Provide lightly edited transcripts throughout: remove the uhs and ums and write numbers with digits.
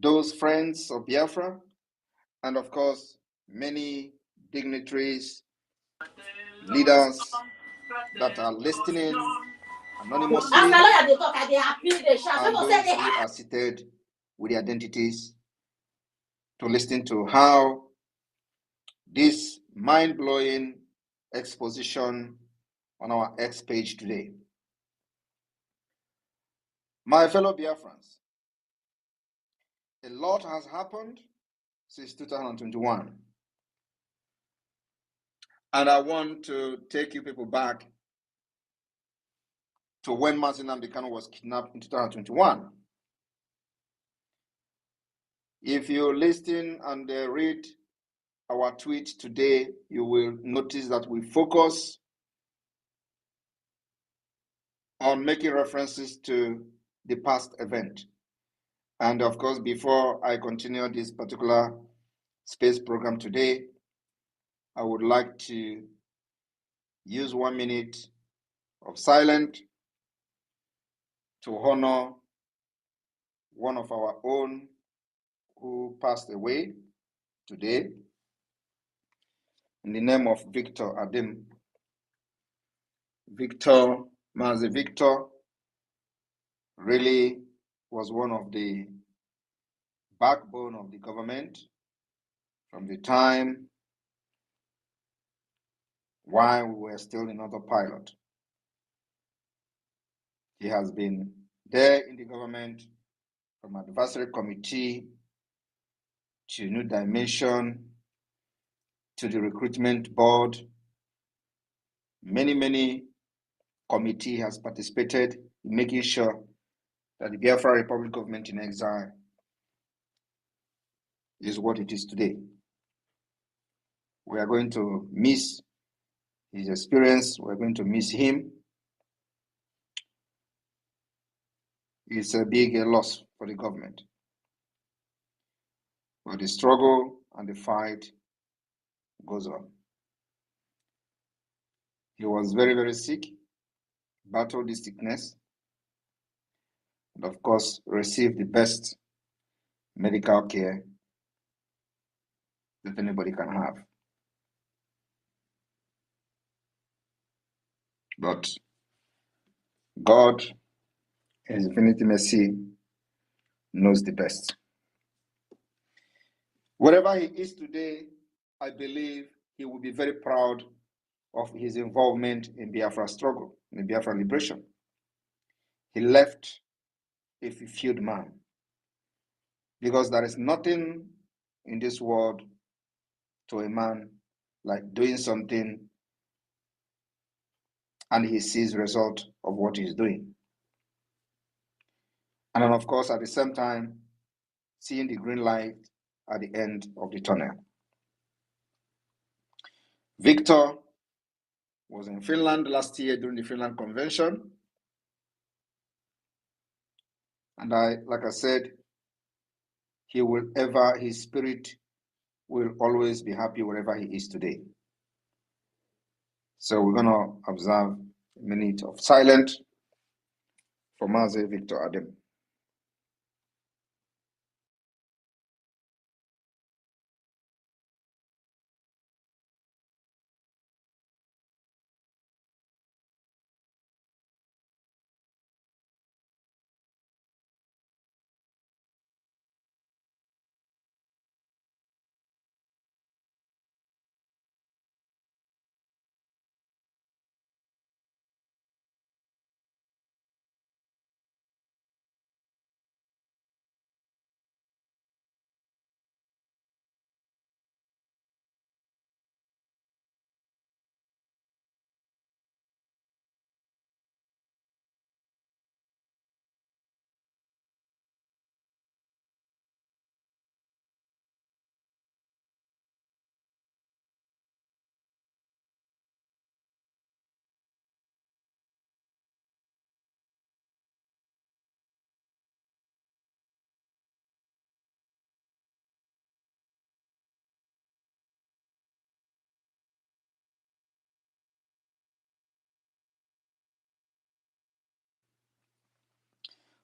those friends of Biafra, and of course, many dignitaries, leaders that are listening anonymously, and those who are seated with their identities to listen to how this mind-blowing exposition on our X page today. My fellow Biafrans, a lot has happened since 2021. And I want to take you people back to when Mazi Nnamdi Kanu was kidnapped in 2021. If you listen and read our tweet today, you will notice that we focus on making references to the past event. And of course, before I continue this particular space program today, I would like to use 1 minute of silence to honor one of our own who passed away today, in the name of Victor Adim. Mazi Victor really was one of the backbone of the government from the time while we were still in autopilot. He has been there in the government from advisory committee to New Dimension to the recruitment board. Many committee has participated in making sure that the Biafra Republic government in exile is what it is today. We are going to miss his experience. We're going to miss him. It's a big loss for the government. But the struggle and the fight goes on. He was very sick, battled the sickness, and of course received the best medical care that anybody can have. But God, in His infinite mercy, knows the best. Wherever he is today, I believe he will be very proud of his involvement in Biafra struggle, in Biafra liberation. He left a fulfilled man, because there is nothing in this world to a man like doing something and he sees the result of what he's doing. And then of course, at the same time, seeing the green light at the end of the tunnel. Victor was in Finland last year during the Finland Convention. And like I said, his spirit will always be happy wherever he is today. So we're gonna observe a minute of silence for Mazi Victor Adim.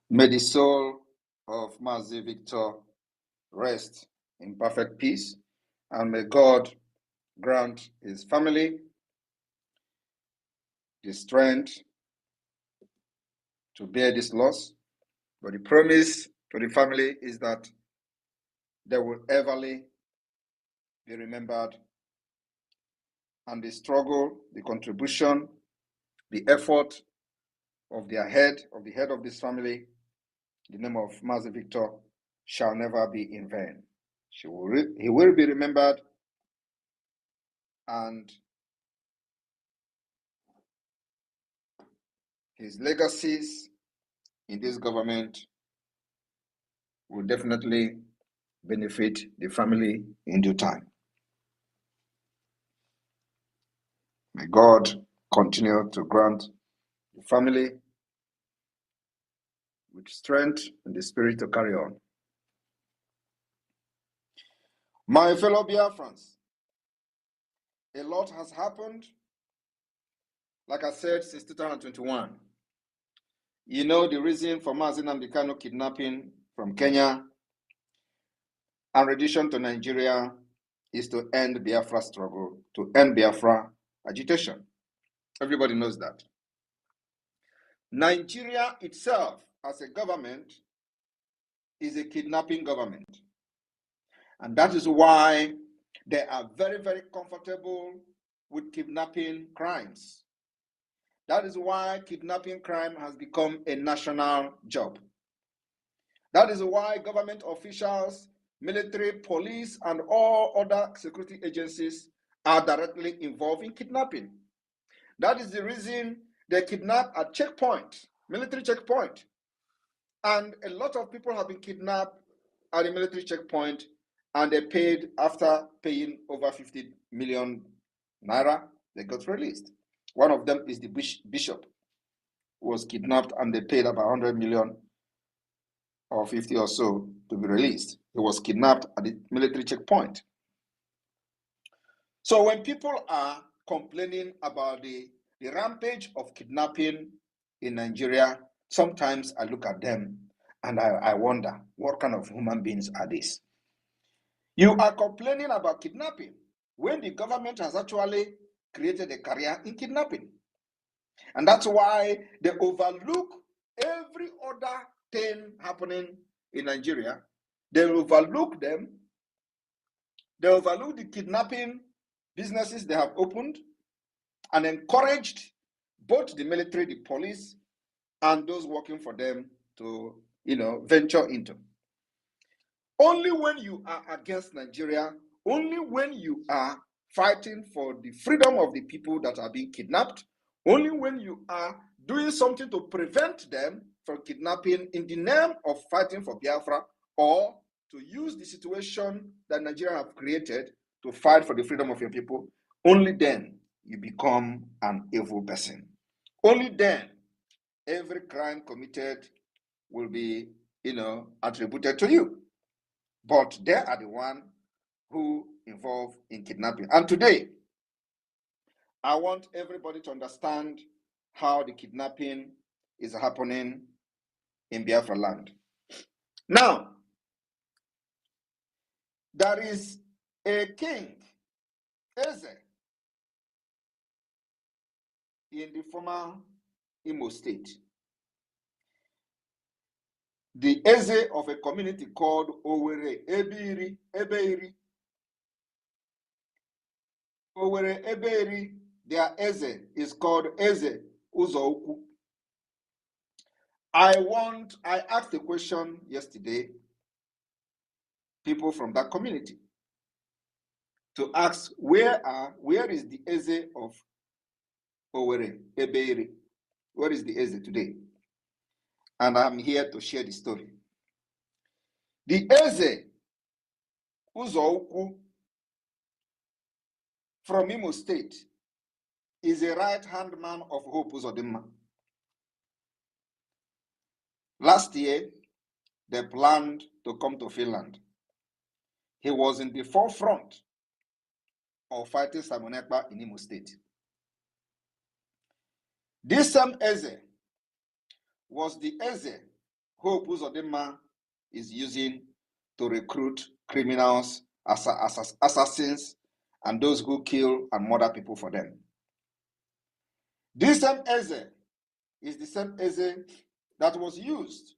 May the soul of Mazi Victor rest in perfect peace, and may God grant his family the strength to bear this loss. But the promise to the family is that they will everly be remembered, and the struggle, the contribution, the effort of the head of this family, the name of Master Victor, shall never be in vain. He will be remembered, and his legacies in this government will definitely benefit the family in due time. May God continue to grant the family with strength and the spirit to carry on. My fellow Biafrans, a lot has happened, like I said, since 2021. You know the reason for Mazi Nnamdi Kanu kidnapping from Kenya and rendition to Nigeria is to end Biafra struggle, to end Biafra agitation. Everybody knows that. Nigeria itself, as a government, is a kidnapping government. And that is why they are very, very comfortable with kidnapping crimes. That is why kidnapping crime has become a national job. That is why government officials, military, police, and all other security agencies are directly involved in kidnapping. That is the reason they kidnap at checkpoint, military checkpoint. And a lot of people have been kidnapped at the military checkpoint, and they paid, after paying over 50 million naira, they got released. One of them is the bishop, who was kidnapped, and they paid about 100 million or 50 or so to be released. He was kidnapped at the military checkpoint. So when people are complaining about the rampage of kidnapping in Nigeria, sometimes I look at them and I wonder, what kind of human beings are these? You are complaining about kidnapping when the government has actually created a career in kidnapping. And that's why they overlook every other thing happening in Nigeria. They overlook them. They overlook the kidnapping businesses they have opened and encouraged both the military, the police, and those working for them to, venture into. Only when you are against Nigeria, only when you are fighting for the freedom of the people that are being kidnapped, only when you are doing something to prevent them from kidnapping in the name of fighting for Biafra, or to use the situation that Nigeria have created to fight for the freedom of your people, only then you become an evil person. Only then every crime committed will be, attributed to you. But they are the one who involved in kidnapping. And today, I want everybody to understand how the kidnapping is happening in Biafra land. Now, there is a king, Eze, in the former Imo state. The Eze of a community called Owere Ebeiri. Owere Ebeiri, their Eze is called Eze Uzodinma. I asked a question yesterday, people from that community, to ask where is the Eze of Owere Ebeiri? Where is the Eze today? And I'm here to share the story. The Eze Uzodinma from Imo State is a right-hand man of Hope Uzodinma. Last year, they planned to come to Finland. He was in the forefront of fighting Simon Ekpa in Imo State. This same Eze was the Eze Hope Uzodinma is using to recruit criminals, assassins, and those who kill and murder people for them. This same Eze is the same Eze that was used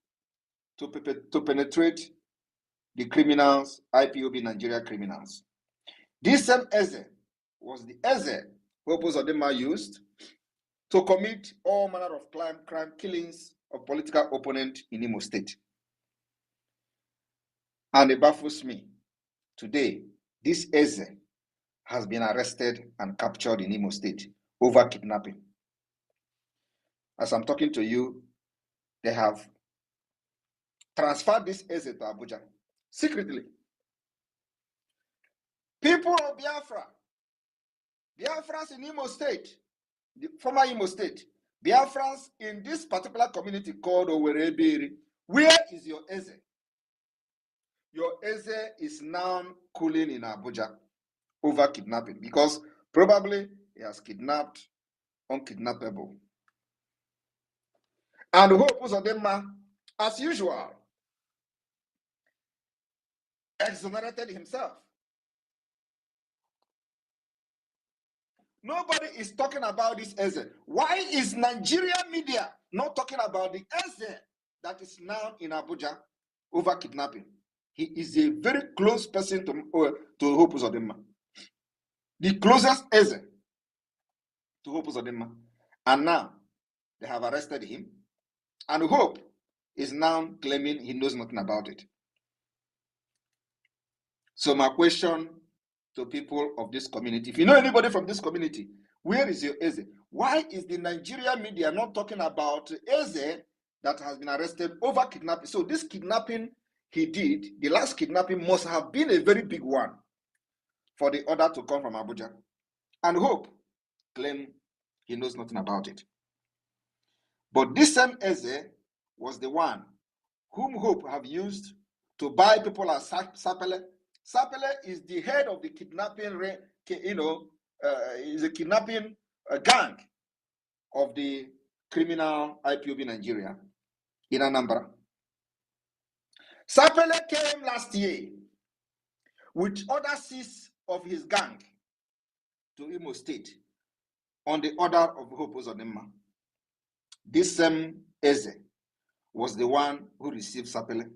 to penetrate the criminals, IPOB Nigeria criminals. This same Eze was the Eze who Uzodinma used to commit all manner of crime killings of political opponents in Imo State. And it baffles me. Today, this Eze has been arrested and captured in Imo State over kidnapping. As I'm talking to you, they have transferred this Eze to Abuja secretly. People of Biafra, Biafrans in Imo State, the former Imo State, Biafrans in this particular community called Owere Ebeiri, where is your Eze? Your Eze is now cooling in Abuja over kidnapping because probably he has kidnapped unkidnappable. And Hope Uzodinma, as usual, exonerated himself. Nobody is talking about this Eze. Why is Nigeria media not talking about the Eze that is now in Abuja over kidnapping? He is a very close person to Hope Uzodinma. The closest Eze to Hope Uzodinma. And now they have arrested him. And Hope is now claiming he knows nothing about it. So my question to people of this community, if you know anybody from this community, where is your Eze? Why is the Nigeria media not talking about Eze that has been arrested over kidnapping? So this kidnapping he did, the last kidnapping must have been a very big one for the order to come from Abuja. And Hope claim he knows nothing about it. But this same Eze was the one whom Hope have used to buy people as Sapele. Sapele is the head of the kidnapping, is a kidnapping gang of the criminal IPOB Nigeria in Anambra. Sapele came last year with other six of his gang to Imo State on the order of Hope Uzodinma. This same Eze was the one who received Sapele.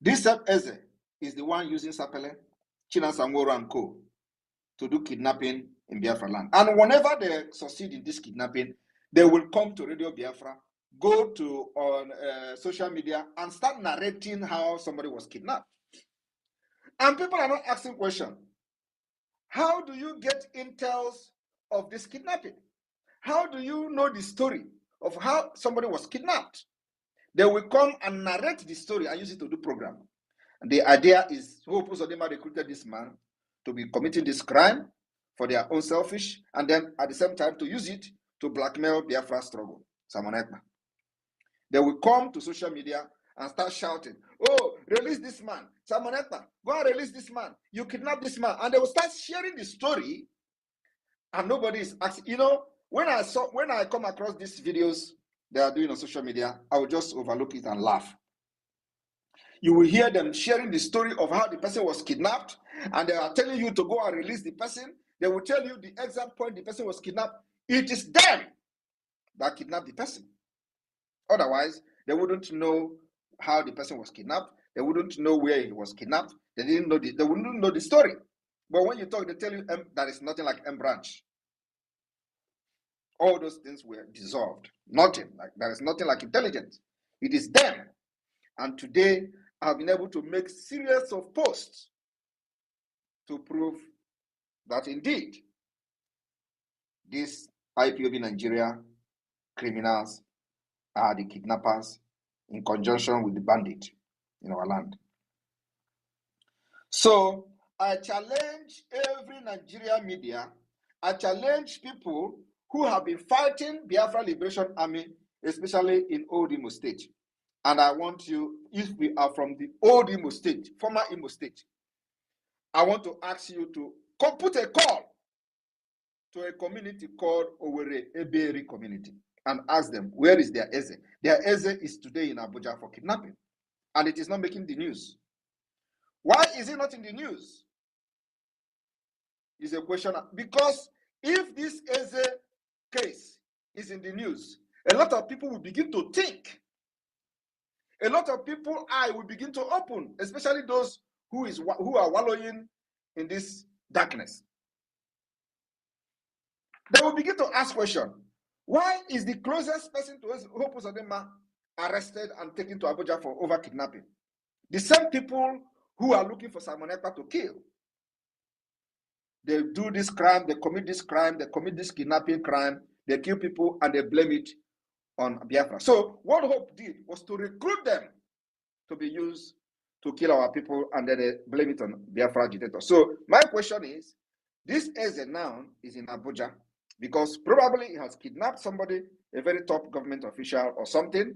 This same Eze is the one using Sapele, Chinasangoro and Co. to do kidnapping in Biafra land. And whenever they succeed in this kidnapping, they will come to Radio Biafra, go to on social media and start narrating how somebody was kidnapped. And people are not asking questions. How do you get intels of this kidnapping? How do you know the story of how somebody was kidnapped? They will come and narrate the story and use it to do program. And the idea is Hope Uzodinma recruited this man to be committing this crime for their own selfish, and then at the same time to use it to blackmail Biafra struggle. Ekpa. They will come to social media and start shouting, "Oh, release this man. Ekpa, go and release this man. You kidnapped this man." And they will start sharing the story, and nobody is asking. You know, when I come across these videos they are doing on social media, I will just overlook it and laugh. You will hear them sharing the story of how the person was kidnapped, and they are telling you to go and release the person. They will tell you the exact point the person was kidnapped. It is them that kidnapped the person. Otherwise, they wouldn't know how the person was kidnapped. They wouldn't know where he was kidnapped. They wouldn't know the story. But when you talk, they tell you there is nothing like M branch. All those things were dissolved. There is nothing like intelligence. It is them. And today, I've been able to make series of posts to prove that indeed these IPOB Nigeria criminals are the kidnappers in conjunction with the bandit in our land. So I challenge every Nigeria media, I challenge people who have been fighting Biafra Liberation Army, especially in Old Imo State. And I want you, if we are from the old Imo State, former Imo State, I want to ask you to put a call to a community called Owere Ebeiri community and ask them, where is their Eze? Their Eze is today in Abuja for kidnapping. and it is not making the news. Why is it not in the news? Is a question. Because if this Eze case is in the news, a lot of people will begin to think. A lot of people eye will begin to open, especially those who are wallowing in this darkness. They will begin to ask questions. Why is the closest person to Uzodinma arrested and taken to Abuja for over kidnapping? The same people who are looking for Simon Ekpa to kill. They do this crime, they commit this crime, they commit this kidnapping crime, they kill people and they blame it on Biafra. So what Hope did was to recruit them to be used to kill our people, and then they blame it on Biafra agitator. So my question is, this Eze now is in Abuja because probably he has kidnapped somebody, a very top government official or something,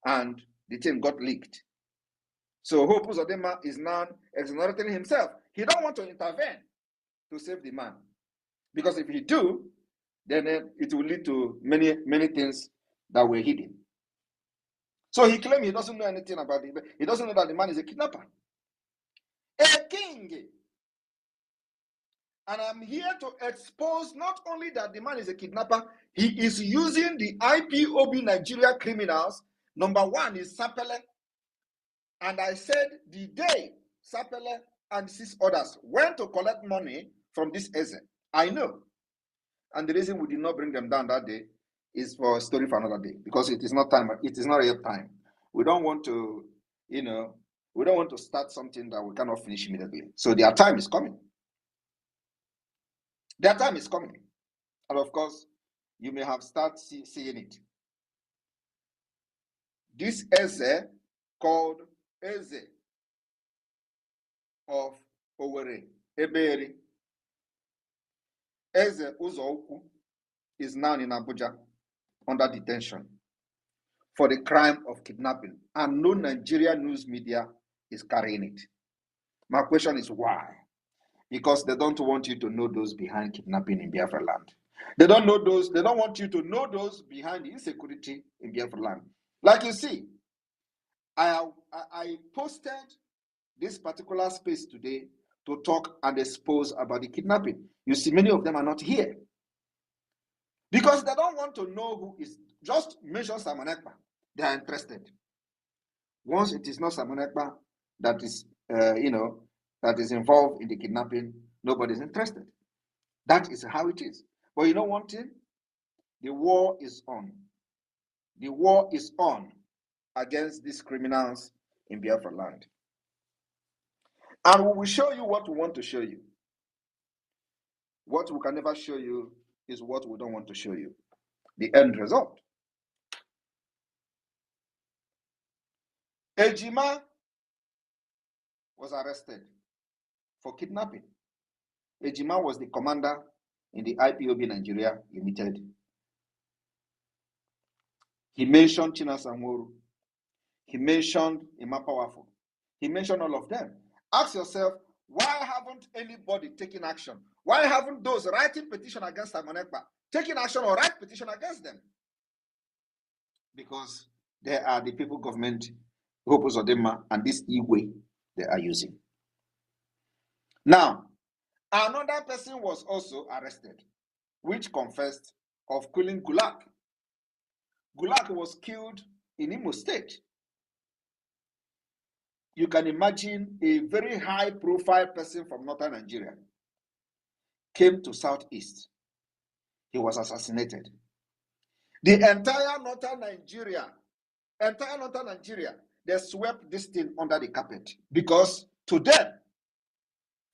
and the thing got leaked. So Hope Uzodinma is now exonerating himself. He don't want to intervene to save the man, because if he do, then it will lead to many things that were hidden. So he claimed he doesn't know anything about it. He doesn't know that the man is a kidnapper, a king. And I'm here to expose not only that the man is a kidnapper, he is using the IPOB Nigeria criminals. Number one is Sapele. And I said the day Sapele and 6 others went to collect money from this Eze, I know. And the reason we did not bring them down that day is for a story for another day, because it is not time. It is not real time. We don't want to, we don't want to start something that we cannot finish immediately. So their time is coming. Their time is coming. And of course, you may have started seeing it. This Eze, called Eze of Owere Ebeiri, Eze Uzodinma, is now in Abuja under detention for the crime of kidnapping, and no Nigerian news media is carrying it. My question is why? Because they don't want you to know those behind kidnapping in Biafra land. They don't want you to know those behind the insecurity in Biafra land. Like you see, I posted this particular space today to talk and expose about the kidnapping. You see, many of them are not here because they don't want to know who is. Just mention Simon Ekpa. They are interested. Once it is not Simon Ekpa that is, that is involved in the kidnapping, nobody's interested. That is how it is. But you know one thing? The war is on. The war is on against these criminals in Biafra land. And we will show you what we want to show you. What we can never show you is what we don't want to show you. The end result. Ejima was arrested for kidnapping. Ejima was the commander in the IPOB Nigeria Limited. He mentioned Chinasamoru. He mentioned Imapawafo. He mentioned all of them. Ask yourself, why haven't anybody taken action? Why haven't those writing petition against Simon Ekpa taken action or write petition against them? Because they are the people government, Hope Uzodinma, and this e-way they are using. Now, another person was also arrested, which confessed of killing Gulak. Gulak was killed in Imo State. You can imagine a very high-profile person from northern Nigeria came to southeast. He was assassinated. The entire northern Nigeria, they swept this thing under the carpet because to them,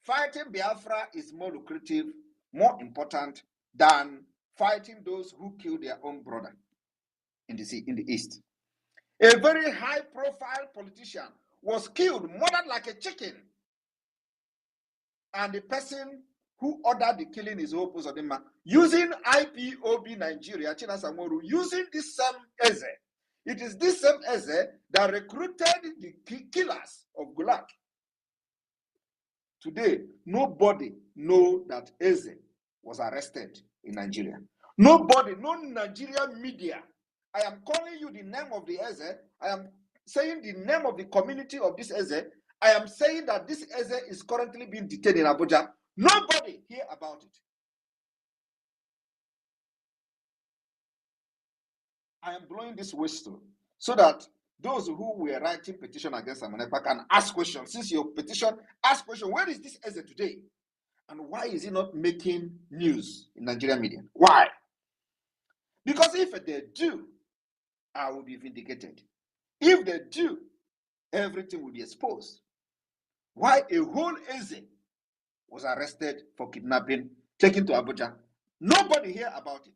fighting Biafra is more lucrative, more important than fighting those who killed their own brother in the east. A very high-profile politician was killed, murdered like a chicken. And the person who ordered the killing is Hope Uzodinma, using IPOB Nigeria, Chinasamoru, using this same Eze. It is this same Eze that recruited the killers of Gulag. Today, nobody knows that Eze was arrested in Nigeria. Nobody, no Nigerian media. I am calling you the name of the Eze. I am saying the name of the community of this Eze. I am saying that this Eze is currently being detained in Abuja. Nobody hear about it. I am blowing this whistle so that those who were writing petition against Simon Ekpa can ask questions. Since your petition, ask question, where is this Eze today? And why is he not making news in Nigerian media? Why? Because if they do, I will be vindicated. If they do, everything will be exposed. Why a whole Eze was arrested for kidnapping, taken to Abuja. Nobody hear about it.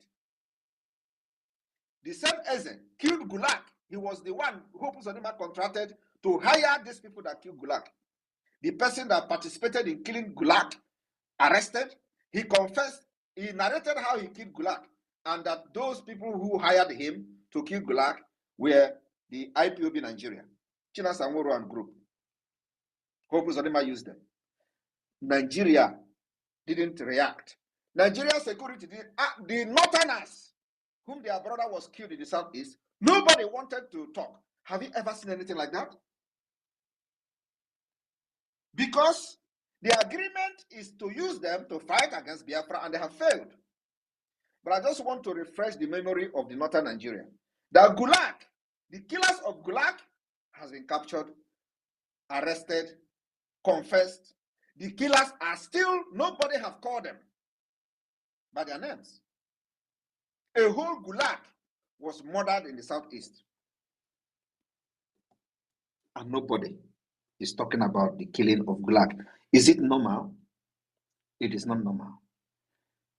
The same Eze killed Gulak. He was the one who Uzodinma contracted to hire these people that killed Gulak. The person that participated in killing Gulak, arrested, he confessed, he narrated how he killed Gulak, and that those people who hired him to kill Gulak were the IPOB Nigeria, China Samoro and group. Hope Uzodinma used them. Nigeria didn't react. Nigeria security, the northerners, whom their brother was killed in the southeast, nobody wanted to talk. Have you ever seen anything like that? Because the agreement is to use them to fight against Biafra, and they have failed. But I just want to refresh the memory of the northern Nigeria. That Gulag, the killers of Gulag, has been captured, arrested, confessed. The killers are still, nobody have called them by their names. A whole Gulag was murdered in the southeast. And nobody is talking about the killing of Gulag. Is it normal? It is not normal.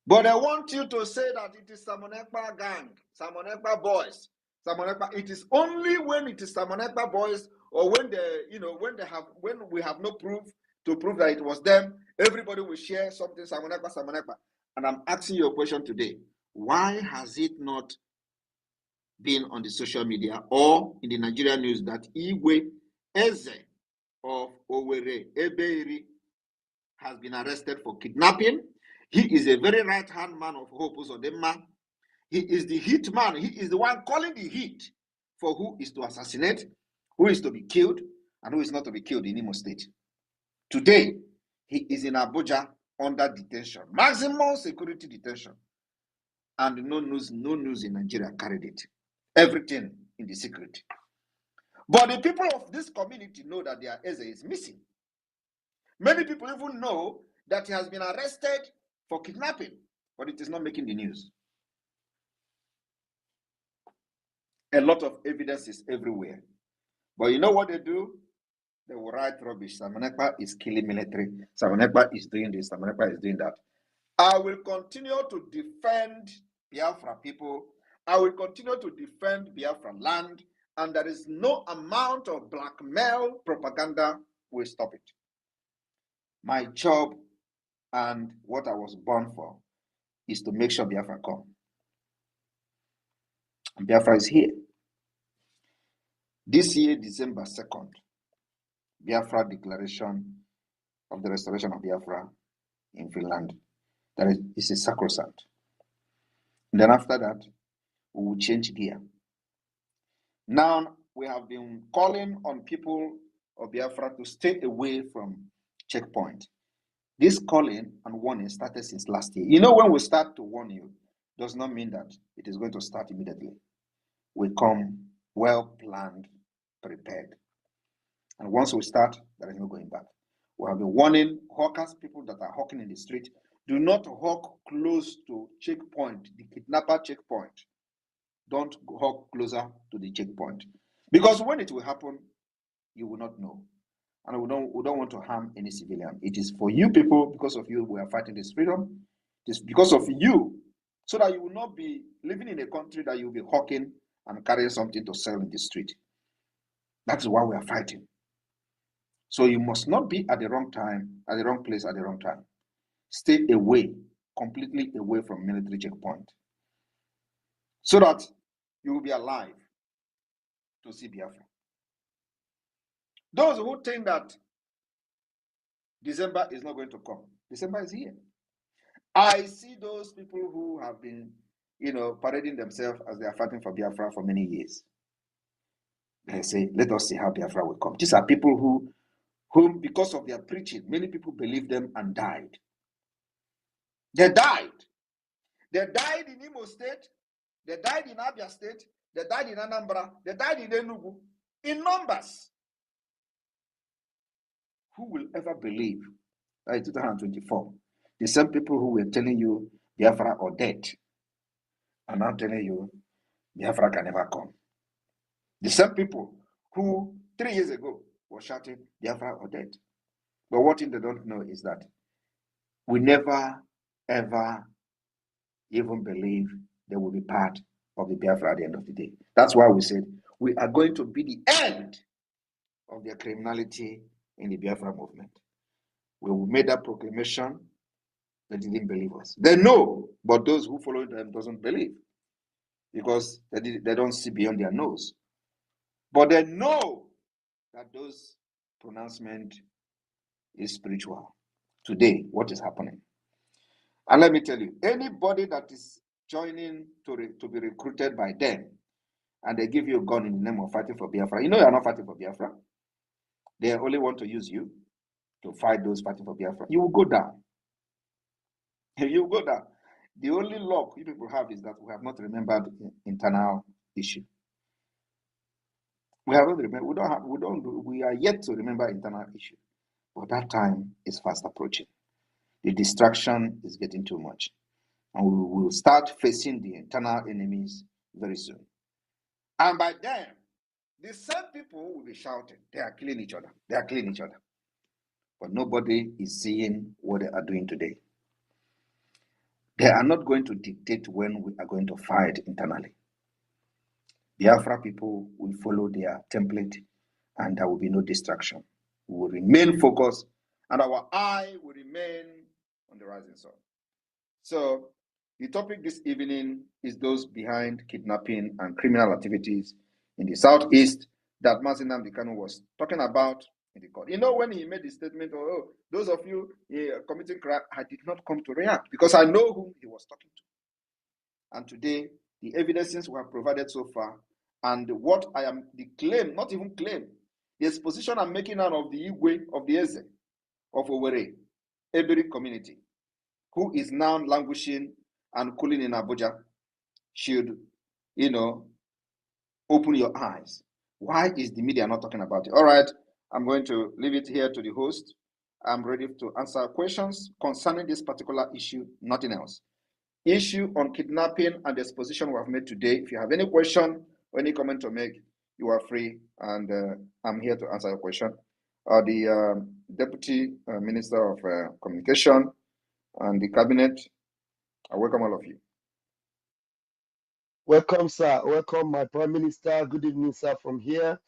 But I want you to say that it is Simon Ekpa gang, Simon Ekpa boys, Simon Ekpa. It is only when it is Simon Ekpa boys, or when when we have no proof to prove that it was them, everybody will share something, Simon Ekpa, Simon Ekpa. And I'm asking you a question today. Why has it not been on the social media or in the Nigerian news that Eze Owere Ebeiri has been arrested for kidnapping? He is a very right-hand man of Hope Uzodinma. He is the hit man. He is the one calling the hit for who is to assassinate, who is to be killed, and who is not to be killed in Imo State. Today, he is in Abuja under detention, maximum security detention. And no news in Nigeria carried it. Everything in the secret. But the people of this community know that their Eze is missing. Many people even know that he has been arrested for kidnapping, but it is not making the news. A lot of evidence is everywhere. But you know what they do? They will write rubbish. Simon Ekpa is killing military. Simon Ekpa is doing this. Simon Ekpa is doing that. I will continue to defend Biafra people. I will continue to defend Biafra land. And there is no amount of blackmail propaganda will stop it. My job and what I was born for is to make sure Biafra come. And Biafra is here. This year, December 2nd, Biafra declaration of the restoration of Biafra in Finland. That is a sacrosanct. And then after that, we will change gear. Now, we have been calling on people of Biafra to stay away from checkpoint. This calling and warning started since last year. You know, when we start to warn you, does not mean that it is going to start immediately. We come well-planned, prepared. And once we start, there is no going back. We have been warning hawkers, people that are hawking in the street, do not hawk close to checkpoint, the kidnapper checkpoint. Don't hawk closer to the checkpoint. Because when it will happen, you will not know. And we don't want to harm any civilian. It is for you people, because of you, we are fighting this freedom. It is because of you, so that you will not be living in a country that you will be hawking and carrying something to sell in the street. That's why we are fighting. So you must not be at the wrong time, at the wrong place, at the wrong time. Stay away, completely away from military checkpoint, so that you will be alive to see Biafra. Those who think that December is not going to come, December is here. I see those people who have been, parading themselves as they are fighting for Biafra for many years. They say, let us see how Biafra will come. These are people whom, because of their preaching, many people believed them and died. They died. They died in Imo State. They died in Abia State. They died in Anambra. They died in Enugu. In numbers. Who will ever believe that in 2024, the same people who were telling you Biafra or dead are now telling you Biafra can never come. The same people who 3 years ago were shouting Biafra or dead. But one thing they don't know is that we never, ever even believe they will be part of the Biafra at the end of the day. That's why we said we are going to be the end of their criminality in the Biafra movement. When we made that proclamation, they didn't believe us. They know, but those who follow them doesn't believe because they don't see beyond their nose. But they know that those pronouncements is spiritual. Today, what is happening? And let me tell you, anybody that is joining to be recruited by them and they give you a gun in the name of fighting for Biafra, you know you're not fighting for Biafra. They only want to use you to fight those fighting for Biafra. You will go down. You will go down. The only luck you people have is that we have not remembered internal issue. We have not remembered. We are yet to remember internal issue. But that time is fast approaching. The distraction is getting too much. And we will start facing the internal enemies very soon. And by then, the same people will be shouting, they are killing each other. They are killing each other. But nobody is seeing what they are doing today. They are not going to dictate when we are going to fight internally. Biafra people will follow their template and there will be no distraction. We will remain focused and our eye will remain on the rising sun. So the topic this evening is those behind kidnapping and criminal activities in the Southeast that Mazi Nnamdi Kanu was talking about in the court. You know, when he made the statement, oh, those of you committing crime, I did not come to react because I know whom he was talking to. And today, the evidences we have provided so far and what I am, the claim, not even claim, the exposition I'm making out of the Igwe, of the Eze, of Owere Ebeiri community, who is now languishing and cooling in Abuja, should, open your eyes. Why is the media not talking about it? All right, I'm going to leave it here to the host. I'm ready to answer questions concerning this particular issue, nothing else. Issue on kidnapping and the exposition we have made today. If you have any question or any comment to make, you are free, and I'm here to answer your question. The Deputy Minister of Communication and the Cabinet, I welcome all of you. Welcome, sir. Welcome, my Prime Minister. Good evening, sir, from here.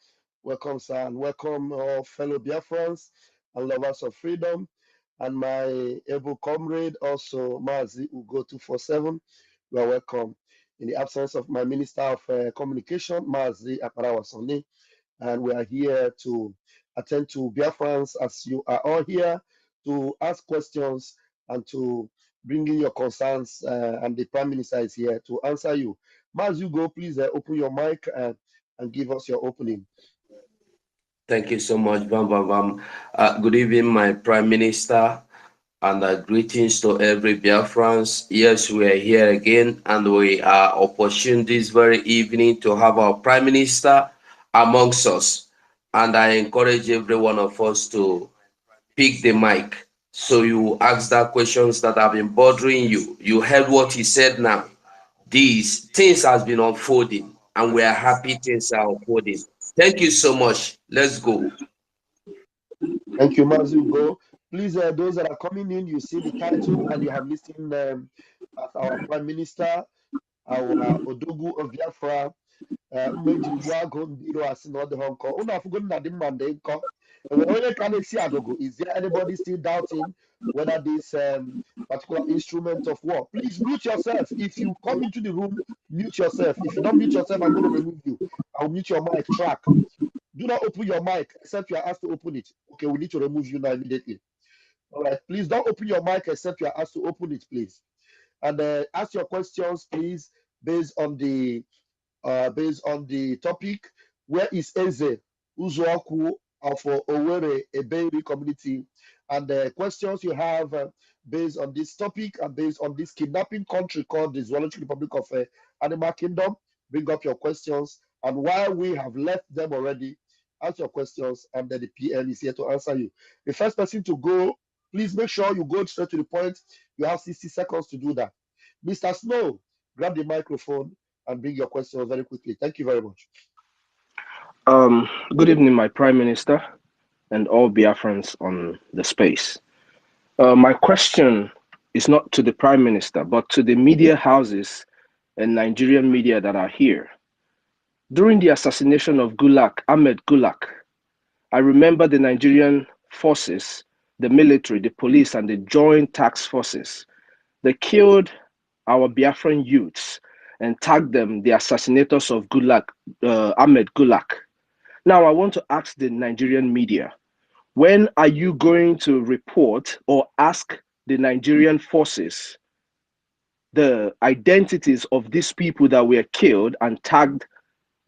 Welcome, sir, and welcome all fellow Biafrans and lovers of freedom. And my able comrade, also Mazi Ugo 247. You are welcome. In the absence of my Minister of Communication, Mazi Akparawasoni, and we are here to attend to Biafrans as you are all here to ask questions and to bring in your concerns, and the Prime Minister is here to answer you. As you go, please open your mic and give us your opening. Thank you so much, Bam Bam Bam. Good evening, my Prime Minister, and greetings to every Biafrans. Yes, we are here again, and we are opportune this very evening to have our Prime Minister amongst us. And I encourage every one of us to pick the mic so you ask that questions that have been bothering you. You heard what he said now. These things has been unfolding, and we are happy things are unfolding. Thank you so much. Let's go. Thank you, Mazu. Go. Please, those that are coming in, you see the title and you have listened as our Prime Minister, our Odogu of Biafra, is there anybody still doubting whether this particular instrument of war? Please mute yourself. If you come into the room, mute yourself. If you don't mute yourself, I'm going to remove you. I'll mute your mic track. Do not open your mic except you are asked to open it. Okay, we need to remove you now immediately. All right, please don't open your mic except you are asked to open it, please. And ask your questions, please, based on the topic. Where is Eze Owere of Owere Ebeiri community? And the questions you have based on this topic and based on this kidnapping country called the Zoological Republic of Animal Kingdom, bring up your questions. And while we have left them already, ask your questions, and then the PM is here to answer you. The first person to go, please make sure you go straight to the point. You have 60 seconds to do that. Mr. Snow, grab the microphone and bring your questions very quickly. Thank you very much. Good evening, my Prime Minister and all Biafrans on the space. My question is not to the Prime Minister, but to the media houses and Nigerian media that are here. During the assassination of Ahmed Gulak, I remember the Nigerian forces, the military, the police, and the joint task forces. They killed our Biafran youths and tagged them the assassinators of Ahmed Gulak. Now, I want to ask the Nigerian media, when are you going to report or ask the Nigerian forces the identities of these people that were killed and tagged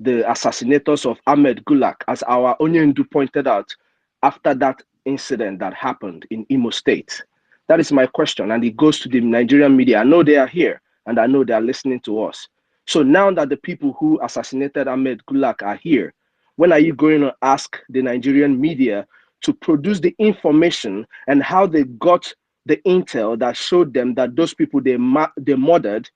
the assassinators of Ahmed Gulak, as our Onyendu pointed out after that incident that happened in Imo State? That is my question, and it goes to the Nigerian media. I know they are here, and I know they are listening to us. So now that the people who assassinated Ahmed Gulak are here, when are you going to ask the Nigerian media to produce the information and how they got the intel that showed them that those people they murdered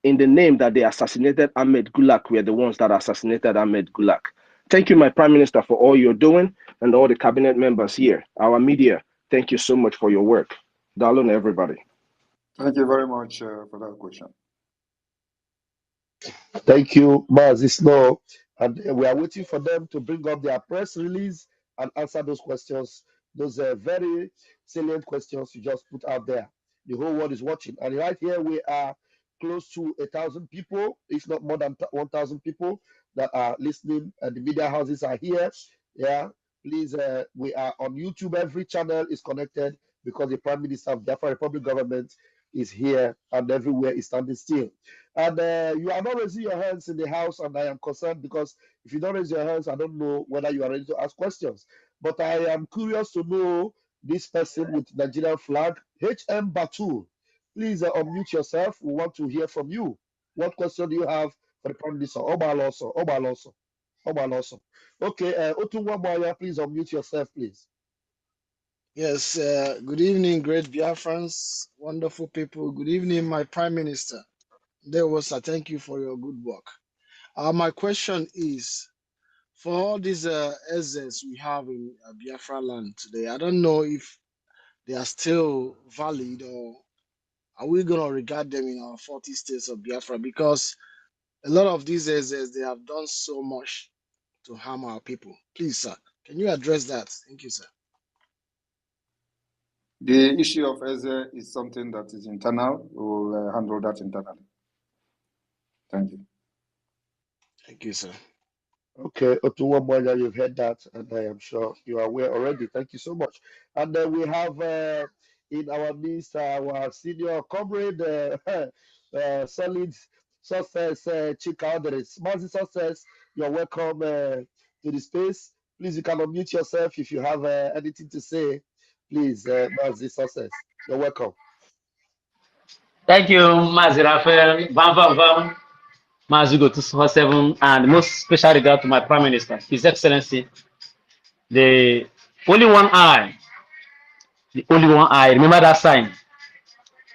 in the name that they assassinated Ahmed Gulak were the ones that assassinated Ahmed Gulak? Thank you, my Prime Minister, for all you're doing, and all the cabinet members here. Our media, thank you so much for your work. Darling, everybody. Thank you very much for that question. Thank you, Mazi Snow. And we are waiting for them to bring up their press release and answer those questions. Those are very salient questions you just put out there. The whole world is watching. And right here, we are close to 1,000 people, if not more than 1,000 people that are listening. And the media houses are here. Yeah, please, we are on YouTube. Every channel is connected because the Prime Minister of Biafra Republic government is here and everywhere is standing still. And you are not raising your hands in the house, and I am concerned because if you don't raise your hands, I don't know whether you are ready to ask questions. But I am curious to know this person with Nigerian flag, HM Batul. Please unmute yourself. We want to hear from you. What question do you have for the Prime Minister? Obaloso. Okay, Otunwa Moya, please unmute yourself, please. Yes, good evening, great Biafrans, wonderful people. Good evening, my Prime Minister. There was a thank you for your good work. My question is, for all these Ezes we have in Biafra land today, I don't know if they are still valid, or are we going to regard them in our 40 states of Biafra? Because a lot of these Ezes, they have done so much to harm our people. Please, sir, can you address that? Thank you, sir. The issue of Eze is something that is internal. We will handle that internally. Thank you. Thank you, sir. Okay, Otuwamoya, you've heard that, and I am sure you are aware already. Thank you so much. And then we have in our midst our senior comrade, solid success, Chika Oderis. Mazi Success, you're welcome to the space. Please, you can unmute yourself if you have anything to say. Please, Mazi Success, you're welcome. Thank you, Mazi Raphael, Bam, Mazi Go 247, and most special regard to my Prime Minister, His Excellency, the only one eye. Remember that sign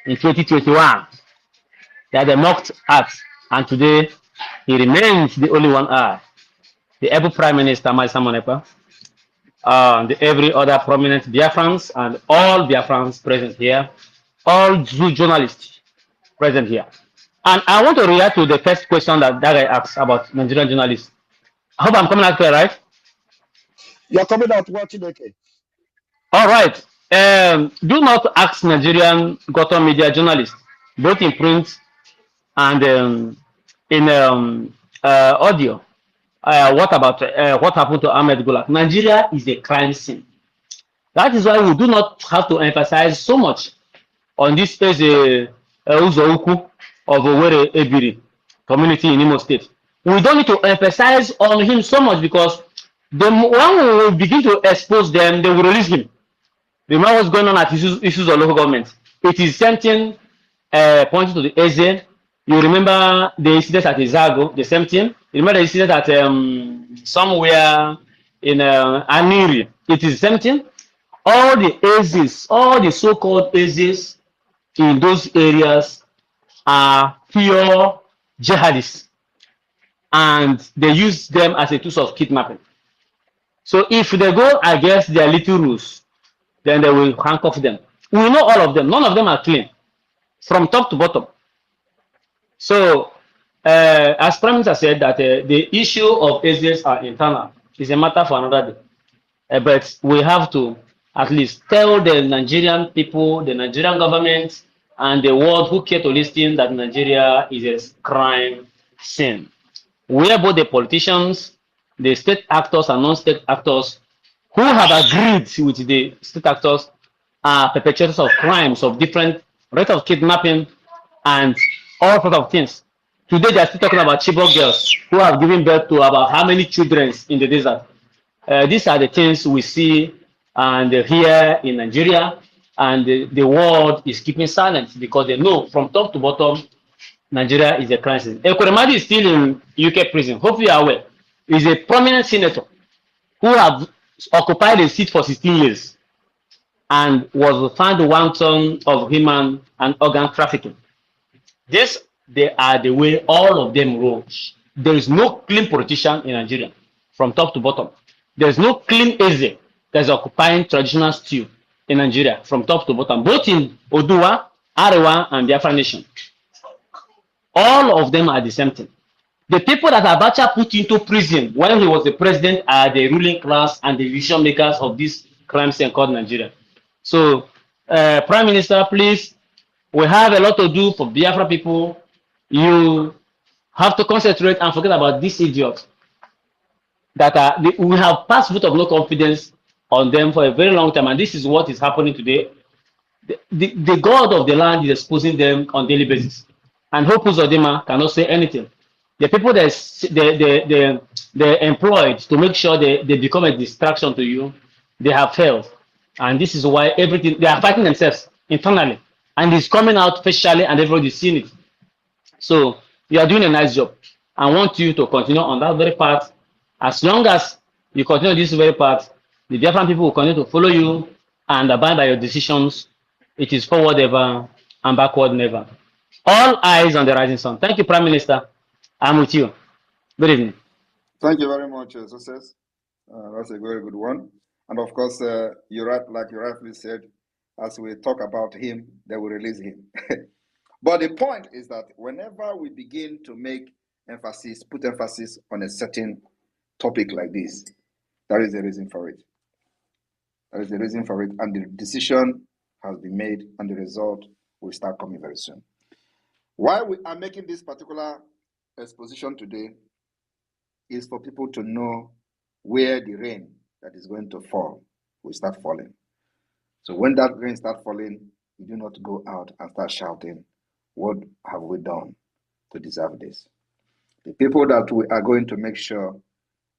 in 2021 that they mocked at, and today he remains the only one eye. The able Prime Minister, Mazi Ekpa, every other prominent Biafrans and all Biafrans present here, all true journalists present here. And I want to react to the first question that guy asked about Nigerian journalists. I hope I'm coming out clear, right? You're coming out watching, okay? All right. Do not ask Nigerian Gotham media journalists, both in print and in audio. What about what happened to Ahmed Gulak? Nigeria is a crime scene. That is why we do not have to emphasize so much on this Eze Owere of Owere Ebeiri community in Imo State. We don't need to emphasize on him so much because when we will begin to expose them, they will release him. Remember what's going on at issues of local government. It is something pointing to the Eze. You remember the incident at Izago, the same thing. You remember the incident at somewhere in Aniri. It is the same thing. All the Ezes, all the so-called Ezes in those areas are pure jihadists, and they use them as a tool of kidnapping. So if they go against their little rules, then they will handcuff them. We know all of them. None of them are clean from top to bottom. So, as Prime Minister said, that the issue of ACS are internal is a matter for another day. But we have to at least tell the Nigerian people, the Nigerian government, and the world who care to listen that Nigeria is a crime scene, where both the politicians, the state actors and non-state actors who have agreed with the state actors are perpetrators of crimes of different rate of kidnapping and all sorts of things. Today they are still talking about Chibok girls who have given birth to about how many children in the desert. These are the things we see and hear in Nigeria, and the world is keeping silent because they know from top to bottom Nigeria is a crisis. Ekuremadi is still in UK prison. Hopefully you are aware. He's a prominent senator who have occupied a seat for 16 years and was found wanton of human and organ trafficking. This, they are the way all of them roll. There is no clean politician in Nigeria from top to bottom. There is no clean Eze that is occupying traditional stew in Nigeria from top to bottom, both in Odua, Arewa, and Biafra Nation. All of them are the same thing. The people that Abacha put into prison when he was the president are the ruling class and the decision makers of this crime scene called Nigeria. So, Prime Minister, please, we have a lot to do for Biafra people. You have to concentrate and forget about these idiots that are, we have passed vote of no confidence on them for a very long time, and this is what is happening today. The God of the land is exposing them on daily basis. And Hope Uzodinma cannot say anything. The people that they're employed to make sure they become a distraction to you, they have failed. And this is why everything, they are fighting themselves internally. And it's coming out facially and everybody's seeing it. So you are doing a nice job. I want you to continue on that very path. As long as you continue this very path, the different people will continue to follow you and abide by your decisions. It is forward ever and backward never. All eyes on the rising sun. Thank you, Prime Minister. I'm with you. Good evening. Thank you very much, Success. That's a very good one. And of course, you're right, like you rightly said, as we talk about him, they will release him. But the point is that whenever we begin to make emphasis, put emphasis on a certain topic like this, there is a reason for it. There is a reason for it, and the decision has been made, and the result will start coming very soon. Why we are making this particular exposition today is for people to know where the rain that is going to fall will start falling. So when that rain starts falling, you do not go out and start shouting, what have we done to deserve this? The people that we are going to make sure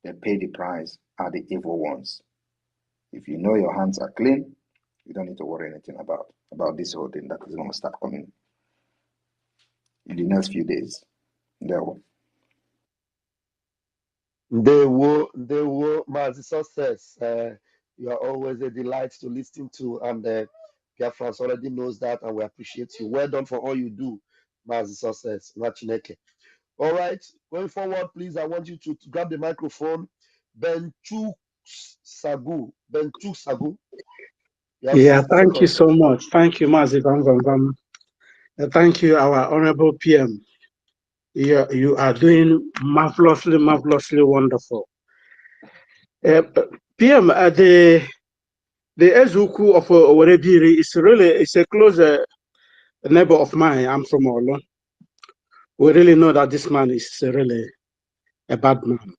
they pay the price are the evil ones. If you know your hands are clean, you don't need to worry anything about this whole thing that is going to start coming in the next few days. They will, my success. You are always a delight to listen to, and Biafrans already knows that, and we appreciate you. Well done for all you do, my success. All right, going forward, please, I want you to grab the microphone. Benchu Sagu. Yeah, thank you so much. Thank you, Mazi Van Van Van. Thank you, our honorable PM. You are doing marvelously wonderful. PM, the Ezuku of Owere Ebeiri is a close neighbor of mine. I'm from Olo. We really know that this man is really a bad man.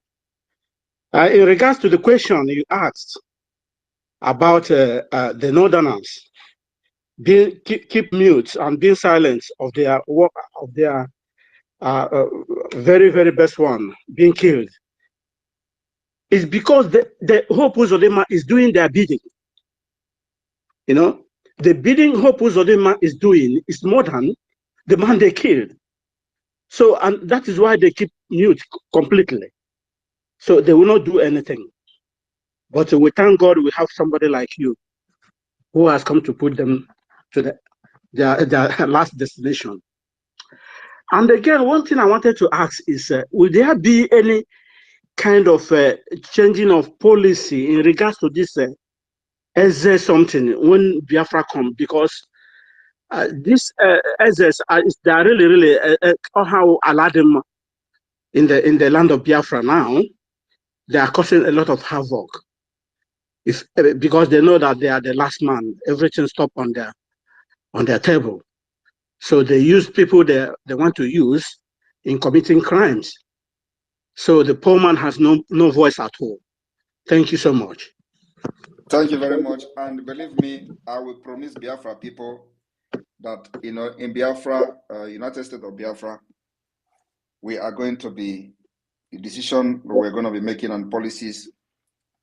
In regards to the question you asked about the Northerners keep mute and being silent of their work, of their very, very best one being killed, is because the Hope Uzodinma is doing their bidding. You know, the bidding Hope Uzodinma is doing is more than the man they killed. So, and that is why they keep mute completely. So they will not do anything. But we thank God we have somebody like you who has come to put them to their last destination. And again, one thing I wanted to ask is, will there be any kind of changing of policy in regards to this Eze something when Biafra come? Because this Ezes they are really, really how Aladim in the land of Biafra now, they are causing a lot of havoc. If because they know that they are the last man, everything stop on their table. So they use people they want to use in committing crimes. So the poor man has no voice at all. Thank you so much. Thank you very much. And believe me, I will promise Biafra people that, in Biafra, United States of Biafra, we are going to be, the decision we're going to be making on policies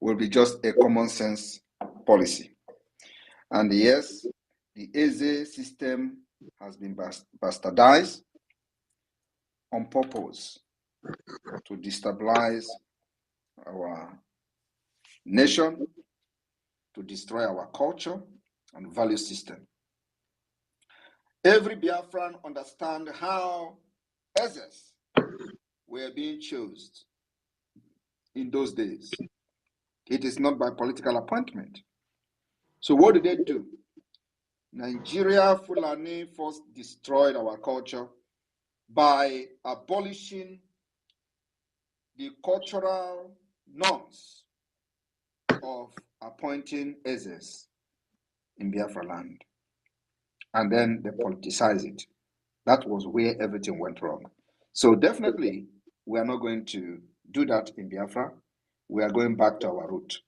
will be just a common sense policy. And yes, the Eze system has been bastardized on purpose to destabilize our nation, to destroy our culture and value system. Every Biafran understands how Ezes were being chosen in those days. It is not by political appointment. So what did they do? Nigeria Fulani first destroyed our culture by abolishing the cultural norms of appointing Ezes in Biafra land. And then they politicized it. That was where everything went wrong. So definitely, we are not going to do that in Biafra. We are going back to our root.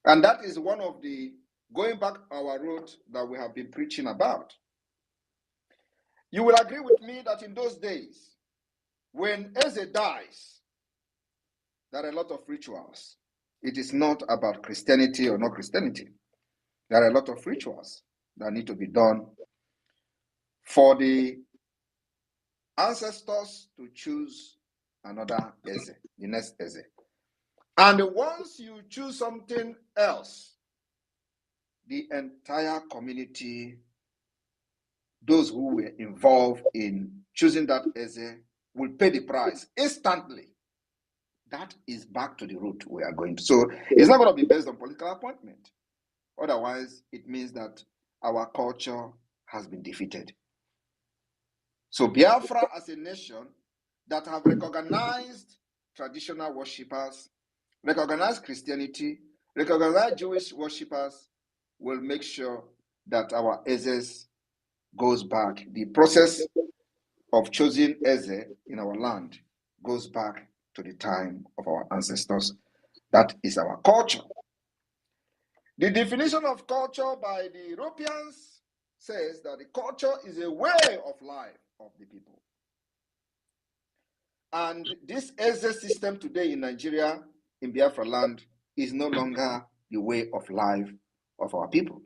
And that is one of the going back our root that we have been preaching about. You will agree with me that in those days, when Eze dies, there are a lot of rituals. It is not about Christianity or not Christianity. There are a lot of rituals that need to be done for the ancestors to choose another Eze, the next Eze. And once you choose something else, the entire community, those who were involved in choosing that Eze, will pay the price instantly. That is back to the root we are going to. So it's not going to be based on political appointment. Otherwise, it means that our culture has been defeated. So Biafra as a nation that have recognized traditional worshippers, recognized Christianity, recognized Jewish worshippers, will make sure that our Ezes goes back. The process of choosing Eze in our land goes back to the time of our ancestors. That is our culture. The definition of culture by the Europeans says that the culture is a way of life of the people. And this Eze system today in Nigeria, in Biafra land, is no longer the way of life of our people.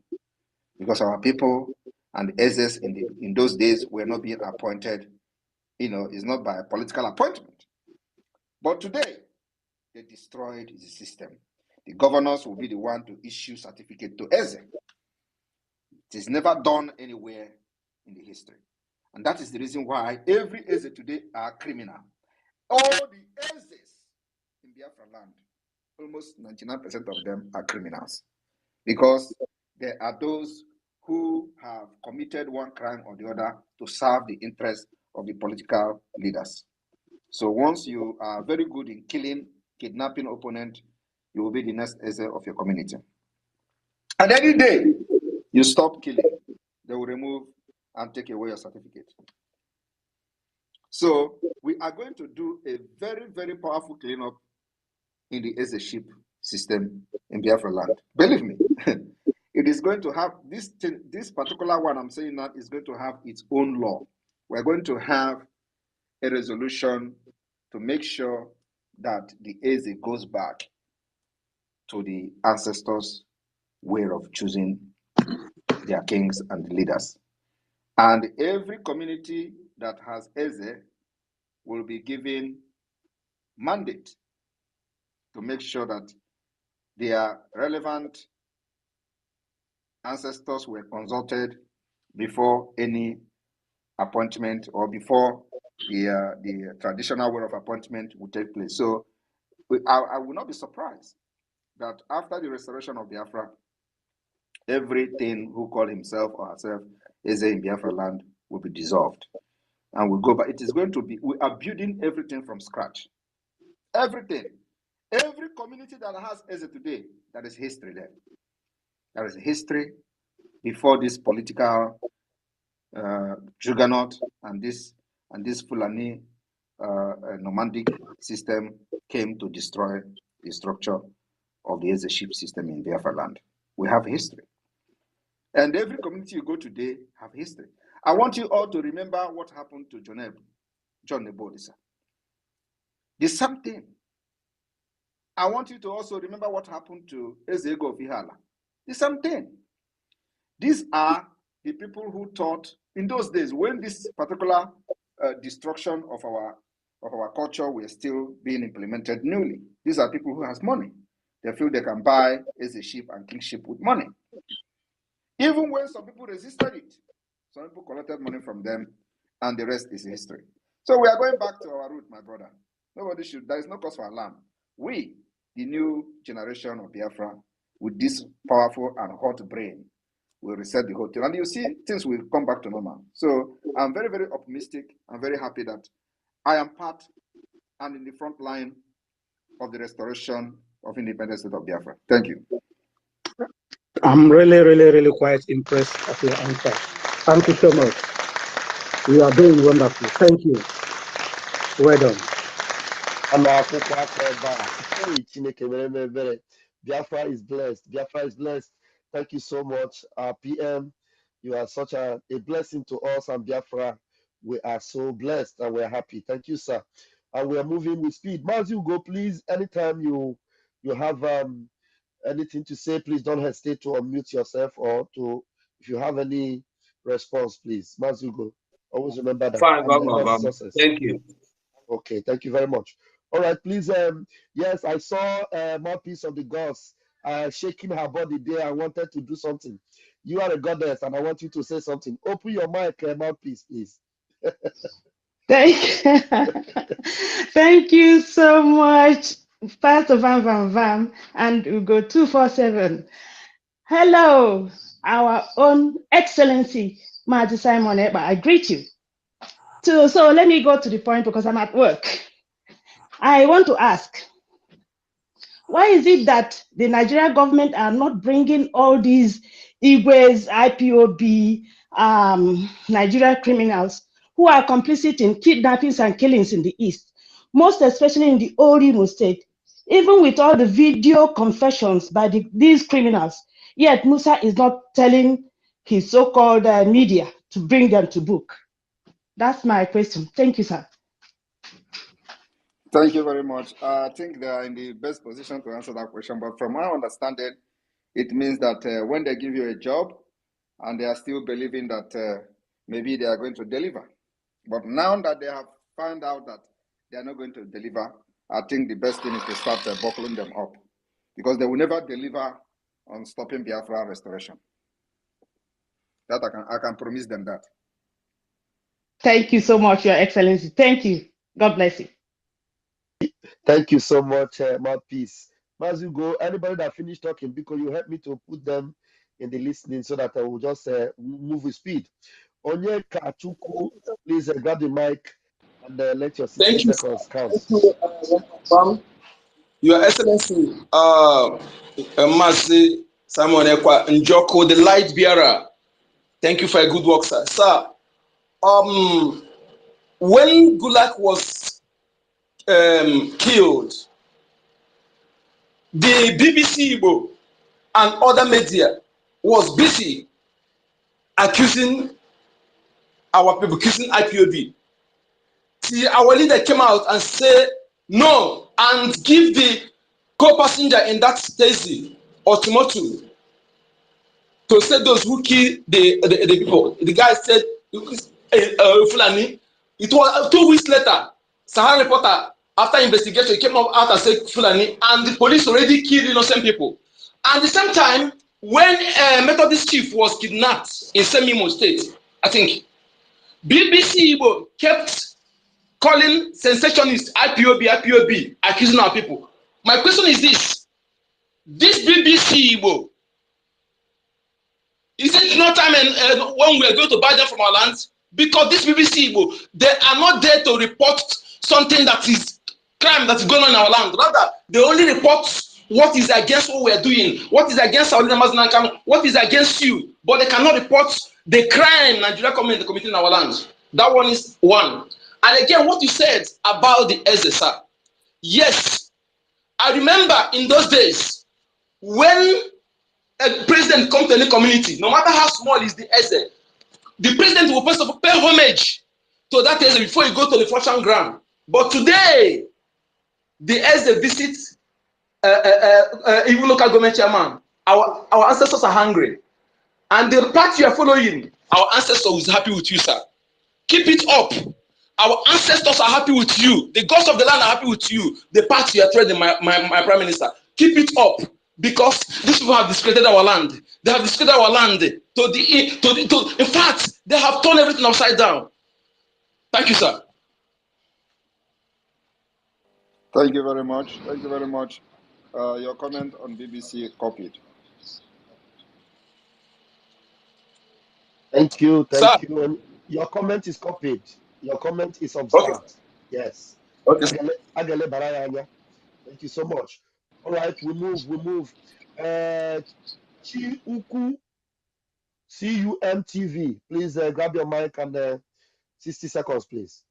Because our people and Ezes in those days were not being appointed, it's not by a political appointment. But today, they destroyed the system. The governors will be the one to issue certificate to Eze. It is never done anywhere in the history. And that is the reason why every Eze today are criminal. All the Ezes in Biafra land, almost 99% of them are criminals. Because there are those who have committed one crime or the other to serve the interests of the political leaders. So once you are very good in killing, kidnapping opponent, you will be the next Eze of your community. And any day you stop killing, they will remove and take away your certificate. So we are going to do a very, very powerful cleanup in the Eze-ship system in Biafra land. Believe me, it is going to have this particular one I'm saying that is going to have its own law. We're going to have a resolution to make sure that the Eze goes back to the ancestors' way of choosing their kings and leaders. And every community that has Eze will be given mandate to make sure that their relevant ancestors were consulted before any appointment or before the traditional way of appointment would take place. So I will not be surprised that after the restoration of Biafra, everything who call himself or herself Eze in Biafra land will be dissolved. And we'll go back. It is going to be, we are building everything from scratch. Everything. Every community that has Eze today, that is history there. There is history before this political juggernaut and this Fulani nomadic system came to destroy the structure of the Eze ship system in Biafra land. We have history. And every community you go today have history. I want you all to remember what happened to John Nebodisa. The same thing. I want you to also remember what happened to Eze of Ihala. The same thing. These are the people who taught in those days when this particular destruction of our culture were still being implemented newly. These are people who has money. They feel they can buy Eze ship and kingship with money. Even when some people resisted it, some people collected money from them, and the rest is history. So we are going back to our root, my brother. There is no cause for alarm. We, the new generation of Biafra, with this powerful and hot brain, will reset the whole thing. And you see, things will come back to normal. So I'm very, very optimistic. I'm very happy that I am part and in the front line of the restoration of independent state of Biafra. Thank you. I'm really, really, really quite impressed at your answer. Thank you so much. You are doing wonderful. Thank you. Well done. Biafra is blessed. Biafra is blessed. Thank you so much, PM. You are such a blessing to us and Biafra. We are so blessed and we are happy. Thank you, sir. And we are moving with speed. Mas, you go, please. Anytime you have anything to say, please don't hesitate to unmute yourself or to, if you have any response, please. Mas, you go. Always remember that. Fine, Success. thank you. Okay, thank you very much. All right, please. Yes, I saw Mouthpiece of the Gods shaking her body there. I wanted to do something. You are a goddess, and I want you to say something. Open your mic, Mouthpiece, please. Thank you so much, Pastor Vam, and we go 247. Hello, our own Excellency, Maji Simon Ekpa. I greet you. So let me go to the point because I'm at work. I want to ask, why is it that the Nigerian government are not bringing all these Igwes, IPOB, Nigerian criminals who are complicit in kidnappings and killings in the East, most especially in the old Imo state, even with all the video confessions by these criminals, yet Musa is not telling his so-called media to bring them to book? That's my question. Thank you, sir. Thank you very much. I think they are in the best position to answer that question. But from my understanding, it means that when they give you a job and they are still believing that maybe they are going to deliver. But now that they have found out that they are not going to deliver, I think the best thing is to start buckling them up, because they will never deliver on stopping Biafra restoration. That I can promise them that. Thank you so much, Your Excellency. Thank you. God bless you. Thank you so much, Mouthpiece. As you go, anybody that finished talking, because you helped me to put them in the listening so that I will just move with speed. Onye Kachuku, please grab the mic and let your 60 seconds count. Thank you, Your Excellency, Mazi Simon Ekpa Njoko, the light bearer. Thank you for a good work, sir. Sir, when Gulak was killed, the BBC Igbo and other media was busy accusing our people, accusing IPOB. till our leader came out and said no and give the co-passenger in that taxi ultimatum to say those who kill the people. The guy said, Fulani. It was 2 weeks later, Sahara reporter, after investigation, came out and said Fulani, and the police already killed innocent people. And at the same time, when Methodist chief was kidnapped in Semimo State, I think, BBC Igbo kept calling sensationist IPOB, accusing our people. My question is this BBC Igbo, is it no time when we are going to buy them from our lands? Because this BBC Igbo, they are not there to report something that is crime that is going on in our land. Rather, they only report what is against what we are doing, what is against our leader, what is against you. But they cannot report the crime Nigeria committing in our land. That one is one. And again, what you said about the Eze, sir. Yes, I remember in those days when a president comes to any community, no matter how small is the Eze, the president will first of all pay homage to that Eze before you go to the function ground. But today, the Eze visits even local government chairman. Our ancestors are hungry. And the path you are following, our ancestors is happy with you, sir. Keep it up. Our ancestors are happy with you. The gods of the land are happy with you. The path you are treading, my prime minister. Keep it up. Because these people have discredited our land. They have discredited our land in fact, they have turned everything upside down. Thank you, sir. Thank you very much. Thank you very much. Your comment on BBC copied. Thank you. Sir. Thank you. And your comment is copied. Your comment is observed. Okay. Yes. Okay. Thank you so much. All right, we move. Chi Uku CUMTV, please grab your mic and 60 seconds, please.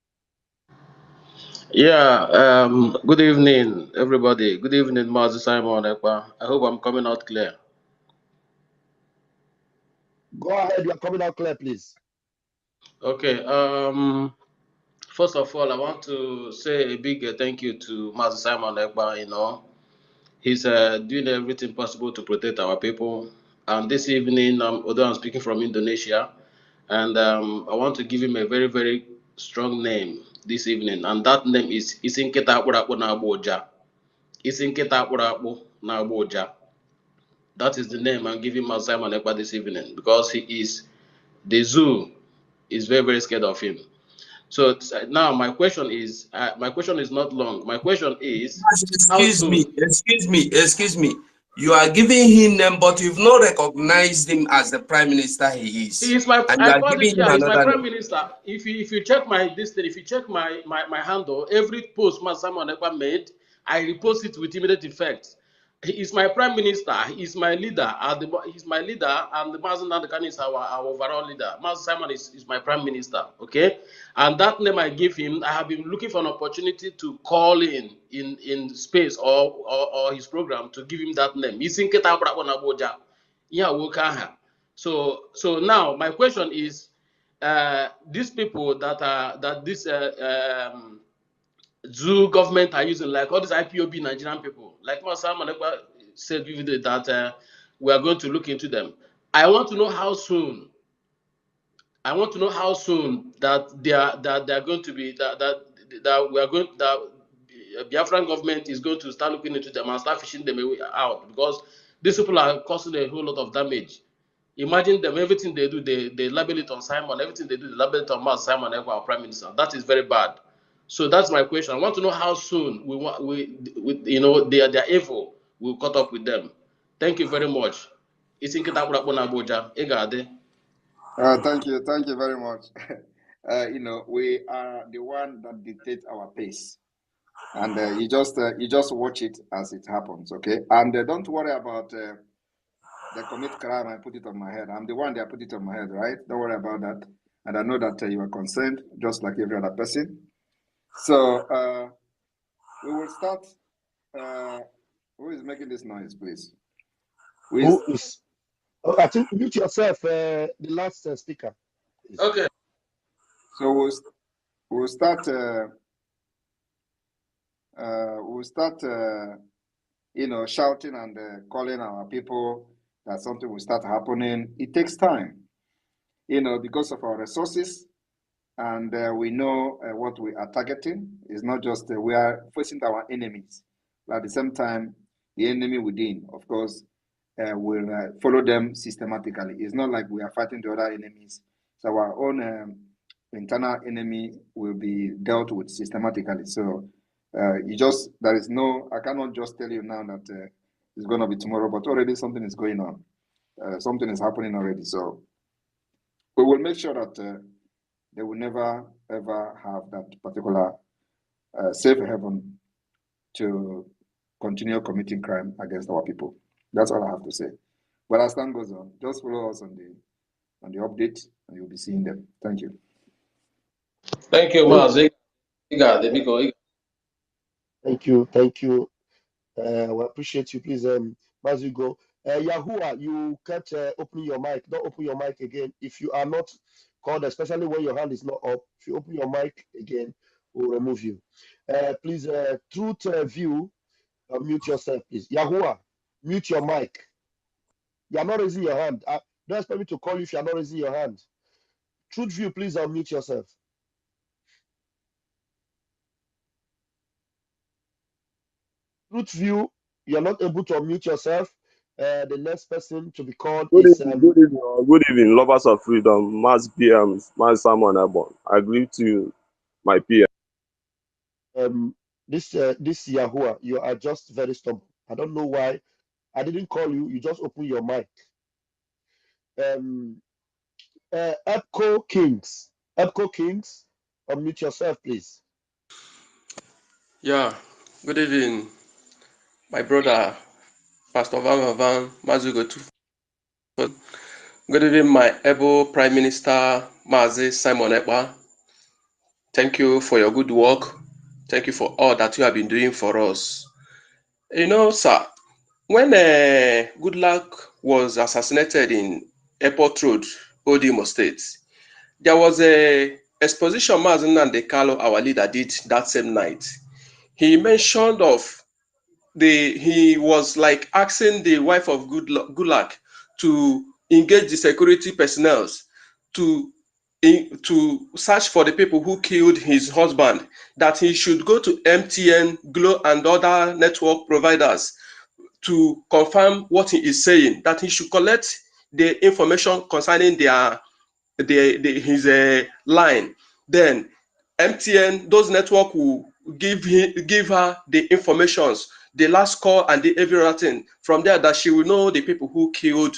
Yeah, good evening, everybody. Good evening, Master Simon Ekpa. I hope I'm coming out clear. Go ahead, you're coming out clear, please. Okay, first of all, I want to say a big thank you to Master Simon Ekpa. You know, he's doing everything possible to protect our people. And this evening, although I'm speaking from Indonesia, and I want to give him a very, very strong name this evening, and that name is Isinketa Akpurapo Naboja. Isinketa Akpurapo Naboja. That is the name I'm giving Master Simon Ekpa this evening, because the zoo is very, very scared of him. So now my question is not long. My question is, excuse me. You are giving him name, but you've not recognized him as the prime minister he is. He's my prime name. minister. If you check my handle, every post Master Simon Ekpa made, I repost it with immediate effect. He is my prime minister. He is my leader. He's my leader, and the Master Nandekani is our overall leader. Master Simon is my prime minister. Okay, and that name I give him, I have been looking for an opportunity to call in space or his program to give him that name. So now my question is, these people that this zoo government are using, like all these IPOB Nigerian people, like Simon Ekpa said vividly that we are going to look into them. I want to know how soon. That they are going to be that Biafran government is going to start looking into them and start fishing them out, because these people are causing a whole lot of damage. Imagine them, everything they do, they label it on Simon. Everything they do, they label it on Master Simon Ekpa, our prime minister. That is very bad. So that's my question. I want to know how soon their evil will cut up with them. Thank you very much. Thank you very much. We are the one that dictate our pace, and you just watch it as it happens, okay? And don't worry about they commit crime and put it on my head. I'm the one that put it on my head, right? Don't worry about that. And I know that you are concerned, just like every other person. So we will start. Who is making this noise, please? Who is? Oh, I think mute yourself. The last speaker. Please. Okay. So we'll start. Shouting and calling our people that something will start happening. It takes time, because of our resources, and we know what we are targeting. It's not just we are facing our enemies, but at the same time, the enemy within, of course, will follow them systematically. It's not like we are fighting the other enemies. So our own internal enemy will be dealt with systematically. So I cannot just tell you now that it's going to be tomorrow, but already something is going on. Something is happening already. So we will make sure that they will never ever have that particular safe haven to continue committing crime against our people. That's all I have to say. But as time goes on, just follow us on the update, and you'll be seeing them. Thank you. Thank you, Mazi. Thank you. Thank you. We appreciate you. Please, as you go. Yahuwah, you kept opening your mic. Don't open your mic again. If you are not called, especially when your hand is not up, if you open your mic again, we'll remove you. Please, Truth View, mute yourself, please. Yahuwah, mute your mic. You are not raising your hand. Don't expect me to call you if you are not raising your hand. Truth View, please unmute yourself. Truth View, you are not able to unmute yourself. The next person to be called is Good evening, lovers of freedom, Mass PMs, Mass Simon Ebon. I agree to you, my peer. this Yahuwah. You are just very stubborn. I don't know why. I didn't call you. You just open your mic. Epco Kings, unmute yourself, please. Yeah, good evening, my brother, Pastor Van Mazugo. Good evening, my able Prime Minister, Mazi Simon Ekpa. Thank you for your good work. Thank you for all that you have been doing for us. Sir, when Goodluck was assassinated in Airport Road, Odimo State, there was a exposition Mazi Nnamdi Kanu, our leader, did that same night. He mentioned of he was like asking the wife of Goodluck to engage the security personnel to search for the people who killed his husband, that he should go to MTN, Glo, and other network providers to confirm what he is saying, that he should collect the information concerning his line. Then MTN, those network will give her the informations, the last call and the everything. From there, that she will know the people who killed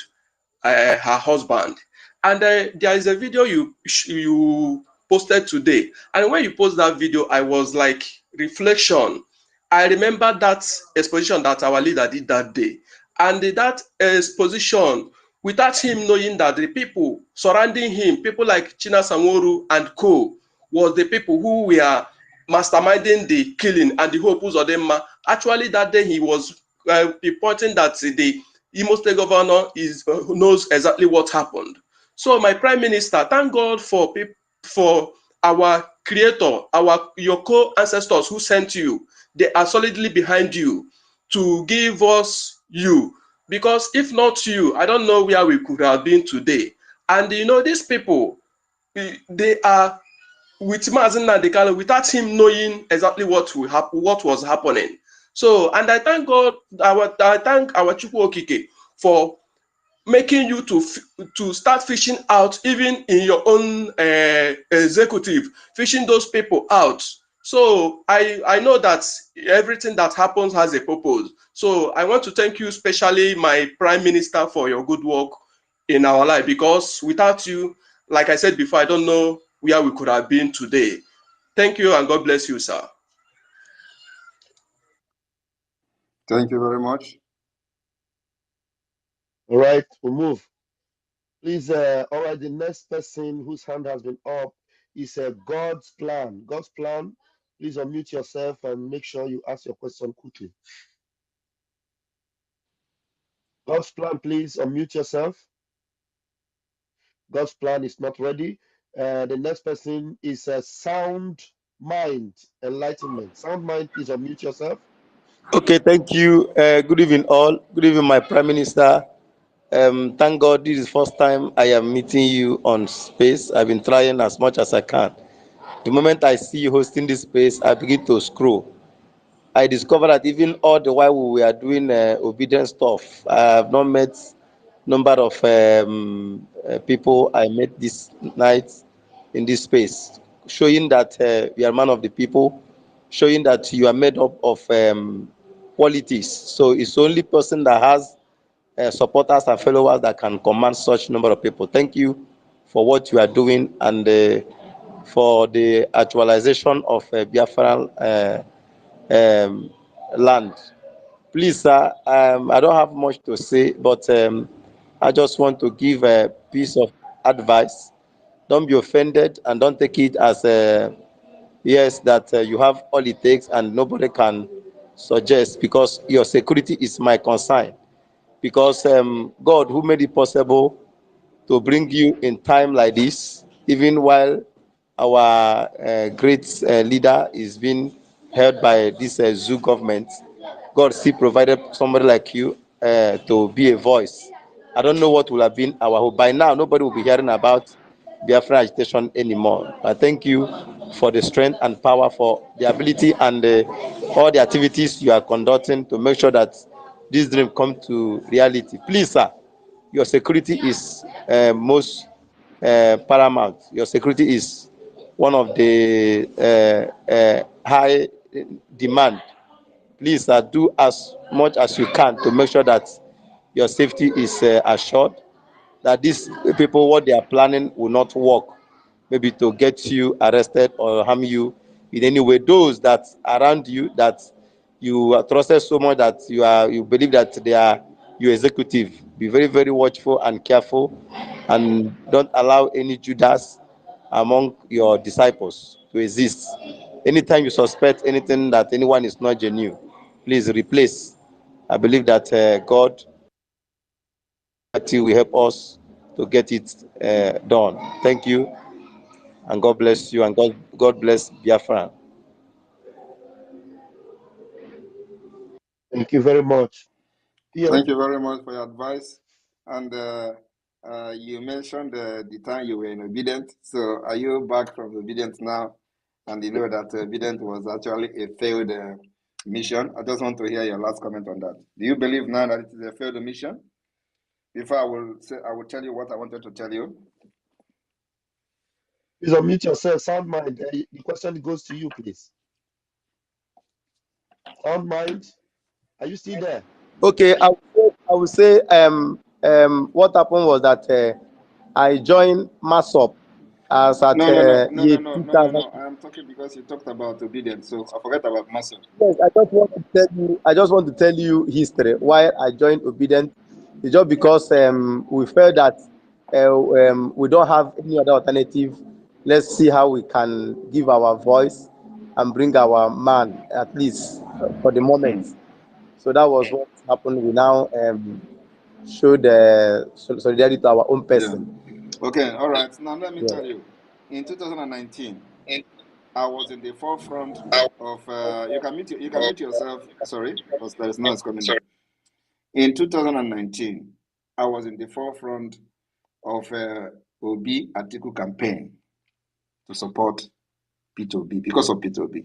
her husband. And there is a video you posted today, and when you post that video, I was like, reflection. I remember that exposition that our leader did that day, and that exposition, without him knowing that the people surrounding him, people like China Samoru and co, was the people who were masterminding the killing, and the whole Uzodinma. Actually, that day he was reporting that the Imo State governor knows exactly what happened. So, my Prime Minister, thank God for our creator, your co-ancestors who sent you. They are solidly behind you to give us you. Because if not you, I don't know where we could have been today. And these people, they are with Mazi Nnamdi Kanu without him knowing exactly what was happening. So, and I thank God, I thank our Chukwu Okike for making you to start fishing out, even in your own executive, fishing those people out. So I know that everything that happens has a purpose. So I want to thank you, especially my Prime Minister, for your good work in our life, because without you, like I said before, I don't know where we could have been today. Thank you, and God bless you, sir. Thank you very much. All right, we'll move. Please, all right, the next person whose hand has been up is God's Plan. God's Plan, please unmute yourself and make sure you ask your question quickly. God's Plan, please unmute yourself. God's Plan is not ready. The next person is a Sound Mind Enlightenment. Sound Mind, please unmute yourself. Okay, thank you. Good evening, all. Good evening, my Prime Minister. Thank God this is the first time I am meeting you on space. I've been trying as much as I can. The moment I see you hosting this space, I begin to scroll. I discovered that even all the while we were doing obedient stuff, I have not met number of people I met this night in this space, showing that you are man of the people, showing that you are made up of qualities. So it's the only person that has supporters and followers that can command such number of people. Thank you for what you are doing and for the actualization of Biafran land. Please, sir, I don't have much to say, but I just want to give a piece of advice. Don't be offended and don't take it as a yes that you have all it takes and nobody can suggest, because your security is my concern. Because God, who made it possible to bring you in time like this, even while our great leader is being held by this zoo government, God still provided somebody like you to be a voice. I don't know what will have been our hope. By now, nobody will be hearing about Biafran agitation anymore. I thank you for the strength and power, for the ability and all the activities you are conducting to make sure that this dream come to reality. Please, sir, your security is most paramount. Your security is one of the high demand. Please do as much as you can to make sure that your safety is assured, that these people, what they are planning will not work, maybe to get you arrested or harm you in any way. Those that around you, that you are trusted so much that you believe that they are your executive, be very, very watchful and careful, and don't allow any Judas among your disciples to exist. Anytime you suspect anything that anyone is not genuine, please replace. I believe that God will help us to get it done. Thank you, and God bless you, and God bless Biafra. Thank you very much. Thank you very much for your advice. And you mentioned the time you were in obedient. So are you back from obedient now? And you know that obedient was actually a failed mission. I just want to hear your last comment on that. Do you believe now that it is a failed mission? Before I will tell you what I wanted to tell you. Please unmute yourself. Sound Mind. The question goes to you, please. Sound Mind, are you still there? Okay, I would say what happened was that I joined MASOP as at year 2000. No. I'm talking because you talked about obedience, so I forget about muscle. Yes, I just want to tell you history why I joined Obedient. It's just because we felt that we don't have any other alternative. Let's see how we can give our voice and bring our man, at least for the moment. So that was what happened. We now showed solidarity to our own person. Yeah. Okay, all right. Now let me tell you. In 2019, I was in the forefront of. You can mute yourself. Sorry, because there is noise coming in. In 2019, I was in the forefront of Obi Atiku campaign to support P2B because of P2B.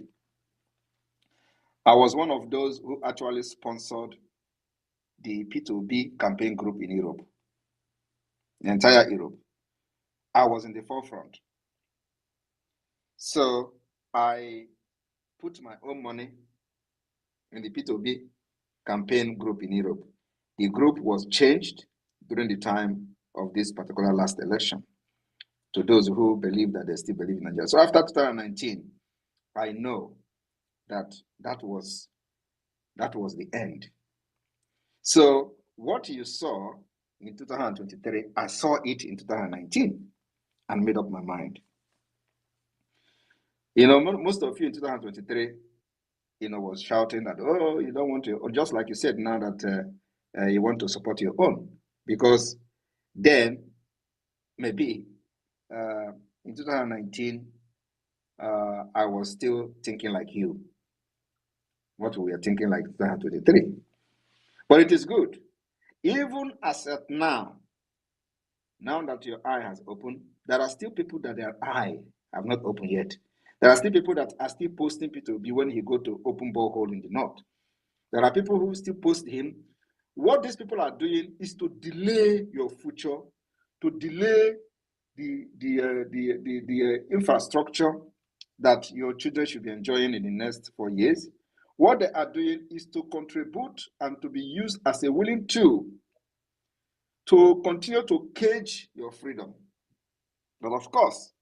I was one of those who actually sponsored the P2B campaign group in Europe, the entire Europe. I was in the forefront. So I put my own money in the P2B campaign group in Europe. The group was changed during the time of this particular last election to those who believe that they still believe in Nigeria. So after 2019, I know that that was the end. So what you saw in 2023, I saw it in 2019 and made up my mind. You know, most of you in 2023, you know, was shouting that, oh, you don't want to, or just like you said now that you want to support your own, because then maybe In 2019, I was still thinking like you, what we are thinking like 2023. But it is good. Even as at now that your eye has opened, there are still people that their eye have not opened yet. There are still people that are still posting P2B when he go to open borehole in the north. There are people who still post him. What these people are doing is to delay your future, to delay the infrastructure that your children should be enjoying in the next 4 years. What they are doing is to contribute and to be used as a willing tool to continue to cage your freedom. But of course,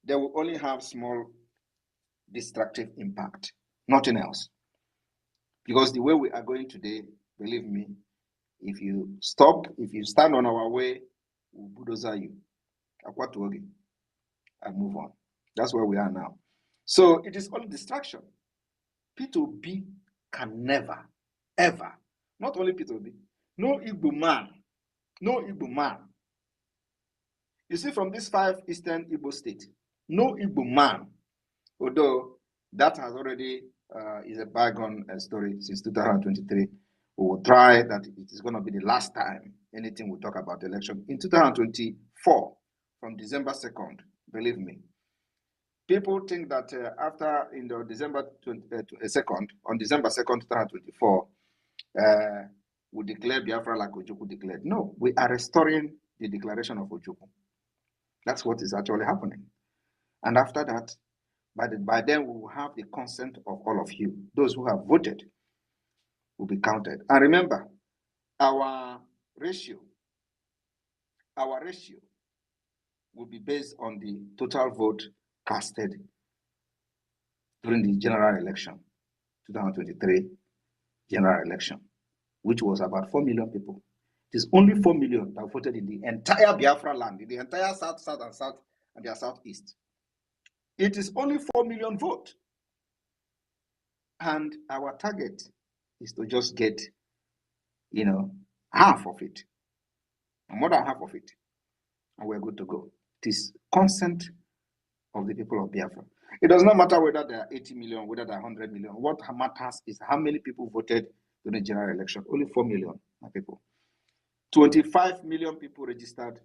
they will only have small destructive impact, nothing else. Because the way we are going today, believe me, if you stand on our way, we'll bulldozer you, and move on. That's where we are now. So it is only distraction. P2B can never, ever, not only P2B, no Igbo man. You see, from these 5 Eastern Igbo states, no Igbo man, although that has already is a bygone story since 2023. We will try that it is going to be the last time anything we talk about election. In 2024, from December 2nd, believe me, people think that after in the December 2nd, on December 2nd, 2024, we declare Biafra like Ojukwu declared. No, we are restoring the declaration of Ojukwu. That's what is actually happening. And after that, by then we will have the consent of all of you. Those who have voted will be counted. And remember, our ratio will be based on the total vote casted during the general election, 2023 general election, which was about 4 million people. It is only 4 million that voted in the entire Biafra land, in the entire south, and their southeast. It is only 4 million votes. And our target is to just get, half of it, more than half of it, and we're good to go. It is consent of the people of Biafra. It does not matter whether there are 80 million, whether there are 100 million. What matters is how many people voted during the general election. Only 4 million people. 25 million people registered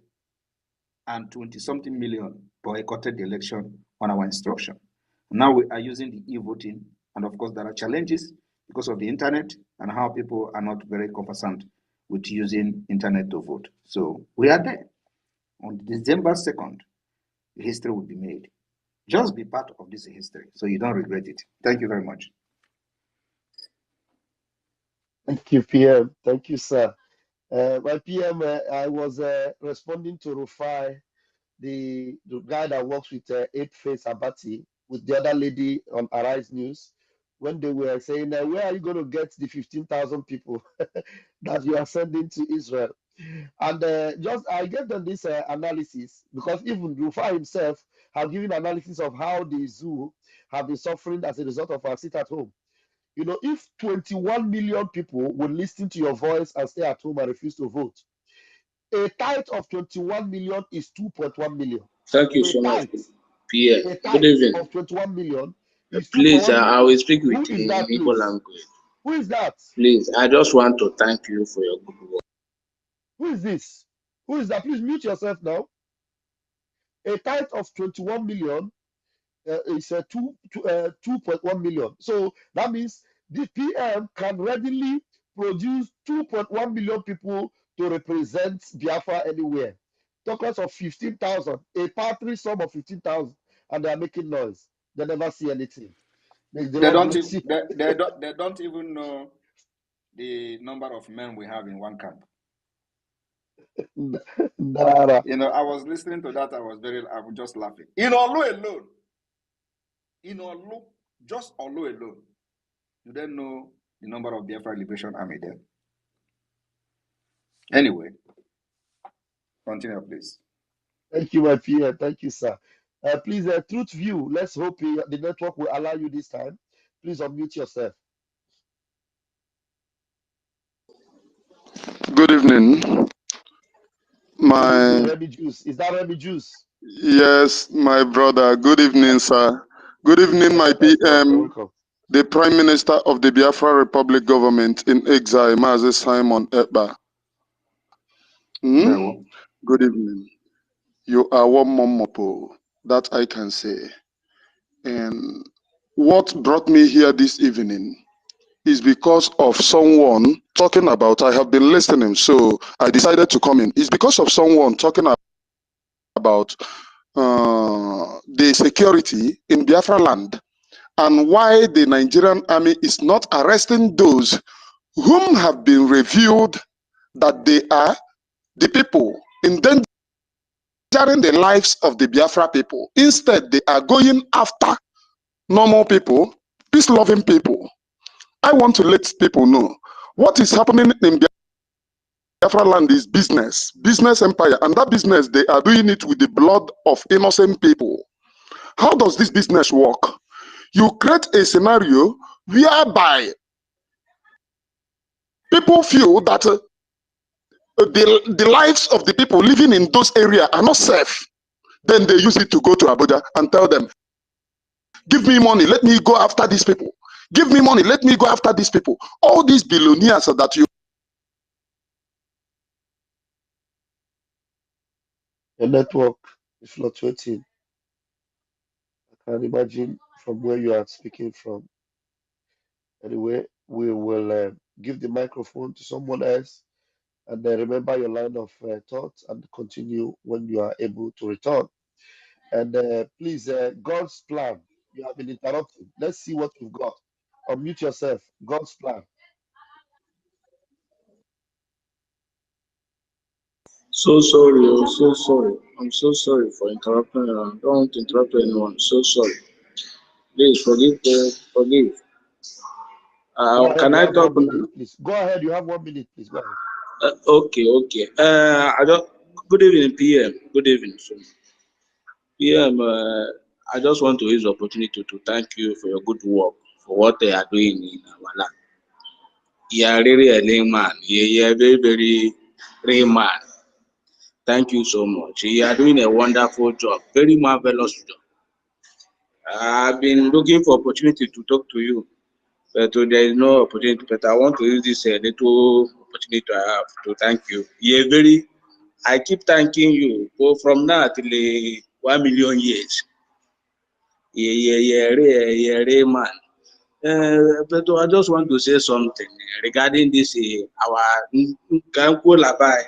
and 20-something million boycotted the election on our instruction. Now we are using the e-voting, and of course there are challenges because of the internet and how people are not very conversant with using internet to vote. So we are there. On December 2nd, the history will be made. Just be part of this history so you don't regret it. Thank you very much. Thank you, PM. Thank you, sir. My PM, I was responding to Rufai, the guy that works with Eight Face Abati, with the other lady on Arise News, when they were saying, where are you going to get the 15,000 people that you are sending to Israel? And I gave them this analysis because even Rufai himself have given analysis of how the zoo have been suffering as a result of our sit at home. If 21 million people would listen to your voice and stay at home and refuse to vote, a tithe of 21 million is 2.1 million. Thank you A so much, tithe, Pierre. a Good tithe evening. of 21 million is Please, 2.1 I million. will speak with Who is that, Igbo please? language. Who is that? Please, I just want to thank you for your good work. Who is this? Who is that? Please mute yourself now. A tithe of 21 million is 2.1 million. So that means the PM can readily produce 2.1 million people to represent Biafra anywhere. Talk less of 15,000, a paltry sum of 15,000, and they are making noise. They never see anything. They don't even know the number of men we have in one camp. I was listening to that. I was just laughing. In Olu alone, just Olu alone, you don't know the number of Biafra Liberation Army there. Anyway, continue, please. Thank you, my peer. Thank you, sir. Please, Truth View, let's hope the network will allow you this time. Please unmute yourself. Good evening. Remy Juice. Is that Remy Juice? Yes, my brother. Good evening, sir. Good evening, my PM, Welcome. the Prime Minister of the Biafra Republic government in exile, Mazi Simon Ekpa. Hmm? Good evening. You are one momopo, that I can say. And what brought me here this evening is because of someone talking about, I have been listening, so I decided to come in. It's because of someone talking about the security in Biafra land and why the Nigerian army is not arresting those whom have been revealed that they are the people endangering the lives of the Biafra people. Instead, they are going after normal people, peace-loving people. I want to let people know what is happening in Biafra land is business empire, and that business, they are doing it with the blood of innocent people. How does this business work? You create a scenario whereby people feel that the lives of the people living in those areas are not safe. Then they use it to go to Abuja and tell them, give me money, let me go after these people. Give me money, let me go after these people. All these billionaires that you... The network is fluctuating. I can imagine from where you are speaking from. Anyway, we will give the microphone to someone else and then remember your line of thought and continue when you are able to return. And please, God's plan. You have been interrupted. Let's see what you've got. Unmute yourself. God's plan. So sorry, I'm so sorry. I'm so sorry for interrupting. I don't want to interrupt anyone. So sorry. Please forgive. Forgive. Go ahead. Can You I have talk 1 minute, now? please. Go ahead. You have 1 minute, please. Go ahead. Okay, okay. I don't. Good evening, PM. Good evening, so, PM. I just want to use the opportunity to thank you for your good work for what they are doing in our land. You are really a real man. You are a very, very real man. Thank you so much. You are doing a wonderful job, very marvelous job. I've been looking for opportunity to talk to you, but there is no opportunity. But I want to use this little opportunity I have to thank you. You're very. I keep thanking you from now till 1 million years. Yeah, man. But I just want to say something regarding this our Kanko Labai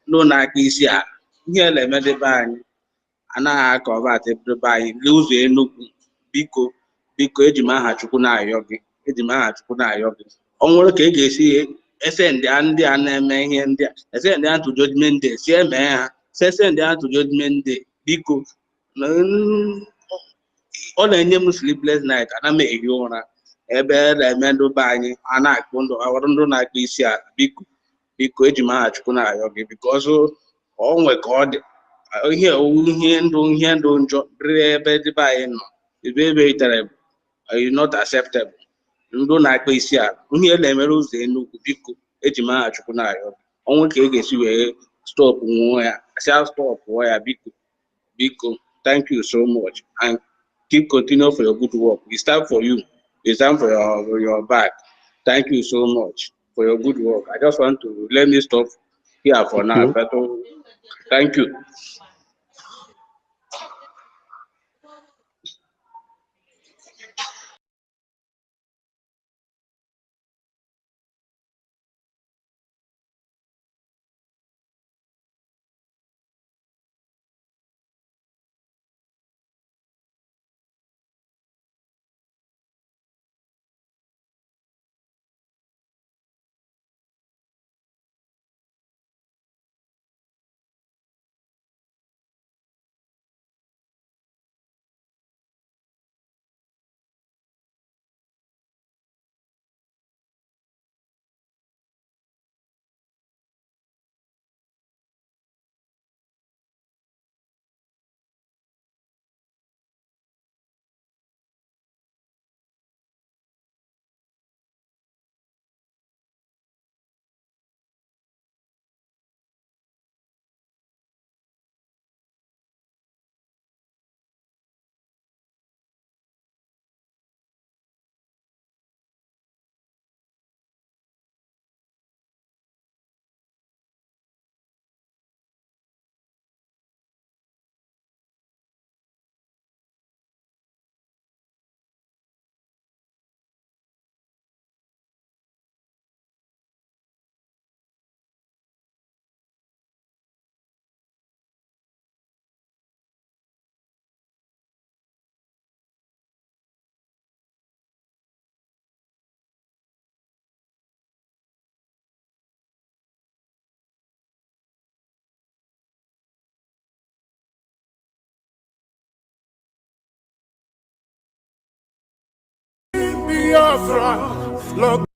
no Nakisia. Here, let me anaghị akọvat ebe anyị ụzọ Enugu biko biko eji m aha Chukwu na-ayọ gị ọ nwere ka e ga-esi ese ndị a na-eme ihe ndị a ese ndị a to judgment day si eme ha sese ndị a to judgment day biko ọ na-enye m sleepless night ana m ehi ụra ebe na-eme ndị be anyị a na-akpụ ndụ ọrụ ndụ na-akpụ isi ala biko biko eji m aha Chukwu na-ayọ gị biko ọzọ ọ nwe ka ọ dị ihe ndụ njọ rịrị ebe dịbe anyị nọ ebe very terrible not acceptable ndụ na-akpa isi ala ihe na-emere ụzọ Enugu biko eji m aha Chukwu na-arịọ ọnwụ ka e ga-esi wee stọpụ nwụọ ya asịa stọpụọ ya biko biko thank you so much and keep continue for your good work. It's time for you. It's time for your back. Thank you so much for your good work. I just want to let me stop here for now, Okay. but thank you. Biafra.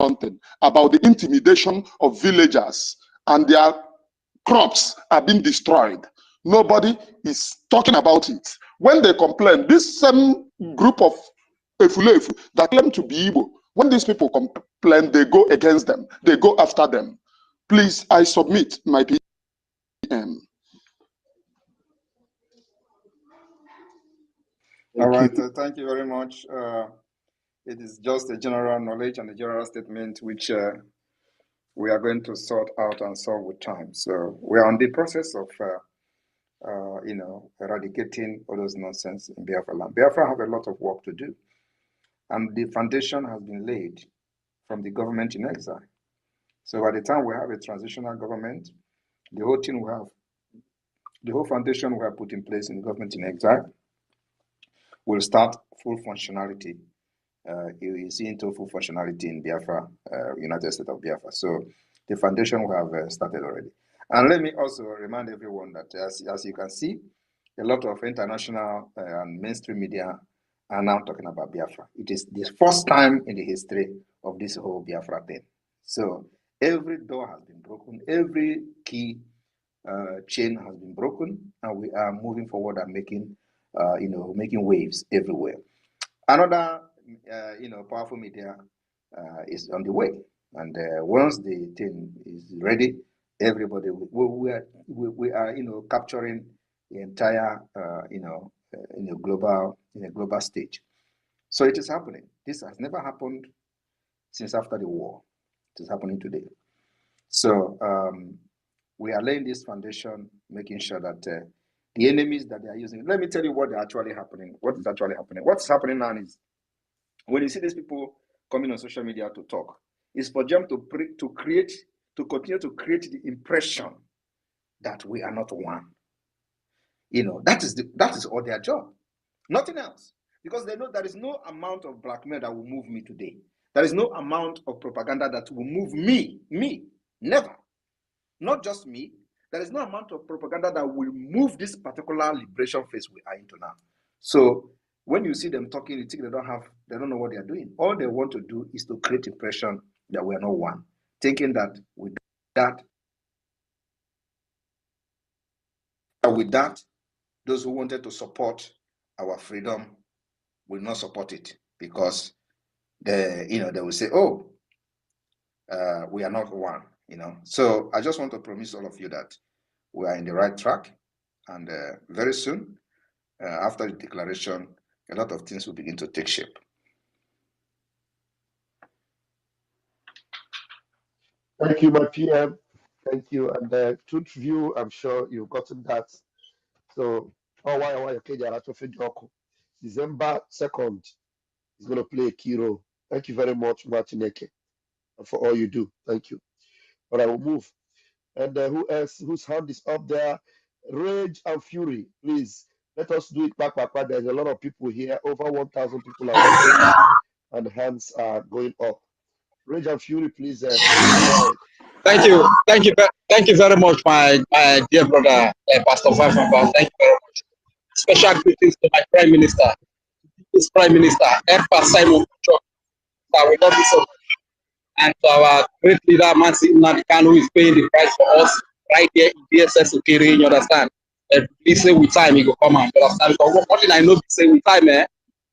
Something about the intimidation of villagers and their crops are being destroyed. Nobody is talking about it. When they complain, this same group of Efulefu that claim to be Igbo, when these people complain, they go against them. They go after them. Please, I submit my PM. All Thank right, you. thank you very much. It is just a general knowledge and a general statement which we are going to sort out and solve with time. So we are on the process of, eradicating all those nonsense in Biafra land. Biafra have a lot of work to do, and the foundation has been laid from the government in exile. So by the time we have a transitional government, the whole thing we have, the whole foundation we have put in place in the government in exile will start full functionality. You see into full functionality in Biafra, United States of Biafra. So the foundation we have started already. And let me also remind everyone that as you can see, a lot of international and mainstream media are now talking about Biafra. It is the first time in the history of this whole Biafra thing. So every door has been broken, every key chain has been broken, and we are moving forward and making, making waves everywhere. Another, powerful media is on the way, and once the thing is ready, everybody we are capturing the entire in a global stage. So it is happening. This has never happened since after the war. It is happening today. So we are laying this foundation, making sure that the enemies that they are using. Let me tell you what is actually happening. What is actually happening? What's happening now is when you see these people coming on social media to talk, is for them to continue to create the impression that we are not one. That is all their job, nothing else. Because they know there is no amount of blackmail that will move me today. There is no amount of propaganda that will move me, never. Not just me. There is no amount of propaganda that will move this particular liberation phase we are into now. So when you see them talking, you think they don't know what they are doing. All they want to do is to create impression that we are not one, thinking that with that, those who wanted to support our freedom will not support it because they will say, oh, we are not one. So I just want to promise all of you that we are in the right track, and very soon, after the declaration, a lot of things will begin to take shape. Thank you, my PM. Thank you. And truth view, I'm sure you've gotten that. So, December 2nd is going to play a key role. Thank you very much, Martineke, for all you do. Thank you. But I will move. And who else? Whose hand is up there? Rage and Fury, please. Let us do it back. There's a lot of people here. Over 1,000 people are watching, and hands are going up. Rage and Fury, please go ahead. Thank you very much, my dear brother, Pastor Vavamba. Thank you very much. Special greetings to my Prime Minister, his Prime Minister, Ekpa Simon. We love you so much. And to our great leader, Mansi Nadikan, who is paying the price for us right here in DSS Ukiri, you understand? Please say with time, he will come out, you understand? Because one thing I know, say with time,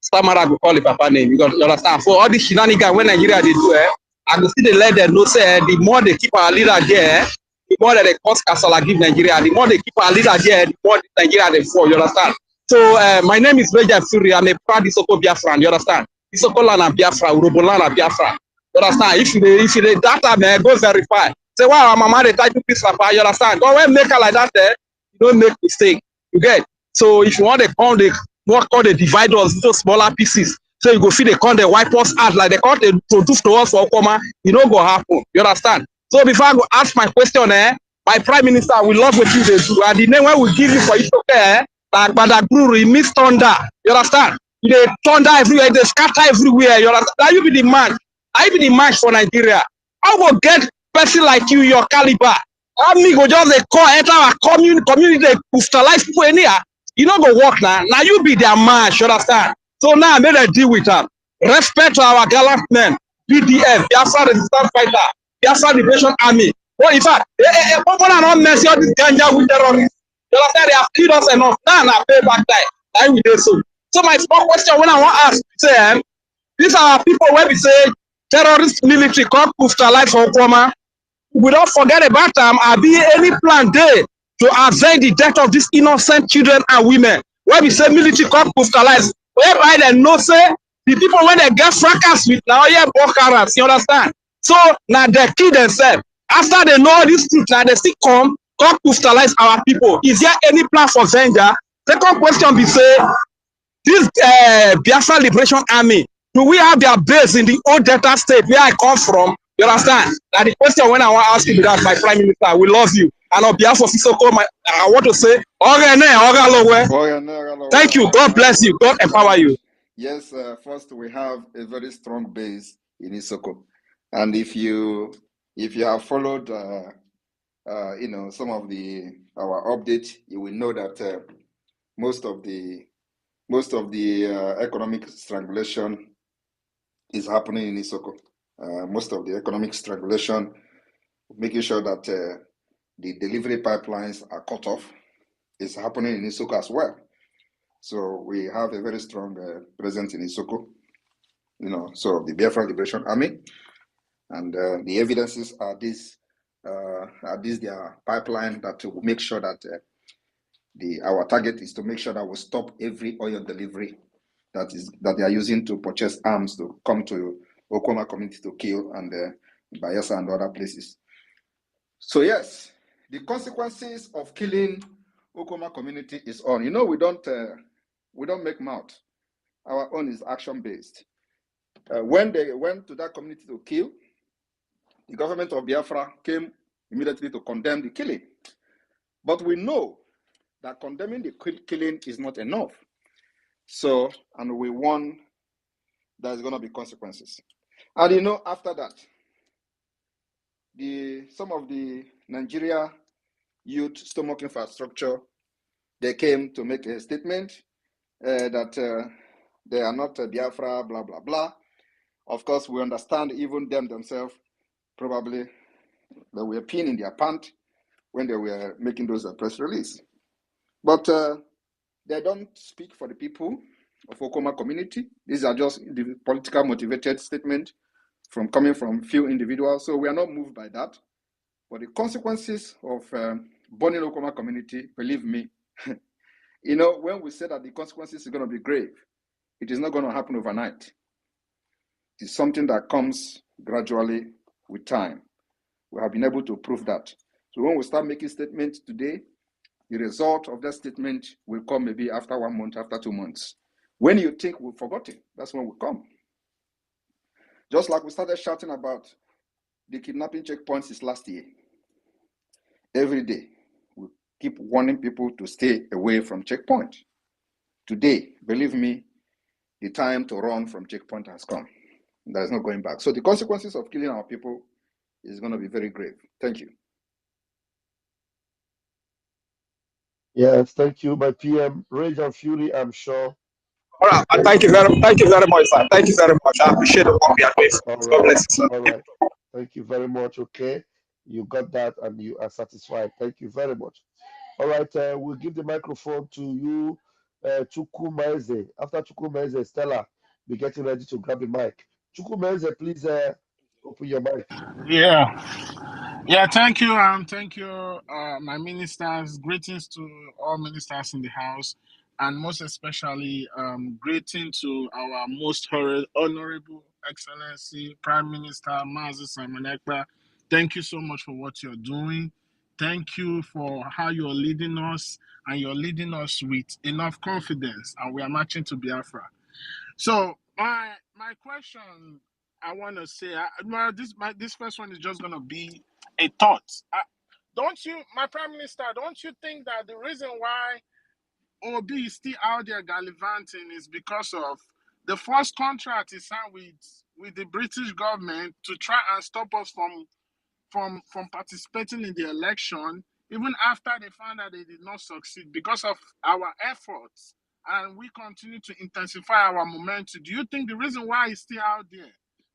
Stamara will call the papa name, you understand? For all the shenanigans when Nigeria they do, I go see they let them know, say, the more they keep our leader there, the more that they cause Kasala give Nigeria, the more they keep our leader there, the more Nigeria they fall, you understand? So my name is Eze Owere. I'm a proud Isoko Biafran, you understand? Isoko Lana Biafra, Urobolana Biafra. You understand? If you data man, go verify. Say, wow, mama, they type this papa, you understand? Go when make her like that, you don't make mistake. You get? So if you want to call the what call the divide us into smaller pieces, so you go feed the con the wipe us out like they call the produce to us for comma, you don't go happen. You understand? So before I go ask my question, my Prime Minister, we love what you do, and the name where we give you for it, okay? Like Badaguru, it means thunder. You understand? They thunder everywhere, they scatter everywhere. You understand? Now you be the man. I be the match for Nigeria. I will get person like you, your caliber. Me go just they call enter our community, they crystallize people in here. You don't go work now. Now you be their match, you understand? So now I made a deal with them. Respect to our gallant men, BDF, Biafra Resistance Fighter, Biafra Liberation Army. Well, in fact, people are not messing up this ganja with terrorists. You understand? They have killed us enough. Now I pay back time. Time we do so. So my small question when I want to ask, say, these are people where we say terrorist military come life for Okoma. We don't forget about them. Are there any plan there to avenge the death of these innocent children and women? Where we say military come life, whereby they know say the people when they get fracas with now yeah Bokaras, you understand? So now they kill themselves. After they know this truth, now they still come life our people. Is there any plan for vengeance? Second question be say this Biafra Liberation Army, do we have their base in the old Delta state where I come from? You understand? Now the question when I want to ask you that, my Prime Minister, we love you. And on behalf of Isoko, I want to say, thank you. God bless you. God empower you. Yes, first we have a very strong base in Isoko. And if you have followed some of our updates, you will know that most of the economic strangulation is happening in Isoko. Most of the economic strangulation, making sure that the delivery pipelines are cut off, is happening in Isoko as well. So we have a very strong presence in Isoko, so the Biafra Liberation Army, and the evidences are their pipeline that will make sure that our target is to make sure that we stop every oil delivery that they are using to purchase arms to come to Okoma community to kill, and Bayelsa and other places. So yes, the consequences of killing Okoma community is on. We don't make mouth. Our own is action based. When they went to that community to kill, the government of Biafra came immediately to condemn the killing. But we know that condemning the killing is not enough. So, and we warn there's going to be consequences. And after that, some of the Nigeria youth stomach infrastructure, they came to make a statement that they are not Biafra, blah, blah, blah. Of course, we understand even them themselves, probably they were peeing in their pant when they were making those press release. But they don't speak for the people of Okoma community. These are just the political motivated statements coming from few individuals. So we are not moved by that. But the consequences of burning Okoma community, believe me, when we say that the consequences are going to be grave, it is not going to happen overnight. It's something that comes gradually with time. We have been able to prove that. So when we start making statements today, the result of that statement will come maybe after 1 month, after 2 months. When you think we've forgotten, that's when we come. Just like we started shouting about the kidnapping checkpoints since last year. Every day, we keep warning people to stay away from checkpoints. Today, believe me, the time to run from checkpoint has come. There's no going back. So the consequences of killing our people is going to be very grave. Thank you. Yes, thank you, my PM. Rage and Fury, I'm sure. All right, thank you very much, sir. Thank you very much. I appreciate the work we are doing. All God right, bless you, sir. all right. Thank you very much. Okay, you got that and you are satisfied. Thank you very much. All right, we'll give the microphone to you, Chukwumeze. After Chukwumeze, Stella, be getting ready to grab the mic. Chukwumeze, please open your mic. Yeah, thank you, thank you, my ministers. Greetings to all ministers in the house, and most especially, greeting to our most honorable Excellency Prime Minister Mazi Simon Ekpa. Thank you so much for what you're doing. Thank you for how you're leading us, and you're leading us with enough confidence, and we are marching to Biafra. So my question I want to say, this first one is just gonna be a thought. Don't you, my Prime Minister? Don't you think that the reason why OB is still out there gallivanting is because of the first contract he signed with the British government to try and stop us from participating in the election, even after they found that they did not succeed because of our efforts, and we continue to intensify our momentum. Do you think the reason why he's still out there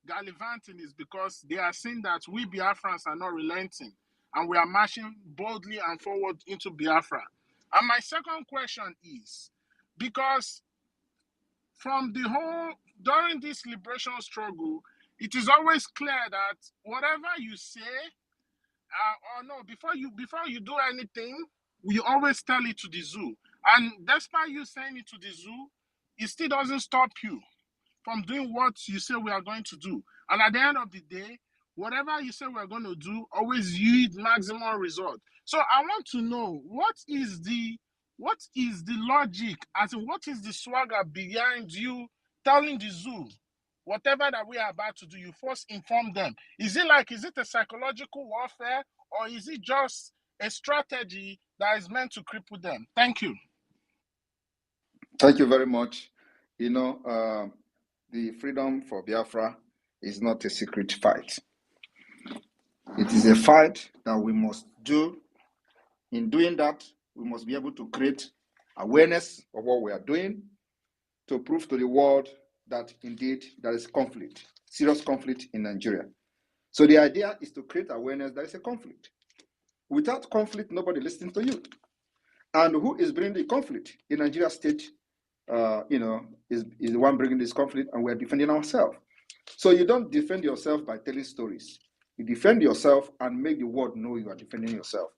gallivanting is because they are seeing that we Biafrans are not relenting and we are marching boldly and forward into Biafra? And my second question is, because from the whole, during this liberation struggle, it is always clear that whatever you say, or no, before you do anything, we always tell it to the zoo. And despite you saying it to the zoo, it still doesn't stop you from doing what you say we are going to do. And at the end of the day, whatever you say we're going to do always yield maximum result. So I want to know, what is the logic, as in what is the swagger behind you telling the zoo whatever that we are about to do, you first inform them? Is it a psychological warfare, or is it just a strategy that is meant to cripple them? Thank you. Thank you very much. You know, the freedom for Biafra is not a secret fight. It is a fight that we must do. In doing that, we must be able to create awareness of what we are doing, to prove to the world that indeed there is conflict, serious conflict in Nigeria. So the idea is to create awareness there is a conflict. Without conflict, nobody listens to you. And who is bringing the conflict? In Nigeria state, is the one bringing this conflict, and we're defending ourselves. So you don't defend yourself by telling stories. You defend yourself and make the world know you are defending yourself.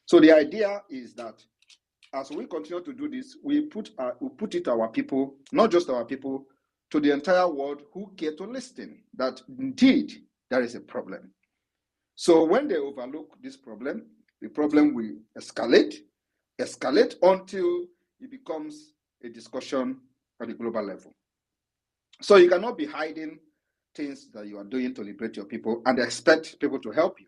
So the idea is that as we continue to do this, we put it to our people, not just our people, to the entire world who care to listen, that indeed there is a problem. So when they overlook this problem, the problem will escalate until it becomes a discussion at the global level. So you cannot be hiding things that you are doing to liberate your people and expect people to help you,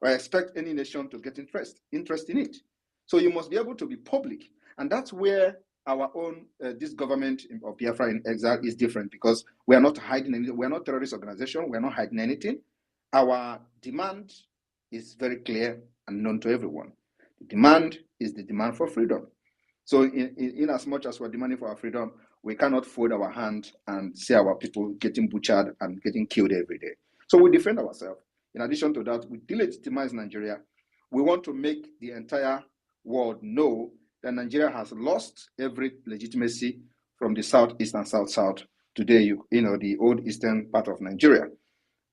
or expect any nation to get interest in it. So you must be able to be public. And that's where our own, this government of Biafra in exile is different, because we are not hiding anything. We are not a terrorist organization. We are not hiding anything. Our demand is very clear and known to everyone. The demand is the demand for freedom. So in as much as we're demanding for our freedom, we cannot fold our hand and see our people getting butchered and getting killed every day. So we defend ourselves. In addition to that, we delegitimize Nigeria. We want to make the entire world know that Nigeria has lost every legitimacy from the southeast and south-south today, the old eastern part of Nigeria.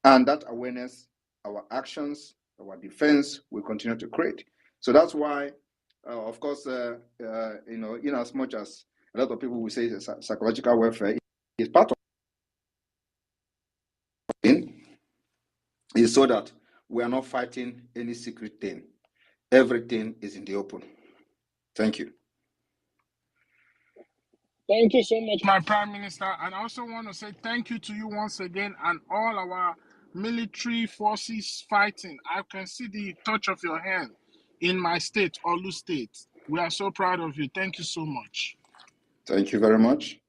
And that awareness, our actions, our defense will continue to create. So that's why, of course, in as much as a lot of people will say it's a psychological warfare, is part of it, is so that we are not fighting any secret thing. Everything is in the open. Thank you. Thank you so much, my Prime Minister. And I also want to say thank you to you once again and all our military forces fighting. I can see the touch of your hand in my state, Olu State. We are so proud of you. Thank you so much. Thank you very much.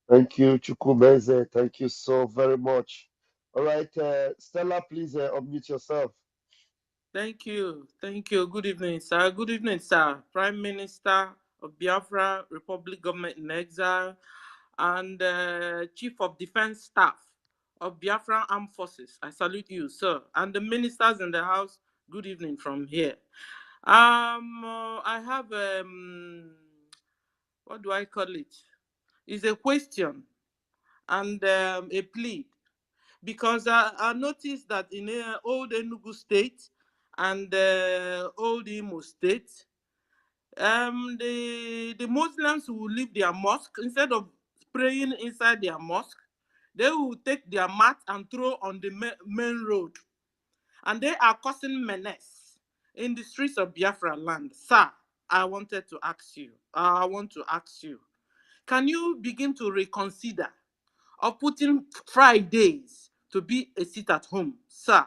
Thank you, Chukwumeze. Thank you so very much. All right, Stella, please unmute yourself. Thank you. Thank you. Good evening, sir. Good evening, sir. Prime Minister of Biafra Republic Government in Exile and Chief of Defense Staff of Biafran Armed Forces. I salute you, sir. And the ministers in the house, good evening from here. I have, what do I call it? It's a question and a plea. Because I noticed that in old Enugu State and old Imo State, the Muslims will leave their mosque. Instead of praying inside their mosque, they will take their mat and throw on the main road. And they are causing menace in the streets of Biafra land. Sir, I want to ask you, can you begin to reconsider of putting Fridays to be a sit at home, sir,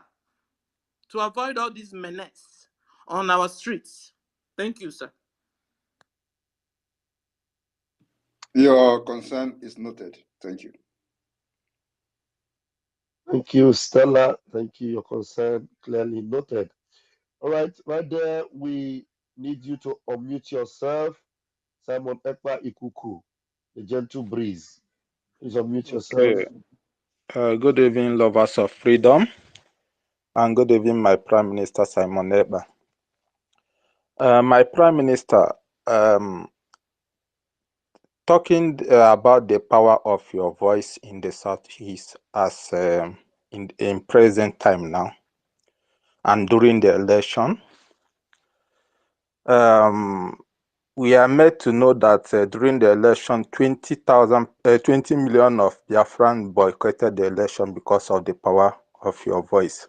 to avoid all this menace on our streets? Thank you, sir. Your concern is noted. Thank you. Thank you, Stella. Thank you. Your concern clearly noted. All right, right there, we need you to unmute yourself. Simon Ekpa Ikuku, the gentle breeze. Please unmute yourself. Okay. Good evening, lovers of freedom, and good evening, my Prime Minister Simon Ekpa. My Prime Minister, talking about the power of your voice in the Southeast as in present time now, and during the election, we are made to know that during the election, 20 million of Biafrans boycotted the election because of the power of your voice.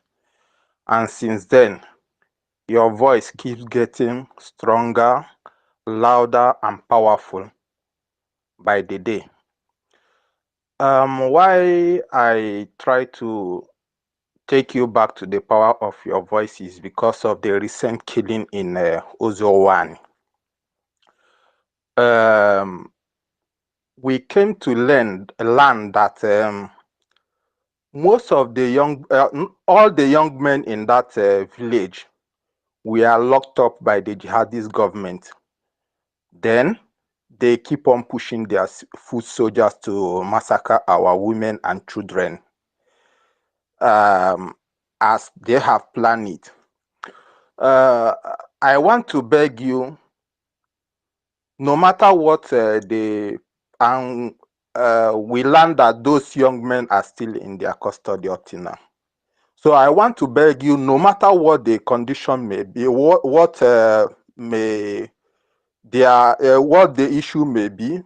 And since then, your voice keeps getting stronger, louder, and powerful by the day. Why I try to take you back to the power of your voice is because of the recent killing in Uzodinma. We came to learn that most of the all the young men in that village were locked up by the jihadist government. Then they keep on pushing their foot soldiers to massacre our women and children as they have planned it. I want to beg you, no matter what we learned that those young men are still in their custody up till now. So I want to beg you, no matter what the condition may be, what the issue may be,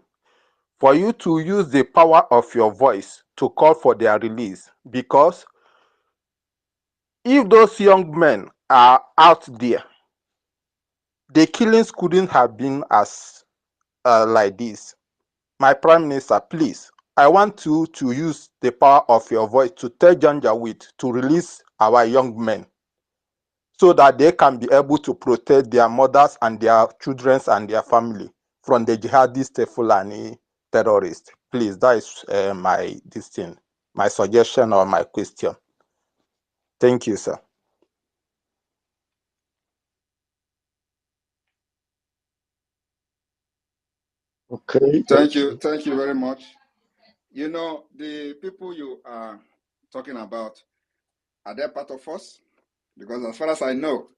for you to use the power of your voice to call for their release. Because if those young men are out there, the killings couldn't have been as like this. My Prime Minister, please, I want you to use the power of your voice to tell Janjaweed to release our young men so that they can be able to protect their mothers and their children and their family from the jihadist Fulani terrorists. Please, that is my suggestion or my question. Thank you, sir. Okay. Thank you very much. You know, the people you are talking about, are they part of us? Because as far as I know,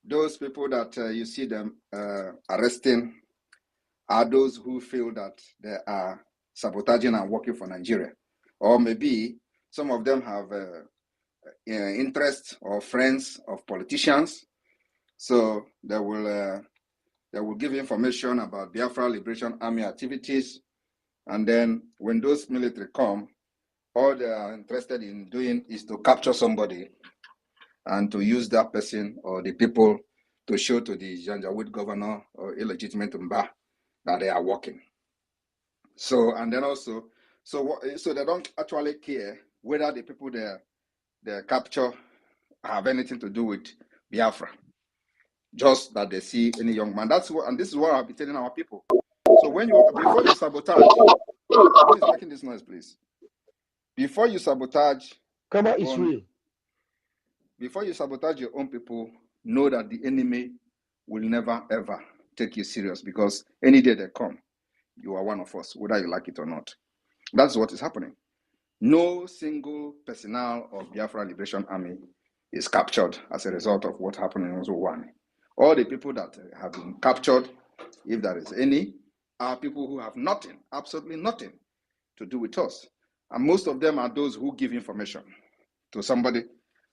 those people that you see them arresting are those who feel that they are sabotaging and working for Nigeria. Or maybe some of them have interest or friends of politicians. So they will give information about Biafra Liberation Army activities. And then when those military come, all they are interested in doing is to capture somebody and to use that person or the people to show to the Janjaweed governor or illegitimate Mba that they are working. So, and then also, so they don't actually care whether the people they capture have anything to do with Biafra. Just that they see any young man. That's what, and this is what I'll be telling our people. So before you sabotage, who is making this noise, please? Before you sabotage, before you sabotage your own people, know that the enemy will never ever take you serious, because any day they come, you are one of us, whether you like it or not. That's what is happening. No single personnel of Biafra Liberation Army is captured as a result of what happened in Uzodinma. All the people that have been captured, if there is any, are people who have nothing, absolutely nothing to do with us. And most of them are those who give information to somebody,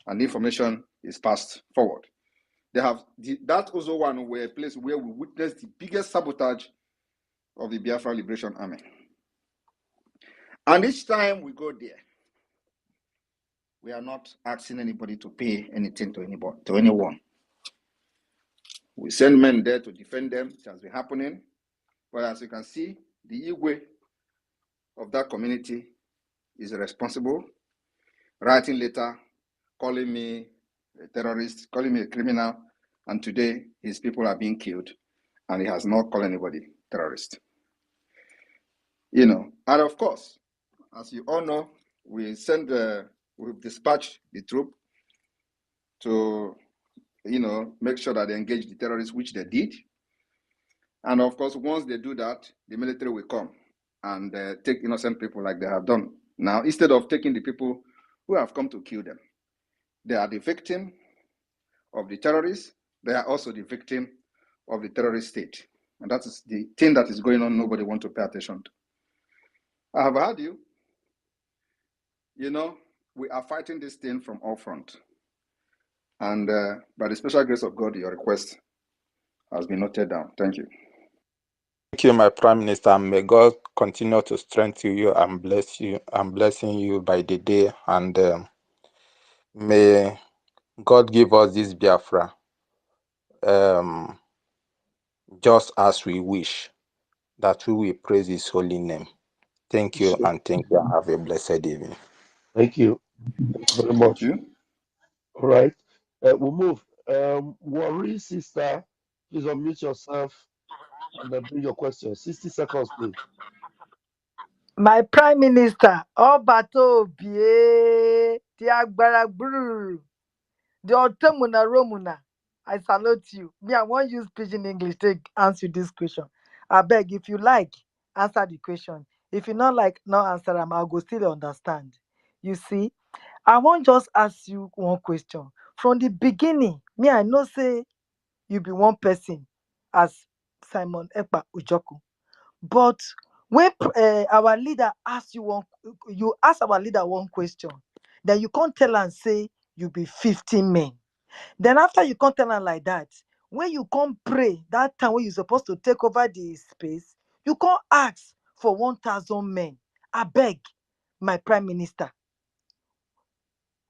and the information is passed forward. They have that Uzodinma were a place where we witnessed the biggest sabotage of the Biafra Liberation Army. And each time we go there, we are not asking anybody to pay anything to anybody, to anyone. We send men there to defend them. It has been happening. But as you can see, the Igwe of that community is responsible, writing letter, calling me a terrorist, calling me a criminal, and today his people are being killed, and he has not called anybody terrorist. And of course, as you all know, we've dispatched the troop to, make sure that they engage the terrorists, which they did. And of course, once they do that, the military will come and take innocent people like they have done. Now, instead of taking the people who have come to kill them, they are the victim of the terrorists. They are also the victim of the terrorist state. And that is the thing that is going on. Nobody wants to pay attention to. I have heard you. We are fighting this thing from all fronts. And by the special grace of God, your request has been noted down. Thank you. Thank you, my Prime Minister. May God continue to strengthen you and bless you. I'm blessing you by the day. And may God give us this Biafra just as we wish, that we will praise his holy name. Thank you, and thank you. Have a blessed evening. Thank you. Thank you very much. Thank you. All right. We'll move. Worry, sister, please unmute yourself and bring your question. 60 seconds, please. My Prime Minister, Obato Bie, Tiagbara the Otemuna Romuna. I salute you. Me, I want use pidgin English to answer this question. I beg, if you like, answer the question. If you not like, no answer them, I'll go still understand. You see, I want just ask you one question. From the beginning, me, I know say you be one person as Simon Ekpa Ujoku. But when our leader ask you ask our leader one question, then you can't tell and say you be 15 men. Then after you can't tell her like that, when you come pray that time when you're supposed to take over the space, you can't ask for 1,000 men. I beg, my Prime Minister,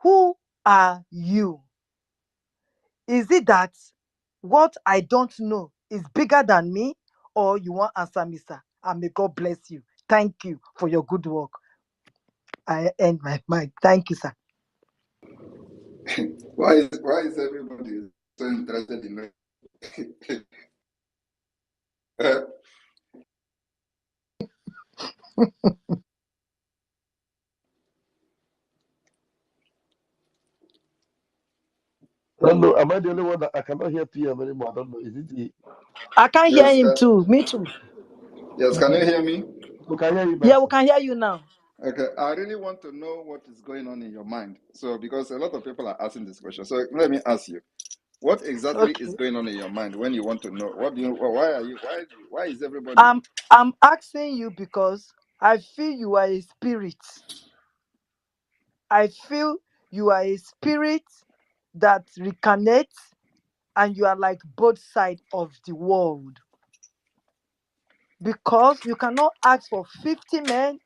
who are you? Is it that what I don't know is bigger than me, or you want answer me, sir? And may God bless you. Thank you for your good work. I end my mic. Thank you, sir. Why is everybody so interested in I don't know. Am I the only one that I cannot hear PM anymore? I don't know. Is it the? I can hear him too. Me too. Yes, can you hear me? We can hear you. Yeah, we can hear you now. Okay, I really want to know what is going on in your mind. So, because a lot of people are asking this question, so let me ask you, what exactly is going on in your mind when you want to know? Why is everybody? I'm asking you because I feel you are a spirit. I feel you are a spirit that recarnates, and you are like both sides of the world. Because you cannot ask for 50 men,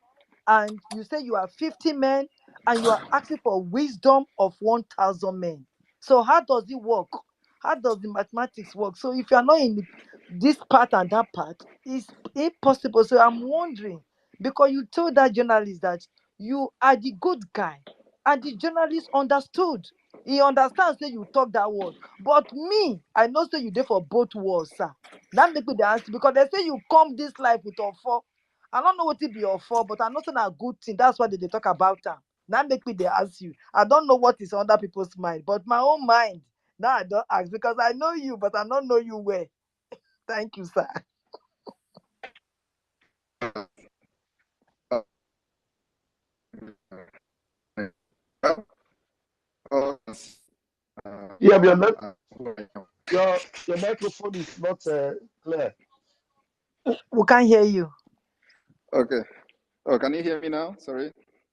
and you say you are 50 men, and you are asking for wisdom of 1,000 men. So how does it work? How does the mathematics work? So if you are not in this part and that part, it's impossible. So I'm wondering, because you told that journalist that you are the good guy, and the journalist understood. He understands say you talk that word. But me, I know say you there for both words, sir. That make me the answer because they say you come this life with offer. I don't know what it be offer, but I know it's not a good thing. That's why they talk about them. That make me they ask you. I don't know what is on other people's mind, but my own mind. Now I don't ask because I know you, but I don't know you well. Thank you, sir. Yeah, your microphone is not clear. We can't hear you. Okay. Oh, can you hear me now? Sorry.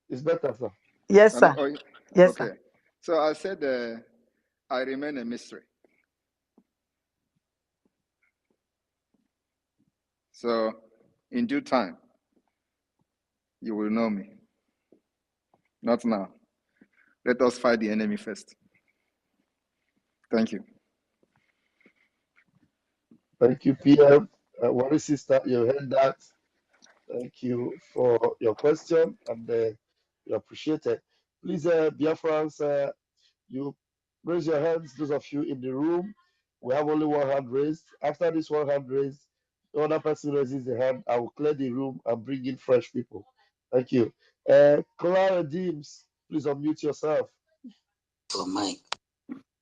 It's better, sir. Yes, sir. Yes, okay. sir. So I said I remain a mystery. So in due time, you will know me. Not now. Let us fight the enemy first. Thank you. Thank you, PM. Worry sister, you heard that. Thank you for your question and we appreciate it. Please, Biafrans, you raise your hands, those of you in the room. We have only one hand raised. After this one hand raised, the other person raises the hand. I will clear the room and bring in fresh people. Thank you. Clara Dims, please unmute yourself.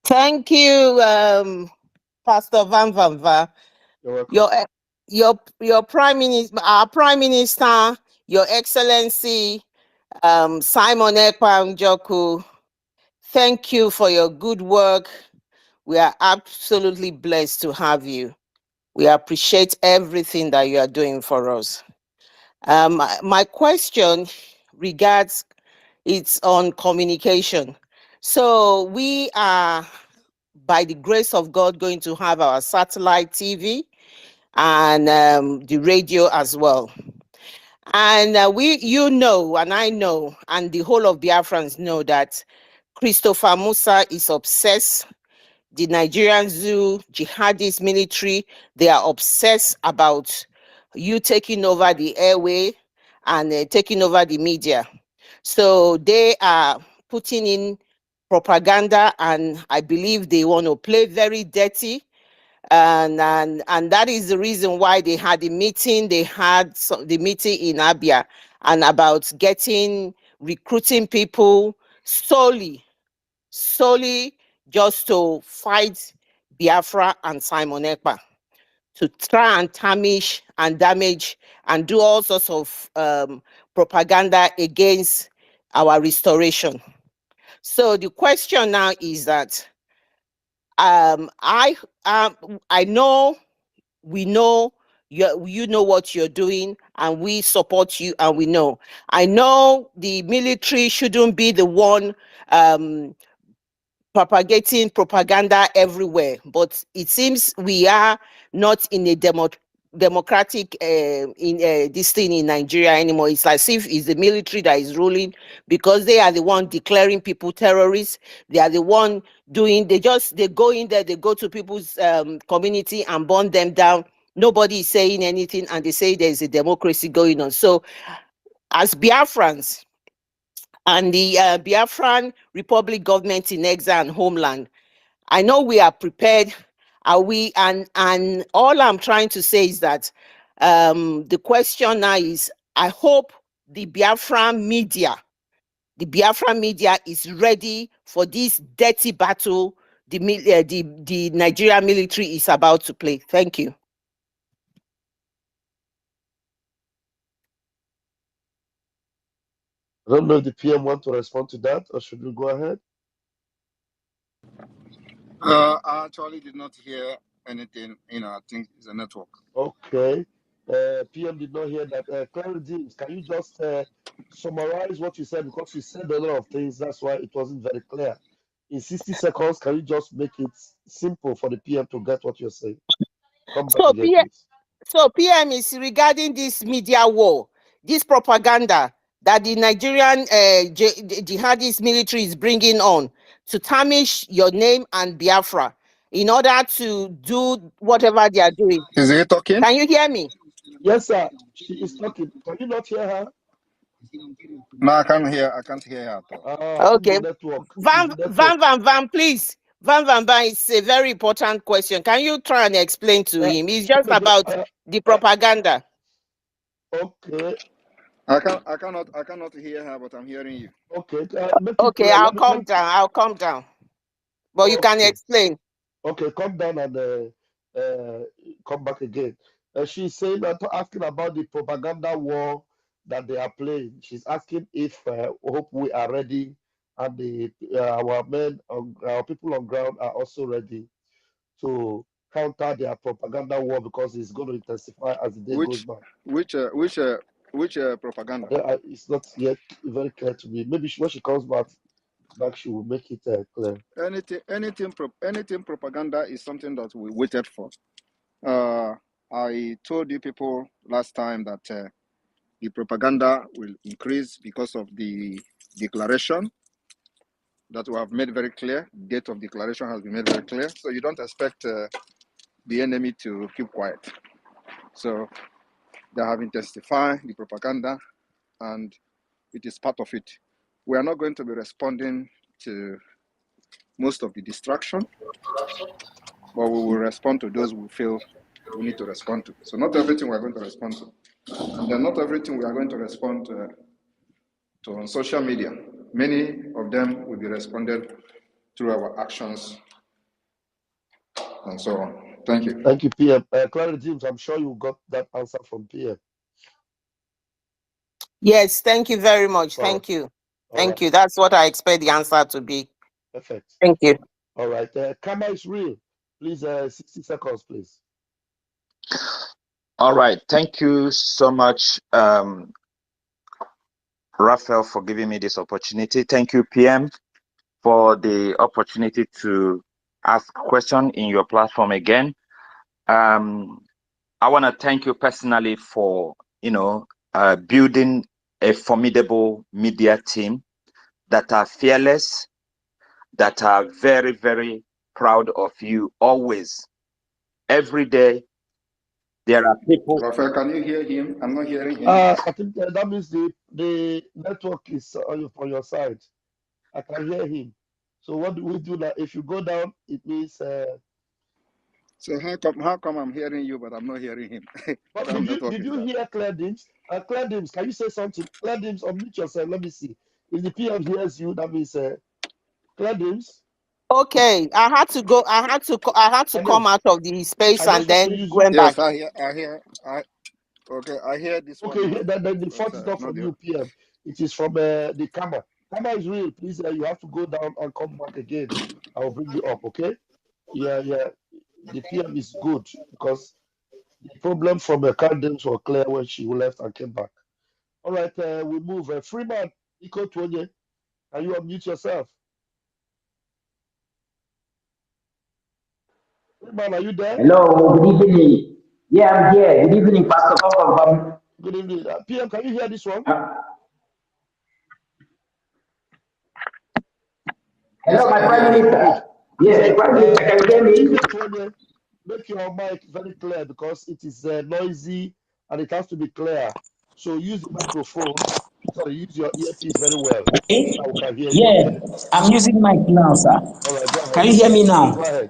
Thank you, Pastor Van Van Va. You're welcome. Your Prime Minister, our Prime Minister, Your Excellency, Simon Ekpa Njoku, thank you for your good work. We are absolutely blessed to have you. We appreciate everything that you are doing for us. My question regards it's on communication. So we are, by the grace of God, going to have our satellite TV and the radio as well. And you know, and I know, and the whole of Biafrans know that Christopher Musa is obsessed. The Nigerian Zoo, jihadist military, they are obsessed about you taking over the airway and taking over the media. So they are putting in propaganda, and I believe they want to play very dirty. And that is the reason why they had the meeting. They had the meeting in Abia and about recruiting people solely just to fight Biafra and Simon Ekpa, to try and tarnish and damage and do all sorts of propaganda against our restoration. So the question now is that I know, we know you know what you're doing, and we support you, and we know. I know the military shouldn't be the one propagating propaganda everywhere, but it seems we are not in a democratic this thing in Nigeria anymore. It's as if it's the military that is ruling, because they are the one declaring people terrorists. They are the one doing, they go in there, they go to people's community and burn them down. Nobody is saying anything, and they say there's a democracy going on. So as Biafrans and the Biafran Republic government in exile and homeland, I know we are prepared. Are we? And all I'm trying to say is that the question now is, I hope the Biafran media is ready for this dirty battle the Nigerian military is about to play. Thank you. I don't know if the PM want to respond to that, or should we go ahead? I actually did not hear anything. I think it's a network. Okay. PM did not hear that. Clarity, can you just summarize what you said? Because you said a lot of things, that's why it wasn't very clear. In 60 seconds, can you just make it simple for the PM to get what you're saying? Come back again, please. So PM is regarding this media war, this propaganda that the Nigerian jihadist military is bringing on to tarnish your name and Biafra in order to do whatever they are doing. Is he talking? Can you hear me? Yes, sir. She is talking. Can you not hear her? No, I can't hear. I can't hear her at all. I think Okay. the network. Van, It's the Van, network. Van, Van, please. Van, Van, Van, it's a very important question. Can you try and explain to him? It's just about the propaganda. Okay. I cannot hear her, but I'm hearing you. Okay. Make it Okay, clear. I'll calm down. I'll calm down. But you can Okay. explain. Okay, come down and come back again. She's saying that asking about the propaganda war that they are playing. She's asking if hope we are ready and our men, our people on ground are also ready to counter their propaganda war because it's going to intensify as the day goes by. Which propaganda? It's not yet very clear to me. Maybe when she comes back, she will make it clear. Anything propaganda is something that we waited for. I told you people last time that the propaganda will increase because of the declaration that we have made very clear. Date of declaration has been made very clear. So you don't expect the enemy to keep quiet. So they have intensified the propaganda, and it is part of it. We are not going to be responding to most of the distraction, but we will respond to those we feel we need to respond to. So not everything we are going to respond to. And then not everything we are going to respond to on social media. Many of them will be responded through our actions and so on. Thank you. Thank you, PM. Clara James, I'm sure you got that answer from PM. Yes, thank you very much. Thank you. Thank you. That's what I expect the answer to be. Perfect. Thank you. All right. Karma is real. Please, 60 seconds, please. All right. Thank you so much, Raphael, for giving me this opportunity. Thank you, PM, for the opportunity to ask a question in your platform again. I want to thank you personally for, building a formidable media team that are fearless, that are very, very proud of you always. Every day, there are people. Raphael, can you hear him? I'm not hearing him. I think that means the network is on your side. I can hear him. So what do we do now? If you go down, it means. So how come I'm hearing you but I'm not hearing him? But did you hear Claire Dims? Claire Dims, can you say something? Claire Dims, unmute yourself. Let me see. If the PM hears you, that means Claire Dims. Okay, I had to go. I had to come out of the space and then went back. Yes, I hear this one. Okay, then the fault is not from you, PM. It is from the camera. Camera is real. Please, you have to go down and come back again. I will bring you up, okay? Yeah. The PM is good because the problem from the candidates were clear when she left and came back. All right, we move. Freeman, Iko Tuonye, can you unmute yourself? Freeman, are you there? Hello, good evening. Yeah, I'm here. Good evening, Pastor. Good evening. PM, can you hear this one? Hello, my Prime Minister. Yes, Prime Minister, can you hear me? Iko Tuonye, make your mic very clear because it is noisy and it has to be clear. So use the microphone. Sorry, use your earpiece very well. Okay. So we can hear you. Yeah, Okay? I'm using mic now, sir. All right, go ahead. Can you hear me now? Go ahead.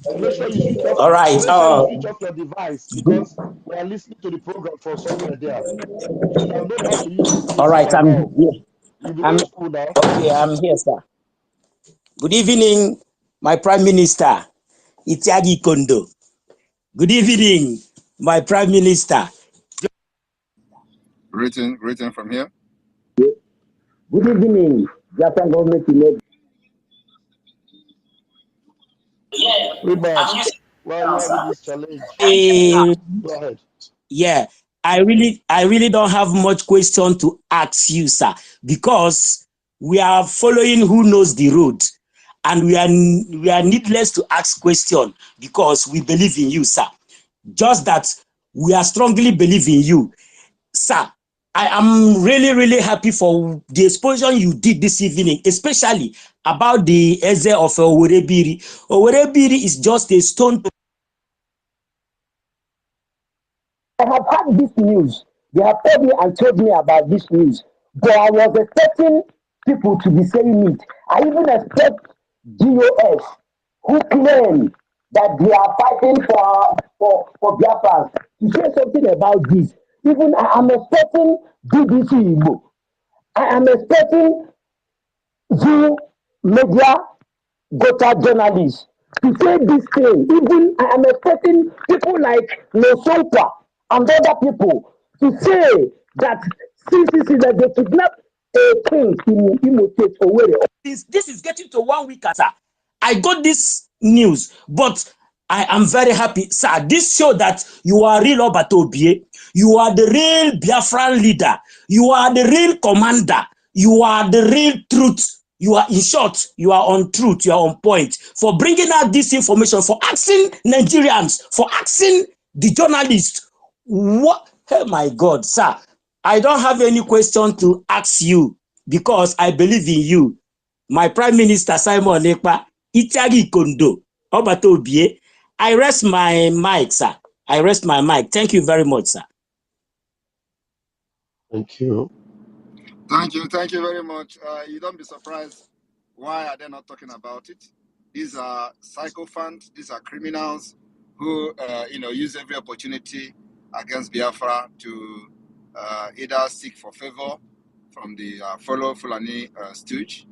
And make sure you switch off. All right. Make sure you switch off your device because we are listening to the program from somewhere there. You should have known how to use this thing All right, by now. You'll be I'm going to school now. okay. I'm here, sir. Good evening, my Prime Minister, Itiagi Kondo. Good evening, my Prime Minister. Greeting from here. Good evening, Biafran government. Freeman, why are you having this challenge? Go ahead. Yeah, I really don't have much question to ask you, sir, because we are following who knows the road, and we are needless to ask question because we believe in you, sir. Just that we are strongly believe in you, sir. I am really happy for the exposition you did this evening, especially about the Eze of Owere Ebeiri. Owere Ebeiri is just a stone. I have have had this news. They have told me and told me about this news. But I was expecting people to be saying it. I even expect GOS who claim that they are fighting for Biafrans to say something about this. Even I am expecting BBC Igbo. I am expecting Zoo media Gota journalists to say this thing. Even I am expecting people like Nosonka and other people to say that CCC that they kidnapped a king in Imo State Owerri. This is getting to 1 week, sir. I got this news, but I am very happy, sir. This shows that you are real Obatobie. You are the real Biafran leader. You are the real commander. You are the real truth. You are, in short, you are on truth. You are on point for bringing out this information, for asking Nigerians, for asking the journalists. What? Oh my God, sir. I don't have any question to ask you because I believe in you. My Prime Minister Simon Ekpa, Itagi Kondo, Obatobie. I rest my mic, sir. I rest my mic. Thank you very much, sir. Thank you. Thank you very much. You don't be surprised. Why are they not talking about it? These are psychophants. These are criminals who, use every opportunity against Biafra to either seek for favor from the fellow Fulani stooge.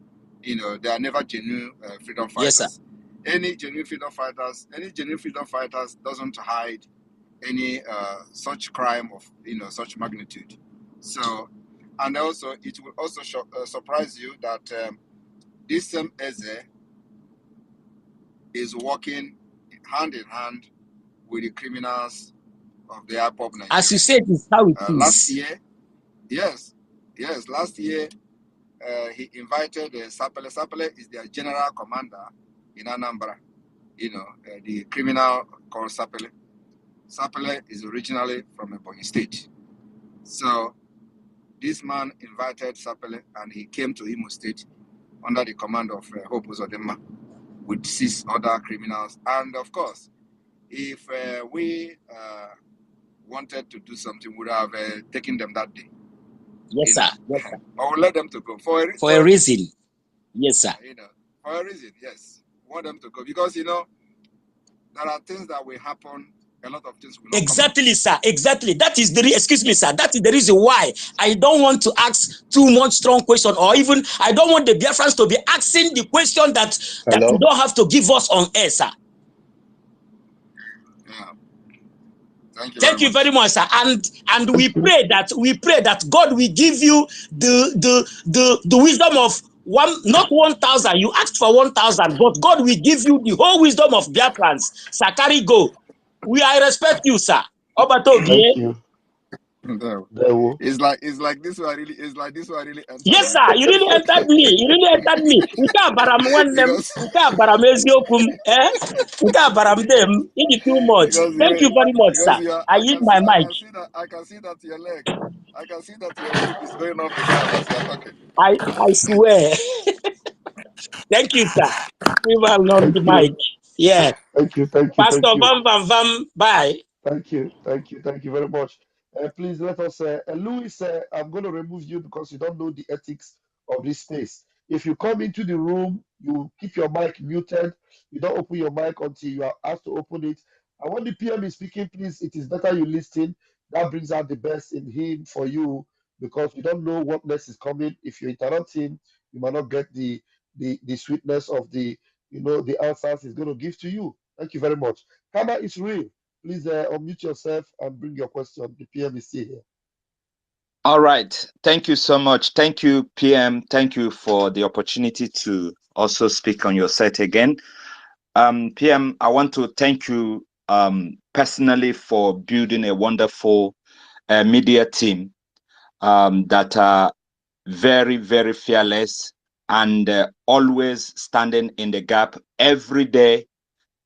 They are never genuine freedom fighters. Yes, sir. Any genuine freedom fighters doesn't hide any such crime of such magnitude. So, and also it will also surprise you that this same Eze is working hand in hand with the criminals of the IPOBNig. As you said, it's how it is. Last year, last year he invited Sapele. Sapele is their general commander in Anambra. The criminal called Sapele. Sapele is originally from Ebonyi State. So this man invited Sapele and he came to Imo State under the command of Hope Uzodinma with 6 other criminals. And of course, if we wanted to do something, we would have taken them that day. Yes, sir. Yes, sir. I will let them to go for a reason. Yes, sir. For a reason, yes. Want them to go because there are things that will happen. A lot of things will not exactly, sir. Exactly. That is the excuse me, sir. That is the reason why I don't want to ask too much strong question, or even I don't want the Biafrans to be asking the question that you don't have to give us on air, sir. Yeah. Thank you very much, sir. And we pray that God will give you the wisdom of not 1,000. You asked for 1,000, but God will give you the whole wisdom of Biafrans. Sakari go. I respect you, sir. Thank you. It's like this one really entered. Yes, sir. You really entered me. You really entered me. Too much. Thank you very much, sir. I use my mic. I can see that your leg. I can see that your hip is going up and down as you are talking. I swear. Thank you, sir. We will not the mic. Yeah. Thank you. Pastor Vam, bye. Thank you very much. Please let us, Louis, I'm going to remove you because you don't know the ethics of this space. If you come into the room, you keep your mic muted. You don't open your mic until you are asked to open it. And when the PM is speaking, please, it is better you listen. That brings out the best in him for you because you don't know what next is coming. If you interrupt him, you might not get the sweetness of the answers he's going to give to you. Thank you very much. Kama is real. Please unmute yourself and bring your question. The PM is still here. All right. Thank you so much. Thank you, PM. Thank you for the opportunity to also speak on your set again. PM, I want to thank you personally for building a wonderful media team that are very, very fearless and always standing in the gap. Every day,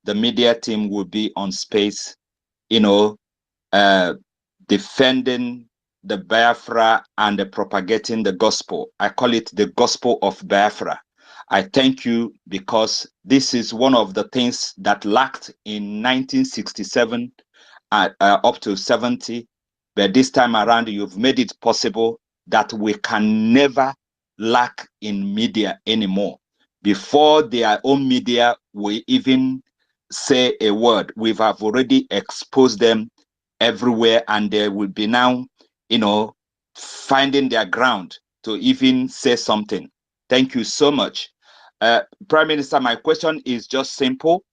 the media team will be on space, defending the Biafra and propagating the gospel. I call it the gospel of Biafra. I thank you because this is one of the things that lacked in 1967 up to 70 But this time around, you've made it possible that we can never lack in media anymore. Before their own media will even say a word, we have already exposed them everywhere, and they will be now, finding their ground to even say something. Thank you so much. Prime Minister, my question is just simple.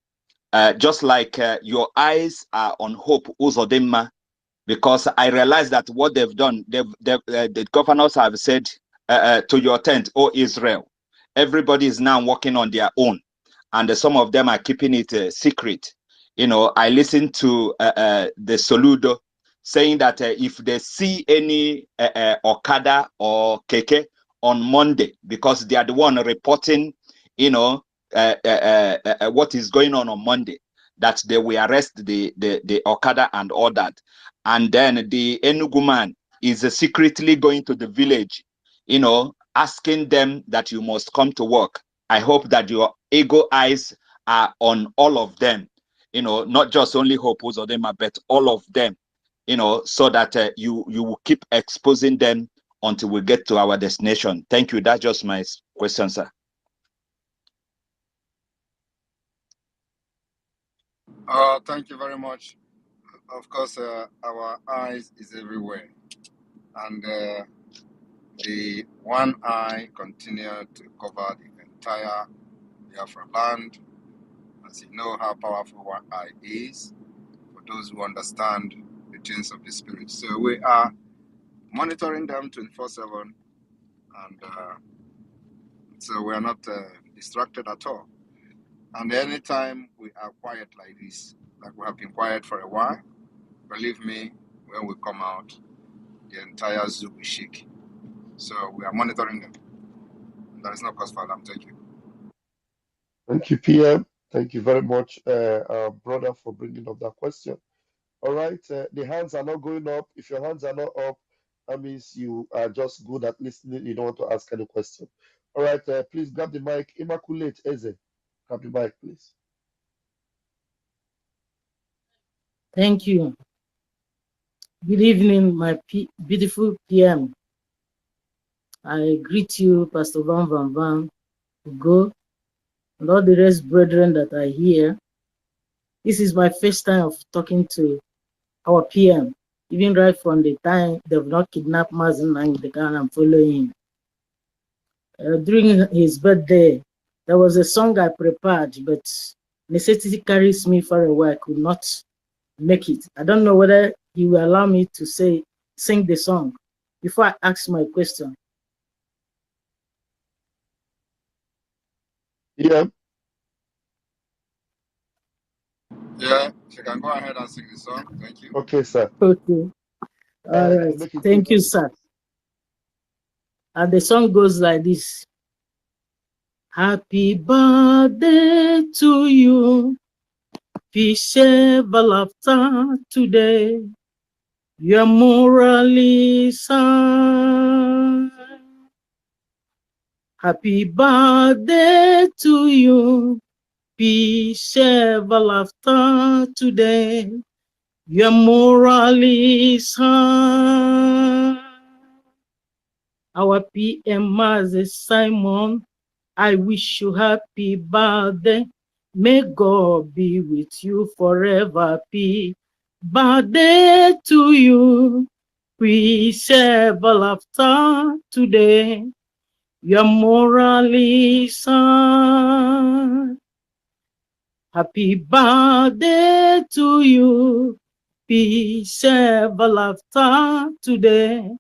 Just like your eyes are on Hope Uzodinma, because I realize that what they've done, the governors have said to your tent, oh Israel, everybody is now working on their own, and some of them are keeping it secret. I listened to the Soludo saying that if they see any Okada or Keke on Monday, because they are the one reporting, what is going on Monday, that they will arrest the Okada and all that. And then the Enugu man is secretly going to the village, asking them that you must come to work. I hope that your ego eyes are on all of them, not just only Hope Uzodinma, but all of them, so that you will keep exposing them until we get to our destination. Thank you. That's just my question, sir. Thank you very much. Of course, our eyes is everywhere, and the one eye continue to cover the entire Biafra land, as you know how powerful one eye is, for those who understand the things of the spirit. So we are monitoring them 24/7, and so we are not distracted at all. And anytime we are quiet like this, like we have been quiet for a while, believe me, when we come out, the entire zoo will shake. So we are monitoring them. There is no cause for alarm. Thank you. Thank you, PM. Thank you very much, brother, for bringing up that question. All right, the hands are not going up. If your hands are not up, that means you are just good at listening. You don't want to ask any question. All right, please grab the mic. Immaculate Eze, grab the mic, please. Thank you. Good evening, my beautiful PM. I greet you, Pastor Van Van Van, Ugo, and all the rest brethren that are here. This is my first time of talking to our PM, even right from the time they've not kidnapped Mazen and the gun I'm following him. During his birthday, there was a song I prepared, but necessity carries me far away. I could not make it. I don't know whether he will allow me to sing the song before I ask my question. Yeah. Yeah, you can go ahead and sing the song. Thank you. Okay, sir. Okay. All right. Thank you, sir. And the song goes like this. Happy birthday to you. Peace ever laughter today. You're morally sound. Happy birthday to you. Peace ever laughter today. You're morally sound. Our PM Eze Simon, I wish you happy birthday. May God be with you forever. Happy birthday to you. We ever laughter today. You're morally sound. Happy birthday to you. Peace ever laughter today.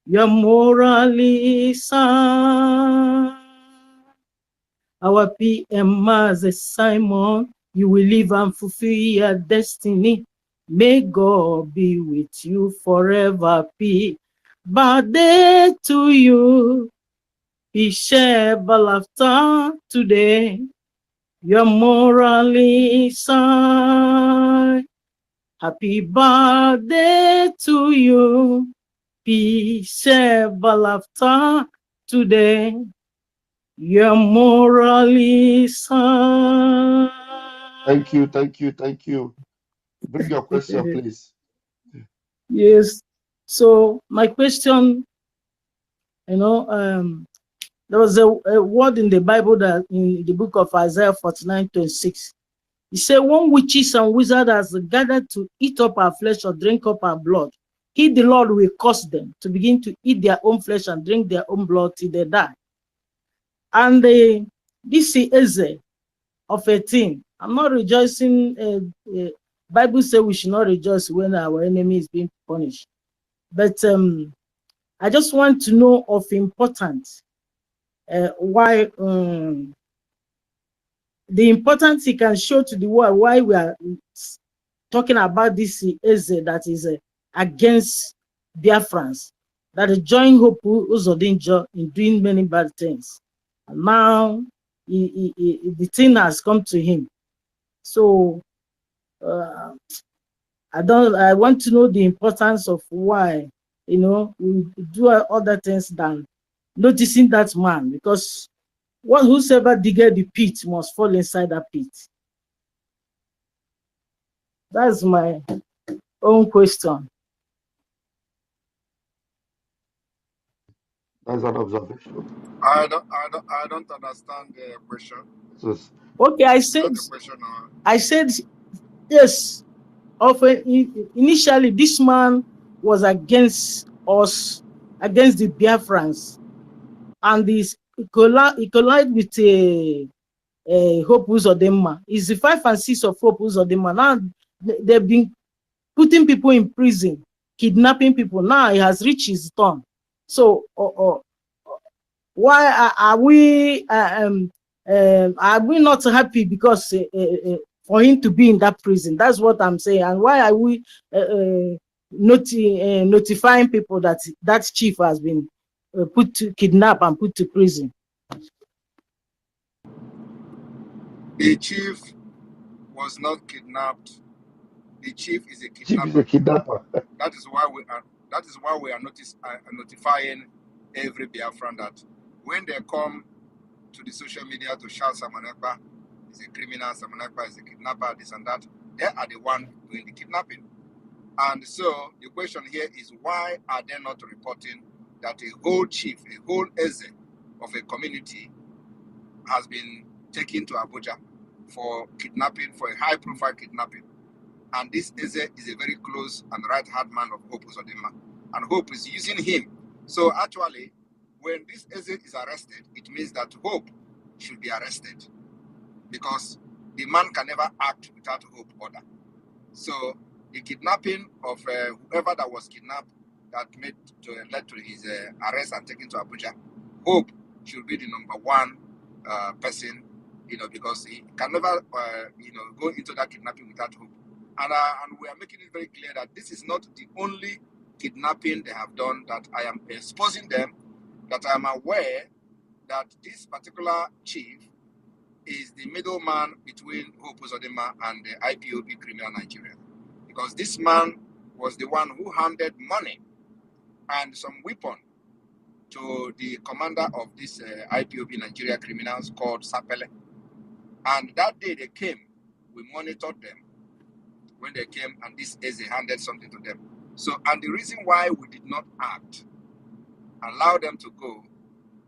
You're morally sound. Our PM Eze Simon, you will live and fulfill your destiny. May God be with you forever. Happy birthday to you. Peace ever laughter today. You're morally sound. Happy birthday to you. Peace ever laughter today. You're morally sound. Thank you, thank you, thank you. Bring your question, please. Yes, So my question, there was a word in the Bible that in the book of Isaiah 49:26. He said, "One witches and wizard has gathered to eat up our flesh or drink up our blood. He, the Lord, will cause them to begin to eat their own flesh and drink their own blood till they die." And this is Eze of 18. I'm not rejoicing. Bible says we should not rejoice when our enemy is being punished. But I just want to know of importance. Why the importance he can show to the world, why we are talking about this Eze that is against Biafrans, that join Hope Uzodinma in doing many bad things. And now the thing has come to him. So I want to know the importance of why we do other things than noticing that man, because whosoever digged the pit must fall inside that pit. That's my own question. That's an observation. I don't understand the question. Okay, I said yes. Initially, this man was against us, against the Biafrans, and he collided with Hope Uzodinma. It's the 5 and 6 of Hope Uzodinma. Now they've been putting people in prison, kidnapping people. Now he has reached his turn. So why are we not happy because for him to be in that prison? That's what I'm saying. And why are we notifying people that that chief has been put to kidnap and put to prison? The chief was not kidnapped. The chief is a kidnapper. Chief is a kidnapper. That is why we are notifying every Biafran that when they come to the social media to shout Simon Ekpa is a criminal, Simon Ekpa is a kidnapper, this and that, they are the one doing the kidnapping. And so the question here is, why are they not reporting that a whole chief, a whole Eze of a community has been taken to Abuja for kidnapping, for a high-profile kidnapping? And this Eze is a very close and right-hand man of Hope Uzodinma. And Hope is using him. So actually, when this Eze is arrested, it means that Hope should be arrested, because the man can never act without Hope order. So the kidnapping of whoever that was kidnapped that led to his arrest and taken to Abuja, Hope should be the #1 person, because he can never, go into that kidnapping without Hope. And we are making it very clear that this is not the only kidnapping they have done, that I am exposing them, that I am aware that this particular chief is the middleman between Hope Uzodinma and the IPOB criminal Nigeria. Because this man was the one who handed money and some weapon to the commander of this IPOB Nigeria criminals called Sapele. And that day they came, we monitored them when they came, and this Eze handed something to them. So, and the reason why we did not act, allow them to go,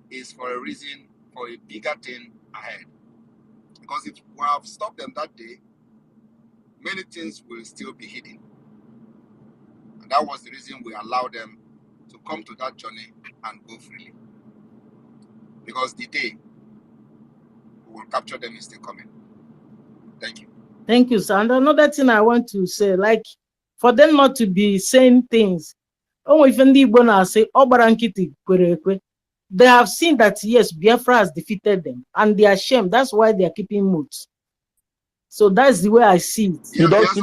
is for a reason, for a bigger thing ahead. Because if we have stopped them that day, many things will still be hidden. And that was the reason we allowed them to come to that journey and go freely. Because the day we will capture them is still coming. Thank you. Thank you, sir. And another thing I want to say, like, for them not to be saying things, they have seen that, yes, Biafra has defeated them, and they are ashamed. That's why they are keeping mute. So that's the way I see it. Yeah, yes,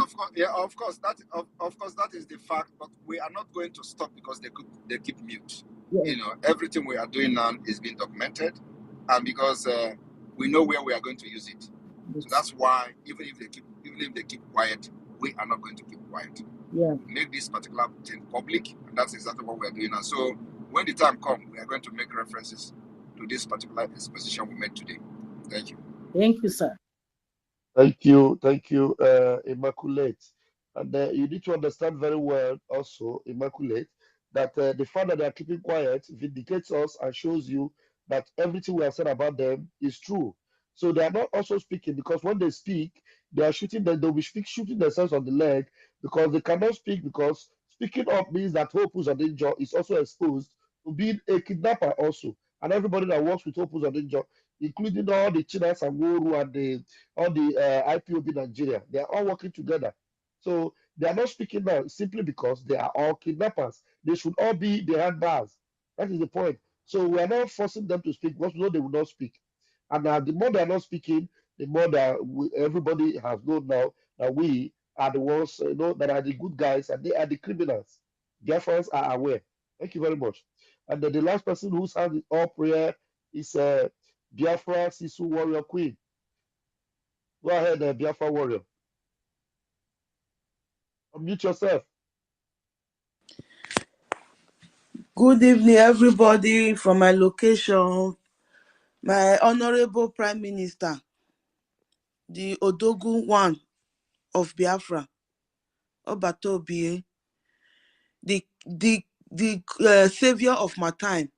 of course, that is the fact. But we are not going to stop because they keep mute. Yeah. Everything we are doing now is being documented, and because we know where we are going to use it. Yes. So that's why even if they keep quiet, we are not going to keep quiet. Yeah. We make this particular thing public, and that's exactly what we are doing now. So when the time comes, we are going to make references to this particular exposition we made today. Thank you. Thank you, sir. Thank you, Immaculate. And you need to understand very well also, Immaculate, that the fact that they are keeping quiet vindicates us and shows you that everything we have said about them is true. So they are not also speaking because when they speak, they are shooting them, they'll be shooting themselves on the leg because they cannot speak because speaking up means that Hope Uzodinma is also exposed to being a kidnapper also. And everybody that works with Hope Uzodinma, including all the Chinas and Woru and all the IPOB Nigeria, they are all working together. So they are not speaking now simply because they are all kidnappers. They should all be behind bars. That is the point. So we are not forcing them to speak because we know they will not speak. And the more they are not speaking, the more that everybody has known now that we are the ones that are the good guys and they are the criminals. Biafrans are aware. Thank you very much. And then the last person who's had the all prayer is Biafra Sisu Warrior Queen. Go ahead, Biafra Warrior. Unmute yourself. Good evening, everybody from my location. My Honorable Prime Minister, the Odogun one of Biafra, Obatobi, the savior of my time,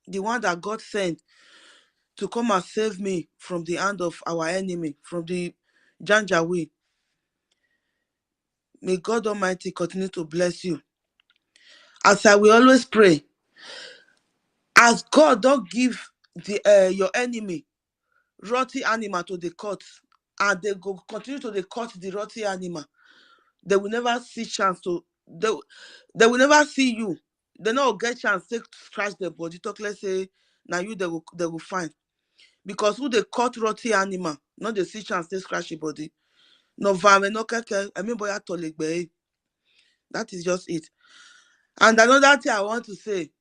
the one that God sent to come and save me from the hand of our enemy, from the Janjaweed. May God Almighty continue to bless you. As I will always pray, as God don't give your enemy rotty animal to the court, and they go continue to the court the rotty animal, they will never see chance to they will never see you. They not get chance to scratch their body. Talk, let's say now you they will find. Because who they caught rotty animal, not they see chance to scratch your body. No vame, no keke, I mean boy tolegbe. That is just it. And another thing I want to say,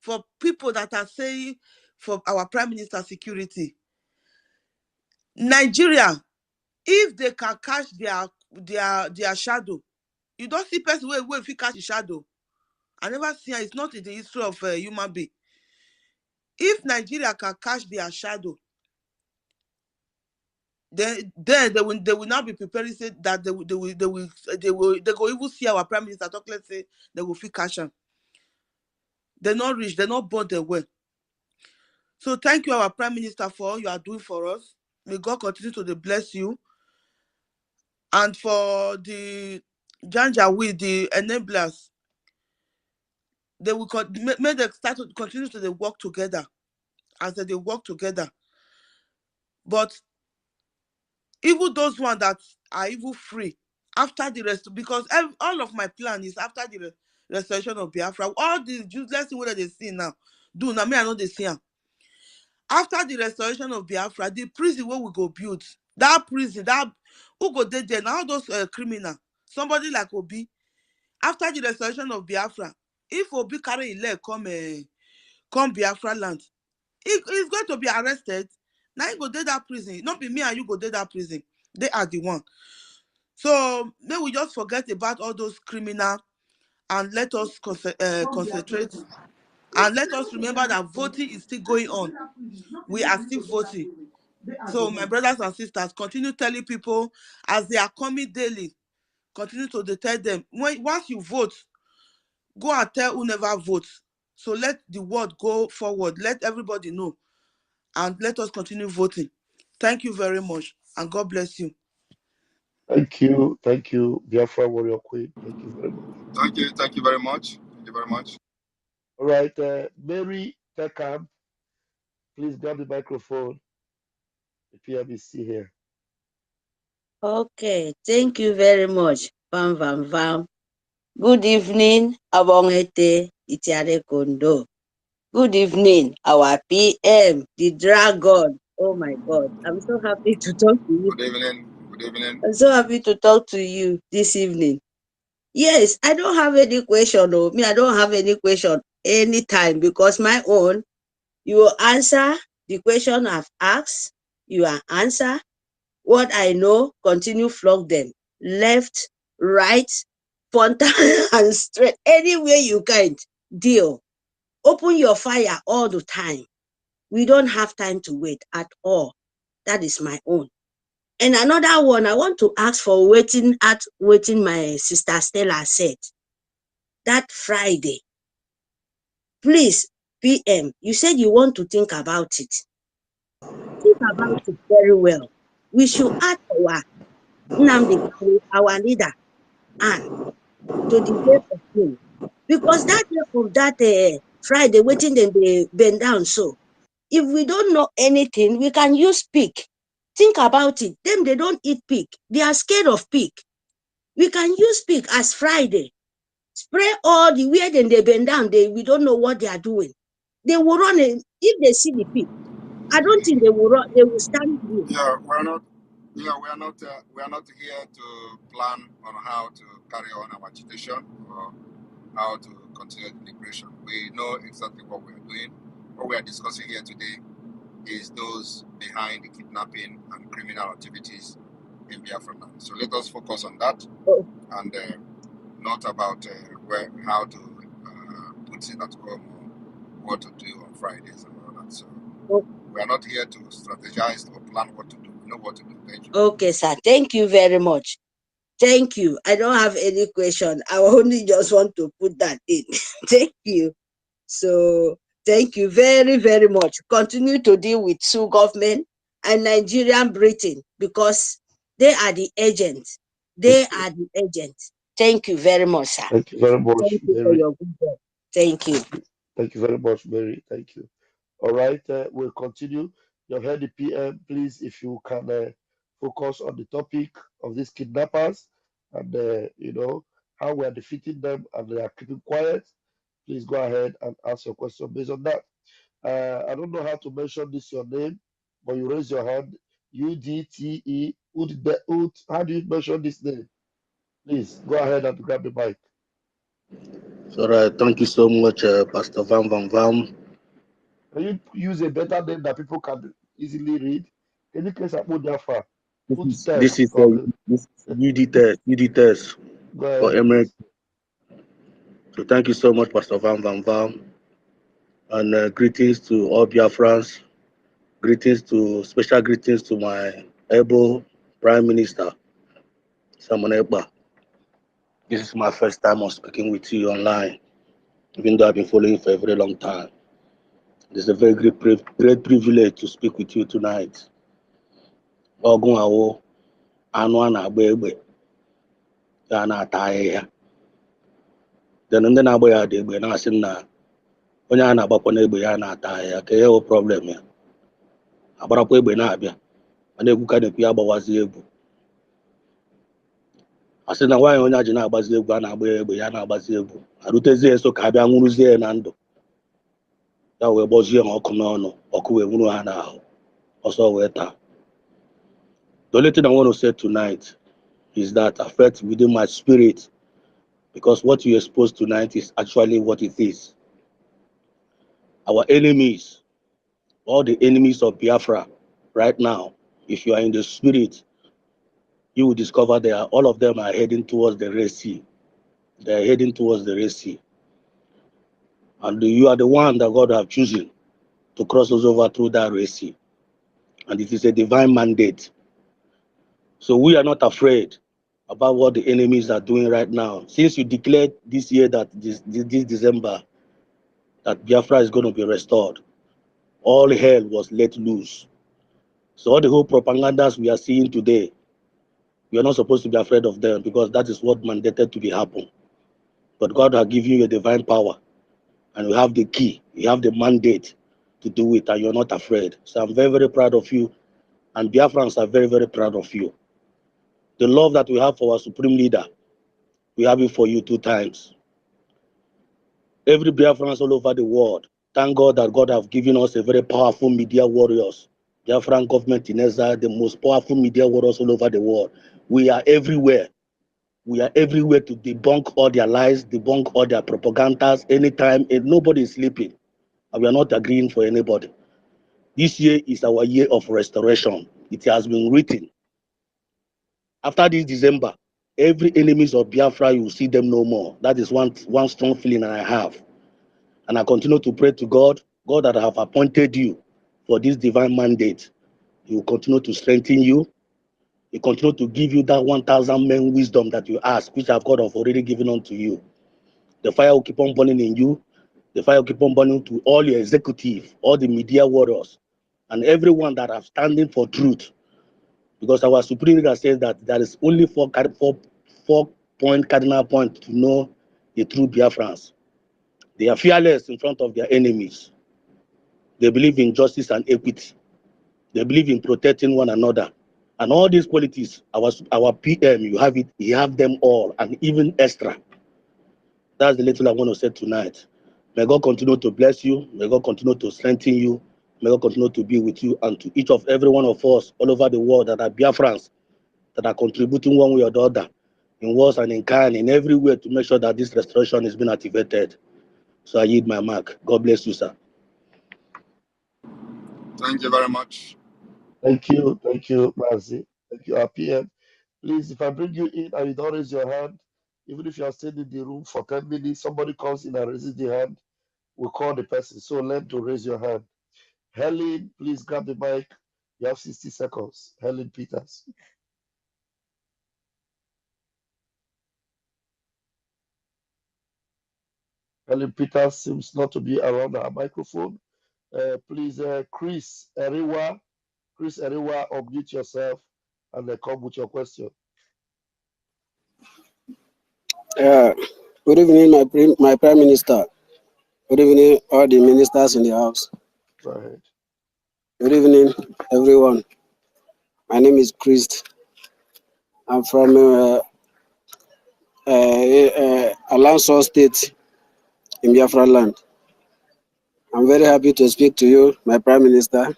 for people that are saying for our Prime Minister security, Nigeria, if they can catch their shadow, you don't see person where if you catch the shadow. I never see her. It's not in the history of a human being. If Nigeria can catch their shadow, then they will now be preparing say that they go even see our Prime Minister talk. Let's say they will feel catch them. They're not rich. They're not born their way. So thank you, our Prime Minister, for all you are doing for us. May God continue to bless you. And for the Janjaweed, the enablers, they will may they start to continue to work together as they work together. But even those ones that are even free after the rest, because all of my plan is after the restoration of Biafra. All the useless things that they see now, do now me I know they see them. After the restoration of Biafra, the prison where we go build, that prison, that who go there now, those criminal, somebody like Obi, after the restoration of Biafra, if Obi carry a leg come Biafra land, he's going to be arrested. Now he go there that prison. Not be me and you go there that prison. They are the one. So may we just forget about all those criminal and let us concentrate. And let us remember that voting is still going on. We are still voting. So my brothers and sisters, continue telling people as they are coming daily, continue to tell them, once you vote, go and tell who never votes. So let the word go forward. Let everybody know. And let us continue voting. Thank you very much. And God bless you. Thank you, Biafra Warrior Queen. Thank you very much. Thank you very much. Thank you very much. All right, Mary Peckham, please grab the microphone. The PMC here. Okay, thank you very much. Vam Vam Vam. Good evening, Abongete Itiare Kondo. Good evening, our PM, the dragon. Oh my God, I'm so happy to talk to you. Good evening. Good evening. I'm so happy to talk to you this evening. Yes, I don't have any question. No, I don't have any question anytime because my own, you will answer the question I've asked. You will answer what I know. Continue flog them left, right, front and straight. Anywhere you can deal. Open your fire all the time. We don't have time to wait at all. That is my own. And another one, I want to ask for waiting my sister Stella said. That Friday, Please, PM, you said you want to think about it. Think about it very well. We should add our Nnamdi Kanu, our leader, and to the day of him. Because that day of that Friday, waiting then they bend down. So if we don't know anything, we can use pig. Think about it. Them, they don't eat pig. They are scared of pig. We can use pig as Friday. Spray all the way, then they bend down. We don't know what they are doing. They will run if they see the pig. I don't think they will run. They will stand here. Yeah, we're not. Yeah, we are not here to plan on how to carry on our agitation or how to continue the liberation. We know exactly what we are doing. What we are discussing here today is those behind the kidnapping and criminal activities in Biafran. So let us focus on that and not about how to put it at home or what to do on Fridays and all that. So we are not here to strategize or plan what to do. We know what to do. Thank you. Okay, sir. Thank you very much. Thank you. I don't have any question. I only just want to put that in. Thank you. So thank you very, very much. Continue to deal with Sioux government and Nigerian Britain because they are the agents. They are the agents. Thank you very much, sir. Thank you very much, Thank you for Mary. your good work. Thank you. Thank you very much, Mary. Thank you. All right, we'll continue. You heard the PM. Please, if you can focus on the topic of these kidnappers and how we are defeating them and they are keeping quiet. Please go ahead and ask your question based on that. I don't know how to mention this your name, but you raise your hand. UDTE. How do you mention this name? Please go ahead and grab the mic. All right, thank you so much, Pastor Van Van Van. Can you use a better name that people can easily read? Can you please put Biafra? This is UD test Go ahead, for Emirates. please. So thank you so much, Pastor Van Van Van, and greetings to all Biafrans. Special greetings to my able Prime Minister, Simon Ekpa. This is my first time on speaking with you online, even though I've been following you for a very long time. It's a very great privilege to speak with you tonight. Ogun awo anụ a na-agba egbe ya na-ata ahịhịa. Then ndị na-agba ya dị egbe na-asị na onye a na-agbakwa n'egbe ya na-ata ahịhịa ka ihe wụ problem ya. Agbarakwa egbe na-abịa ma na-ekwu ka na-ekwu ya agbawazi egwu. A sị na nwaanyị onye a ji na-agbazi egwu a na-agba egbe ya na-agbazi egwu arutezie nso ka a bịa nwụrụzie na ndụ ya wee gbozie ha ọkụ n'ọnụ ọkụ wee nwụrụ ha n'ahụ ọsọ wee taa. The only thing I want to say tonight is that I felt within my spirit because what you exposed tonight is actually what it is. Our enemies, all the enemies of Biafra right now, if you are in the spirit, you will discover all of them are heading towards the Red Sea. They are heading towards the Red Sea. And you are the one that God have chosen to cross us over through that Red Sea. And it is a divine mandate. So we are not afraid about what the enemies are doing right now. Since you declared this year that this December that Biafra is going to be restored, all hell was let loose. So all the whole propagandas we are seeing today, we are not supposed to be afraid of them because that is what mandated to be happen. But God has given you a divine power and you have the key, you have the mandate to do it and you're not afraid. So I'm very, very proud of you and Biafrans are very, very proud of you. The love that we have for our supreme leader, we have it for you 2 times. Every Biafrans all over the world, thank God that God have given us a very powerful media warriors. Biafran government in exile, the most powerful media warriors all over the world. We are everywhere. We are everywhere to debunk all their lies, debunk all their propagandas anytime, and nobody is sleeping. And we are not agreeing for anybody. This year is our year of restoration. It has been written. After this December, every enemies of Biafra, you will see them no more. That is one strong feeling that I have. And I continue to pray to God, God that I have appointed you for this divine mandate. He will continue to strengthen you. He will continue to give you that 1,000 men wisdom that you ask, which I've God have already given unto you. The fire will keep on burning in you. The fire keep on burning to all your executive, all the media warriors, and everyone that are standing for truth. Because our Supreme Leader says that there is only four-point cardinal point to know the true Biafrans. They are fearless in front of their enemies. They believe in justice and equity. They believe in protecting one another. And all these qualities, our PM, you have them all, and even extra. That's the little I want to say tonight. May God continue to bless you. May God continue to strengthen you. May God continue to be with you, and to each of every one of us all over the world that are Biafrans, that are contributing one way or the other, in words and in kind, in every way, to make sure that this restoration is being activated. So I yield my mark. God bless you, sir. Thank you very much. Thank you, Mazi. Thank you, our PM. Please, if I bring you in and you don't raise your hand, even if you are staying in the room for 10 minutes, somebody comes in and raises the hand, we'll call the person. So learn to raise your hand. Helen, please grab the mic. You have 60 seconds. Helen Peters. Helen Peters seems not to be around our microphone. Please, Chris Eriwa, unmute yourself and come with your question. Good evening, my Prime Minister. Good evening, all the ministers in the house. Go ahead. Good evening, everyone. My name is Chris. I'm from Alanso State in Biafra land. I'm very happy to speak to you, my Prime Minister.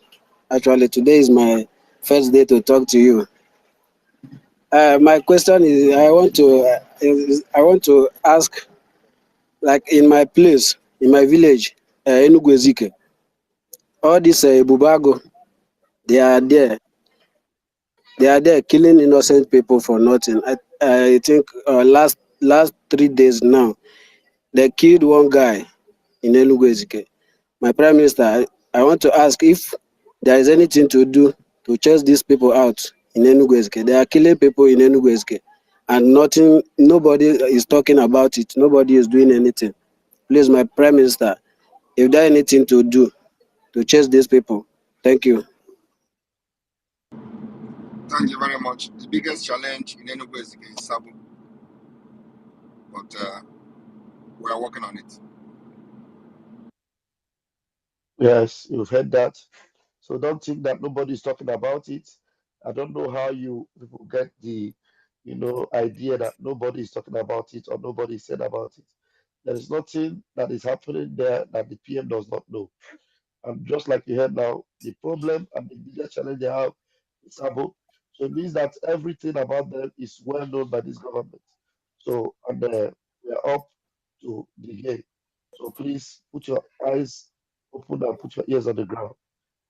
Actually, today is my first day to talk to you. My question is, I want to ask, like in my place, in my village, Enugu Ezike, all these Bubago, they are there killing innocent people for nothing. I think last 3 days now, they killed one guy in Enugu Ezike. My Prime Minister, I want to ask if there is anything to do to chase these people out in Enugu Ezike. They are killing people in Enugu Ezike, and nobody is talking about it. Nobody is doing anything. Please, my Prime Minister, if there is anything to do to chase these people, thank you. Thank you very much. The biggest challenge in Enugu is Sabu, but we are working on it. Yes, you've heard that. So don't think that nobody is talking about it. I don't know how you people get the, idea that nobody is talking about it or nobody said about it. There is nothing that is happening there that the PM does not know. And just like you heard now, the problem and the biggest challenge they have is Sabo. So it means that everything about them is well known by this government. So, and we are up to the game. So please put your eyes open and put your ears on the ground.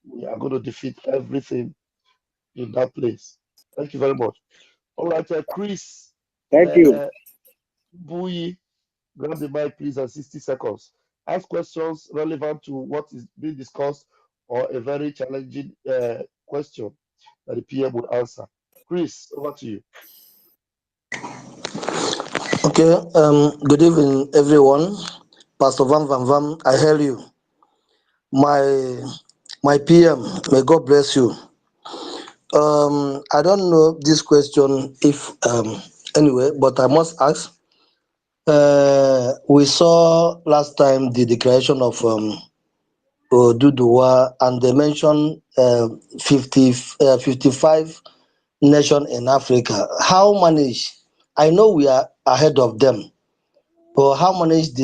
We are going to defeat everything in that place. Thank you very much. All right, Chris. Thank you. Bui, grab the mic, please, and 60 seconds. Ask questions relevant to what is being discussed or a very challenging question that the PM would answer. Chris, over to you. Okay, good evening, everyone. Pastor Van Van Van, I hail you. My PM, may God bless you. I don't know this question if anyway, but I must ask. We saw last time the declaration of Duduwa, and they mentioned 55 nations in Africa. How manage? I know we are ahead of them, but how manage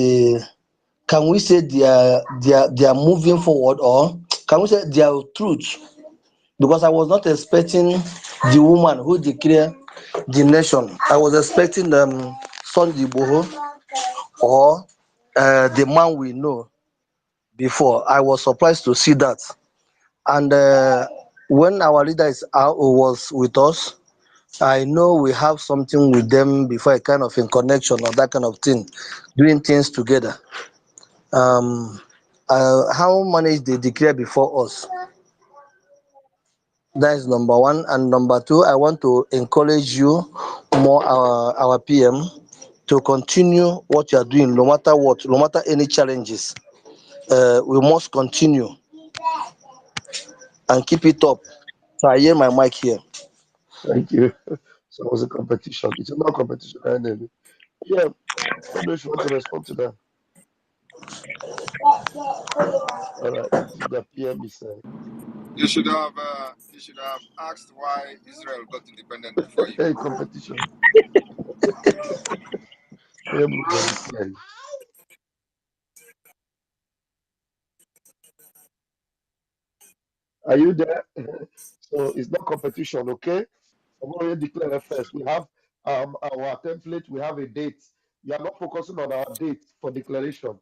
can we say they are moving forward, or can we say they are truth? Because I was not expecting the woman who declared the nation. I was expecting Sunday Boho or the man we know before. I was surprised to see that. And when our leader was with us, I know we have something with them before, a kind of in connection or that kind of thing, doing things together. How manage they declare before us? That is number one. And number two, I want to encourage you more, our PM, to continue what you are doing, no matter what, no matter any challenges. we must continue and keep it up. So I hear my mic here. Thank you. So it was a competition. It's not a competition. Yeah, I don't know if you want to respond to that. All right, the PM is You should have asked why Israel got independent before you. a competition. Everybody say. Are you there? So it's not competition, okay? I'm going to declare first. We have our template. We have a date. You are not focusing on our date for declaration.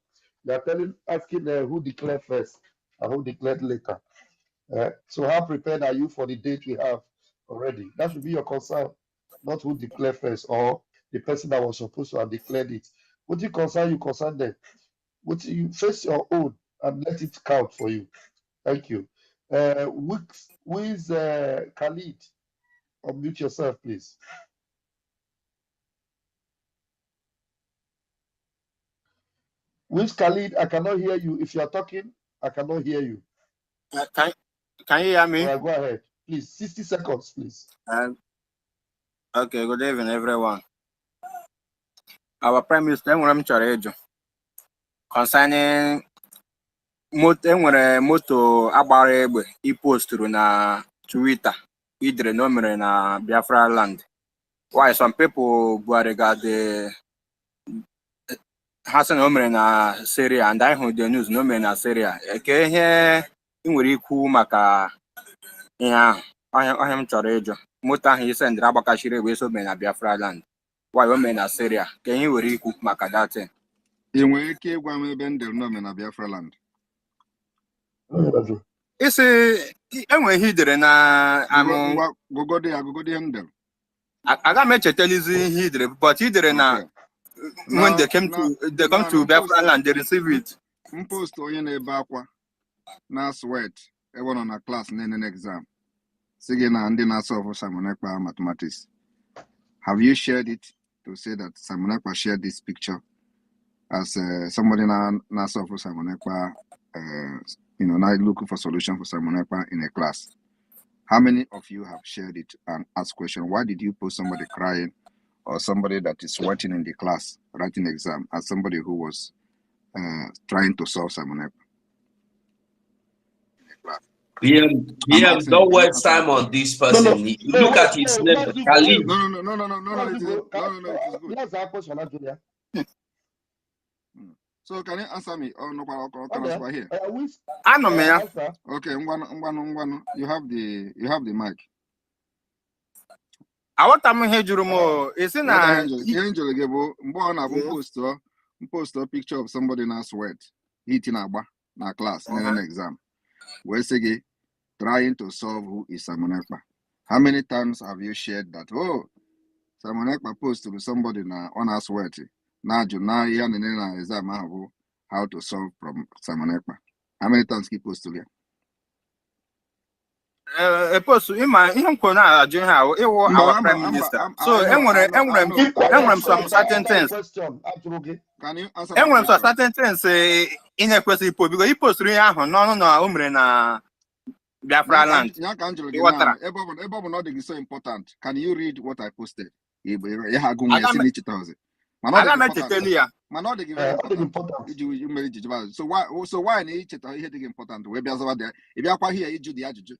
You are asking who declared first and who declared later. So how prepared are you for the date we have already? That should be your concern, not who declared first or the person that was supposed to have declared it. What you concern them. What you face your own and let it count for you. Thank you. Who is Khalid? Unmute yourself, please. Which Khalid? I cannot hear you. If you are talking, I cannot hear you. Can you hear me? All right, go ahead. Please, 60 seconds, please. Okay, good evening, everyone. Our Prime Minister, I'm Charejo, concerning enwere moto agbara egbe iposturu na Twitter idere no mere na Biafra land. Why some people regard the Hassan Omer na Syria, and I heard the news no mere na Syria. Eke ihe nwere ikwu maka ihe ahụ ọhịa m chọrọ ịjụ moto ahụ ise ndịra agbakachiri egbe so mere na Biafra land. Why o mere na Syria? Ka ihe nwere ikwu maka datin. Ị nwere ike ịgwa m ebe ndel no mere na Biafra land? Isi enwe ihe idere na gogodi handle. Aga m echetelizi ihe idere, but idere na when they come to Biafra land, they receive it. Post onye na-ebe akwa na sweat ebe nọ na class na exam. Sige na ndị na-solve Simon Ekpa mathematics. Have you shared it to say that Simon Ekpa shared this picture as somebody na solve Simon Ekpa, now looking for solution for Simon Ekpa in a class? How many of you have shared it and asked question? Why did you post somebody crying or somebody that is sweating in the class writing exam as somebody who was trying to solve Simon Ekpa? BM, don't word Simon this person. Look at his name, Khalid. No, it is good. So can you answer me? Oh no, here. I know, man. Okay, you have the mic. I want to hear you more. It's in Angel post a picture of somebody na sweat eating na class in an exam. Where say trying to solve who is Simon Ekpa. How many times have you shared that? Oh, Simon Ekpa post to somebody on a sweat. Now exam how to solve from Simon Ekpa. How many times he post to you? A post in my our Prime Minister. So some certain things. Can you answer some certain things in a question because he post na Biafra land. Is so important. Can you read what I posted? So why important? We there. If you here, you do the adjunct.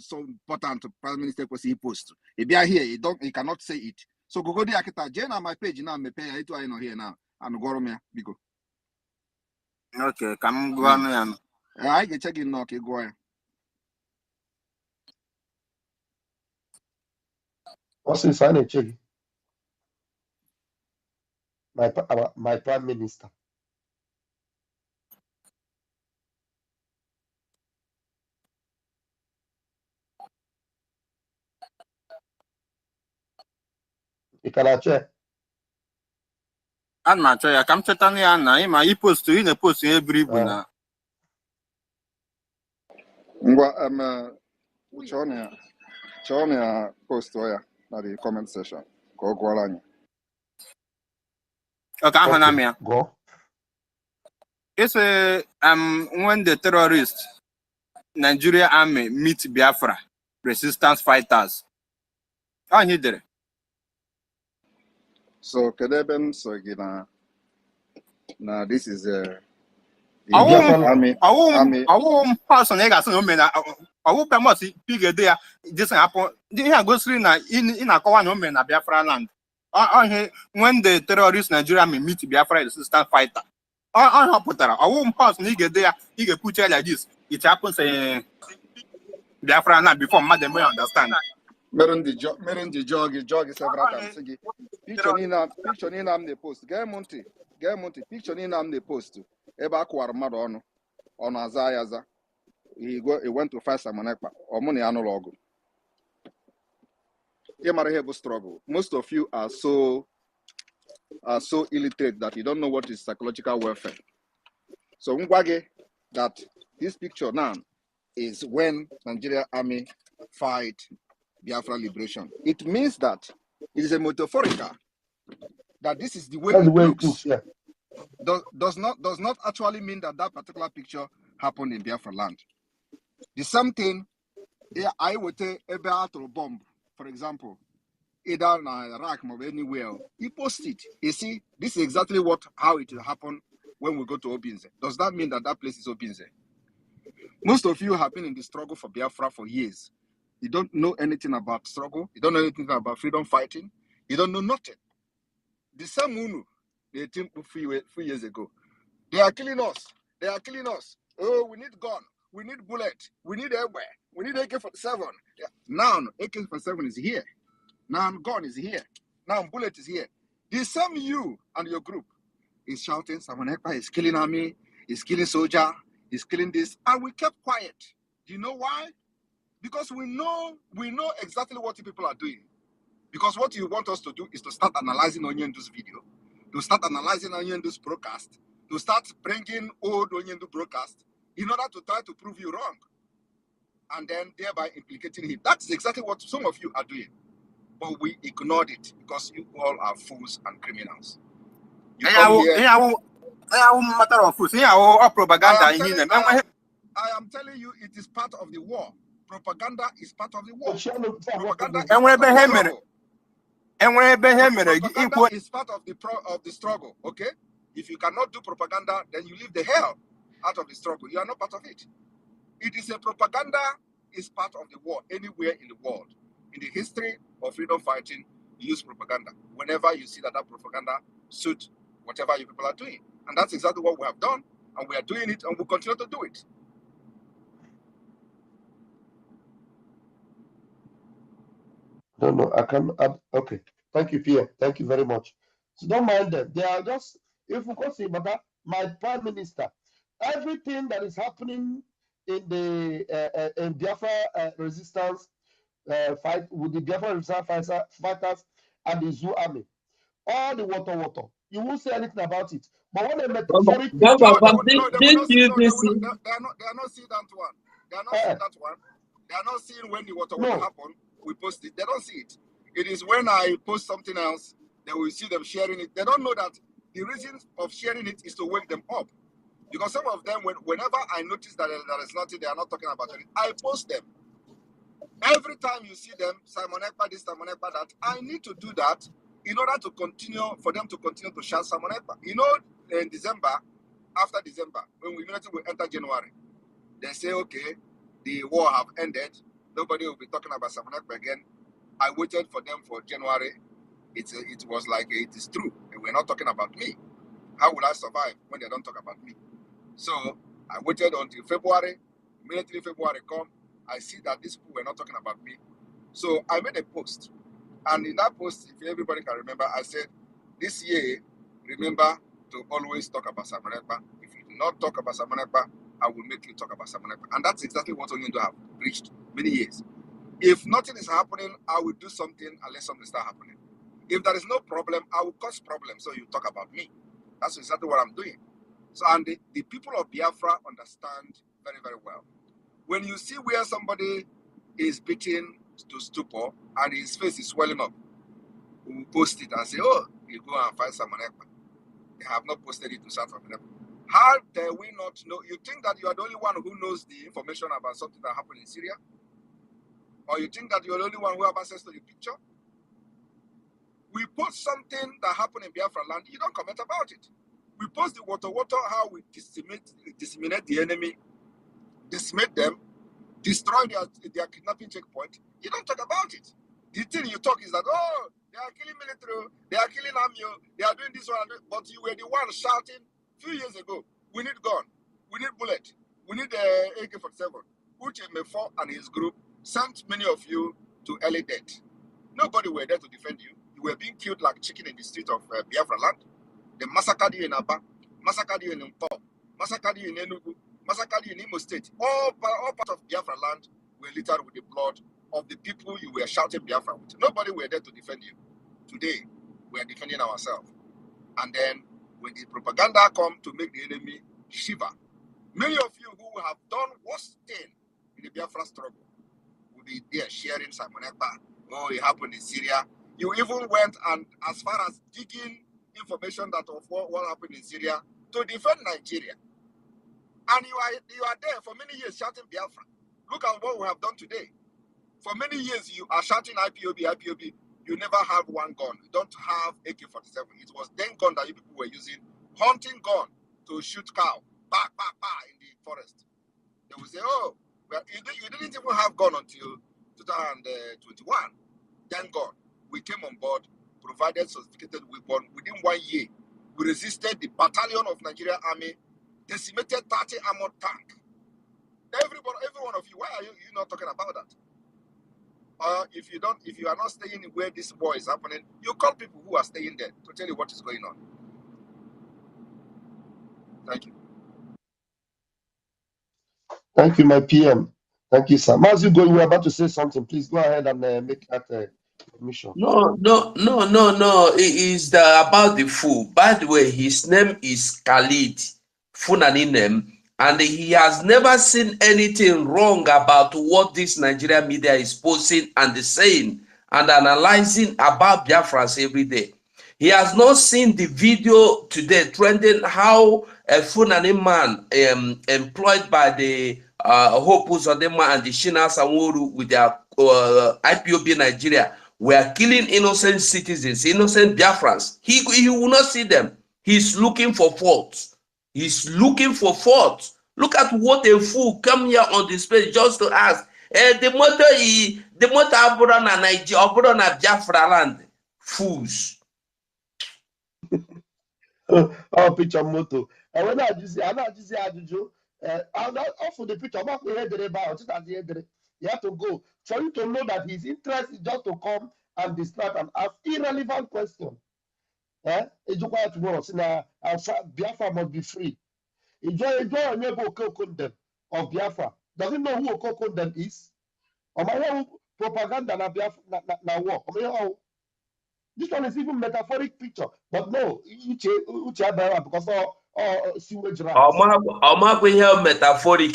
So important. Prime Minister was post. If you are here, you cannot say it. So go the akita. Jane on my page now. Me pay it. I know here now. And go me because. Okay, come go on. I get checking now. Okay, go. What's inside a check? My Prime Minister. You can check. I'm not sure. Come to Tanya na. I post to in a post every na. Chonya post ya na the comment section. Go. Okay, go. It's a when the terrorists Nigeria army meet Biafra resistance fighters. Oh, he did it. So Kedeben Sogina. Now this is the Person this happen. They go through in a Kawan na Biafra land. When the terrorist Nigeria meet Biafra resistance fighter. I won't pass nigga there, he can put you like this. It happens Biafra land before madam may understand. Meron the jog several times. Picture in am the post. Get Monty, picture in am the post. Eba kwar mmadụ ọnụ aza ya aza. He went to fight Simon Ekpa. Omuni analogu. Yemare struggle. Most of you are so illiterate that you don't know what is psychological warfare. So Ngwage, that this picture now is when Nigeria army fight Biafra liberation. It means that it is a metaphorical that this is the way it looks. Yeah. Does not actually mean that particular picture happened in Biafra land. The same thing, I would take a battle bomb, for example, either in Iraq or anywhere. He post it. You see, this is exactly how it will happen when we go to Obinze. Does that mean that place is Obinze? Most of you have been in the struggle for Biafra for years. You don't know anything about struggle. You don't know anything about freedom fighting. You don't know nothing. The same Munu, they think a few years ago. They are killing us. Oh, we need gun. We need bullet. We need airware. We need AK-47. Yeah. Now, AK-47 is here. Now, gun is here. Now, bullet is here. The same you and your group is shouting, Simon Ekpa is killing army, is killing soldier, is killing this. And we kept quiet. Do you know why? Because we know exactly what you people are doing. Because what you want us to do is to start analyzing Onyendu's video, to start analyzing Onyendu's broadcast, to start bringing old Onyendu broadcast in order to try to prove you wrong, and then thereby implicating him. That's exactly what some of you are doing. But we ignored it because you all are fools and criminals. You come here. Matter of fools. Propaganda. I am telling you, it is part of the war. Propaganda is part of the war. Propaganda is part of the struggle. Okay, if you cannot do propaganda, then you leave the hell out of the struggle. You are not part of it. It is a propaganda is part of the war anywhere in the world. In the history of freedom fighting, you use propaganda whenever you see that propaganda suits whatever you people are doing, and that's exactly what we have done, and we are doing it, and we'll continue to do it. No, I can. Okay, thank you, Pierre. Thank you very much. So don't mind them. They are just, if we can see, but my prime minister, everything that is happening in the in Biafra resistance fight with the Biafra resistance fighters and the Zoo army, all the water. You won't say anything about it. But when they metaphoric picture, they are not seeing that one. They are not seeing that one. They are not seeing when the water happen. We post it. They don't see it. It is when I post something else, they will see them sharing it. They don't know that the reason of sharing it is to wake them up. Because some of them, whenever I notice that there is nothing, they are not talking about it, I post them. Every time you see them, Simon Ekpa this, Simon Ekpa that, I need to do that in order to continue, for them to continue to shout Simon Ekpa. You know, in December, after December, when we immediately will enter January, they say, okay, the war have ended. Nobody will be talking about Simon Ekpa again. I waited for them for January. It was like, it is true. They were not talking about me. How will I survive when they don't talk about me? So I waited until February. Immediately February come, I see that these people were not talking about me. So I made a post. And in that post, if everybody can remember, I said, this year, remember to always talk about Simon Ekpa. If you do not talk about Simon Ekpa, I will make you talk about Simon Ekpa. And that's exactly what Onyendu have preached many years. If nothing is happening, I will do something unless something starts happening. If there is no problem, I will cause problems so you talk about me. That's exactly what I'm doing. So, and the people of Biafra understand very, very well. When you see where somebody is beaten to stupor and his face is swelling up, we will post it and say, oh, you go and find Simon Ekpa. They have not posted it to South Africa. How dare we not know? You think that you are the only one who knows the information about something that happened in Syria? Or you think that you're the only one who have access to the picture? We post something that happened in Biafra land, you don't comment about it. We post the water, how we disseminate the enemy, decimate them, destroy their kidnapping checkpoint. You don't talk about it. The thing you talk is that, oh, they are killing military, they are killing army, they are doing this one, but you were the one shouting a few years ago, we need gun, we need bullet, we need AK-47. Uche Mefo and his group sent many of you to early death. Nobody were there to defend you. You were being killed like chicken in the street of Biafra land. They massacred you in Aba, massacred you in Mpo, massacred you in Enugu, massacred you in Imo State. All part of Biafra land were littered with the blood of the people you were shouting Biafra with. Nobody were there to defend you. Today, we are defending ourselves. And then, when the propaganda come to make the enemy shiver, many of you who have done worse thing in the Biafra struggle will be there sharing Simon Ekpa. Oh, it happened in Syria. You even went and as far as digging information that of what happened in Syria to defend Nigeria. And you are there for many years shouting Biafra. Look at what we have done today. For many years you are shouting IPOB. You never have one gun. You don't have AK-47. It was then gun that you people were using, hunting gun to shoot cow, in the forest. They will say, oh, well, you didn't even have gun until 2021. Thank God. We came on board, provided sophisticated weapon. Within 1 year, we resisted the battalion of Nigerian army, decimated 30 armored tank. Every one of you, why are you not talking about that? If you are not staying where this war is happening, you call people who are staying there to tell you what is going on. Thank you. Thank you, my PM. Thank you, sir. Mazugo, you were about to say something. Please go ahead and make that mission. No. It is about the fool. By the way, his name is Khalid Funani name, and he has never seen anything wrong about what this Nigerian media is posting and saying and analyzing about Biafrans every day. He has not seen the video today trending how a Funani man employed by the Hope Uzodinma and the Shina Sanworu with their IPOB Nigeria were killing innocent citizens, innocent Biafrans. He will not see them. He's looking for faults. He's looking for faults. Look at what a fool come here on the space just to ask. The mother Aburana Nigeria, Aburana Biafra land. Fools. Oh, picture moto. And when I just Ajuju, for the picture, I'm not going to you have to go for you to know that his interest is just to come and distract and ask irrelevant questions. Biafra must be free. Enjoy Okokundem of Biafra. Does he know who Okokundem is? Propaganda na Biafra na war. This one is even metaphoric picture, but no, Uche because sewage rights. Metaphoric.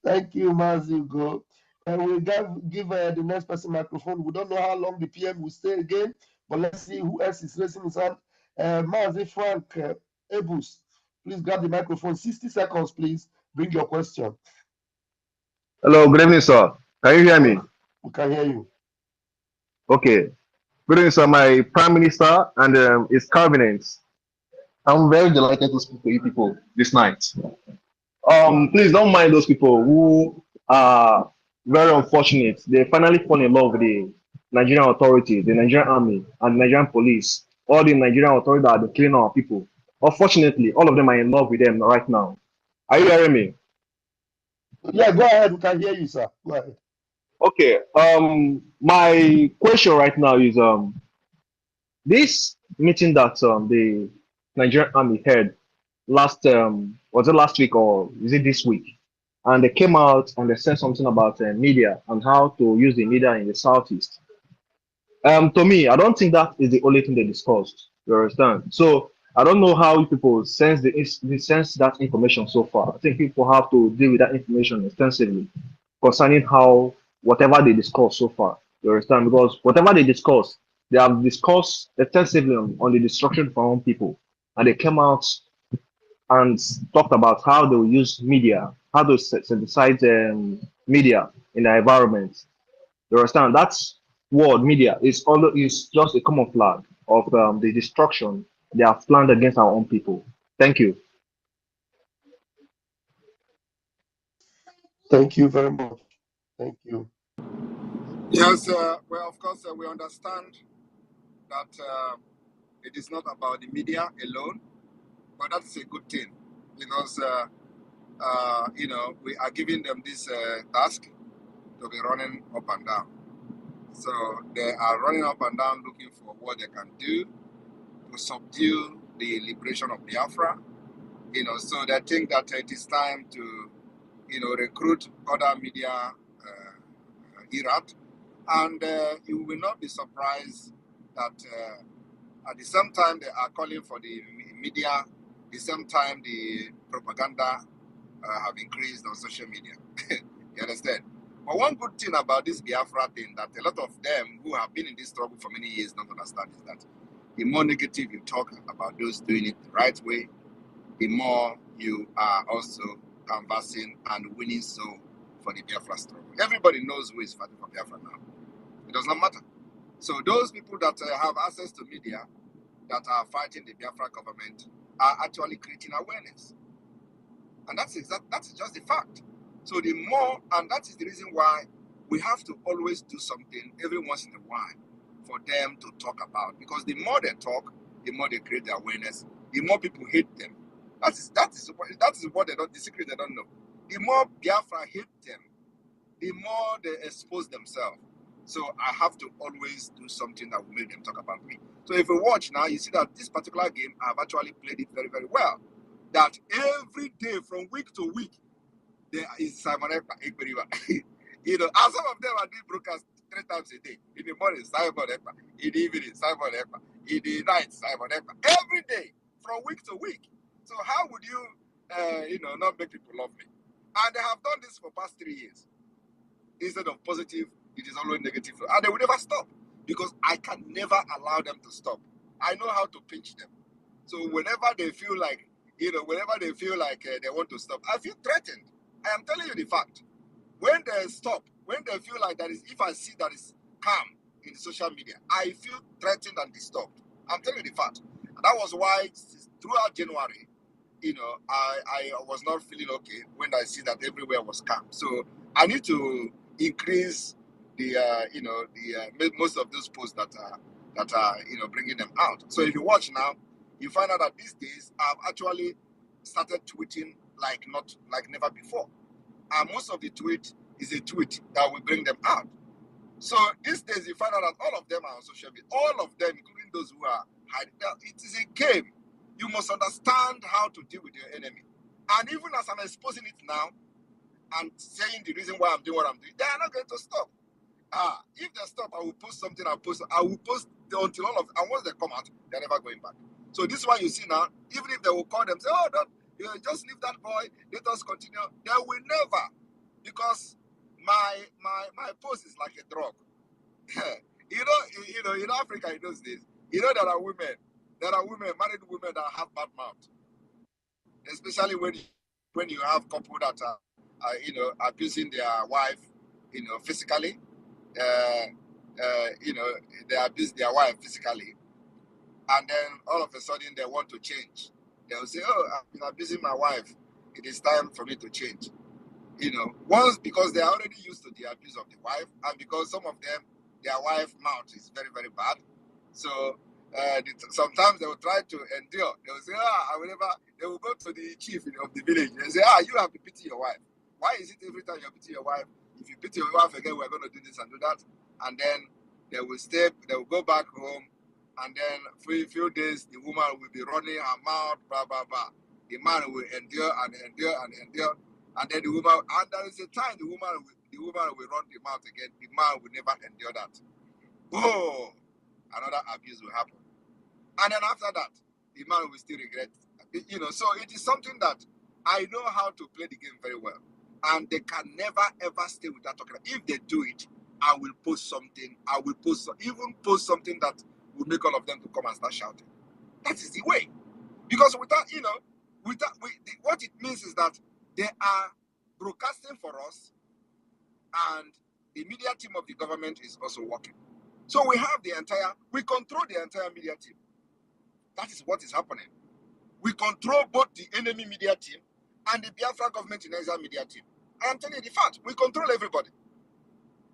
Thank you, Mazugo. And we'll give the next person microphone. We don't know how long the PM will stay again, but let's see who else is raising his hand. Mazi Frank Ebus, please grab the microphone. 60 seconds, please. Bring your question. Hello, good evening, sir. Can you hear me? We can hear you. Okay. Good evening, sir. My Prime Minister and his cabinet. I'm very delighted to speak to you people this night. Please don't mind those people who are very unfortunate. They finally fall in love with the Nigerian authority, the Nigerian army, and Nigerian police. All the Nigerian authorities that are killing our people. Unfortunately, all of them are in love with them right now. Are you hearing me? Yeah, go ahead. We can hear you, sir. Go ahead. Okay. My question right now is this meeting that the Nigerian army had was it last week or is it this week? And they came out and they said something about media and how to use the media in the southeast. To me, I don't think that is the only thing they discussed. You understand? So I don't know how people sense that information so far. I think people have to deal with that information extensively concerning how whatever they discuss so far. You understand? Because whatever they discuss, they have discussed extensively on the destruction of our own people. and they came out and talked about how they will use media, how to synthesize media in the environment. You understand? That word media is just a camouflage of the destruction they have planned against our own people. Thank you. Thank you very much. Thank you. Yes, well, of course, we understand that it is not about the media alone, but that's a good thing because, we are giving them this task to be running up and down. So they are running up and down looking for what they can do to subdue the liberation of Biafra. So they think that it is time to, recruit other media erat. And you will not be surprised that at the same time they are calling for the media, the same time the propaganda have increased on social media. You understand? But one good thing about this Biafra thing that a lot of them who have been in this struggle for many years don't understand is that the more negative you talk about those doing it the right way, the more you are also canvassing and winning so for the Biafra struggle. Everybody knows who is fighting for Biafra now. It does not matter. So those people that have access to media that are fighting the Biafra government are actually creating awareness. And that's just the fact. So the more, and that is the reason why we have to always do something every once in a while for them to talk about. Because the more they talk, the more they create the awareness, the more people hate them. That is what they don't, the secret they don't know. The more Biafra hate them, the more they expose themselves. So I have to always do something that will make them talk about me. So if you watch now, you see that this particular game, I've actually played it very, very well. That every day from week to week, there is Simon Ekpa. And some of them are doing broadcast 3 times a day. In the morning, Simon Ekpa. In the evening, Simon Ekpa. In the night, Simon Ekpa. Every day, from week to week. So how would you, not make people love me? And they have done this for past 3 years. Instead of positive, it is always negative. And they will never stop because I can never allow them to stop. I know how to pinch them. So whenever they feel like, they want to stop, I feel threatened. I am telling you the fact. When they stop, when they feel like if I see that is calm in social media, I feel threatened and disturbed. I'm telling you the fact. And that was why throughout January, I was not feeling okay when I see that everywhere was calm. So I need to increase the most of those posts that are bringing them out. So if you watch now, you find out that these days I've actually started tweeting like never before, and most of the tweet is a tweet that will bring them out. So these days you find out that all of them are on social media, all of them, including those who are hiding. Now, it is a game. You must understand how to deal with your enemy. And even as I'm exposing it now and saying the reason why I'm doing what I'm doing, they are not going to stop. If they stop, I will post something. I will post until all of, and once they come out, they're never going back. So this one you see now, even if they will call them, say, oh, don't, just leave that boy, let us continue. They will never, because my post is like a drug. In Africa in those days, there are women, married women that have bad mouth, especially when you have couple that are abusing their wife, physically. They abuse their wife physically, and then all of a sudden they want to change. They will say, "Oh, I've been abusing my wife. It is time for me to change." Once because they are already used to the abuse of the wife, and because some of them, their wife mouth is very, very bad. So sometimes they will try to endure. They will say, I will never. They will go to the chief of the village and say, you have to pity your wife. Why is it every time you pity your wife? If you pity your wife again, we're going to do this and do that. And then they will they will go back home, and then for a few days, the woman will be running her mouth, blah, blah, blah. The man will endure and endure and endure. And then the woman, and there is a time the woman will run the mouth again. The man will never endure that. Oh, another abuse will happen. And then after that, the man will still regret. So it is something that I know how to play the game very well. And they can never, ever stay without talking. If they do it, I will post something. I will post something that will make all of them to come and start shouting. That is the way. Because without, what it means is that they are broadcasting for us, and the media team of the government is also working. So we control the entire media team. That is what is happening. We control both the enemy media team and the Biafra government in exile media team. I am telling you the fact. We control everybody.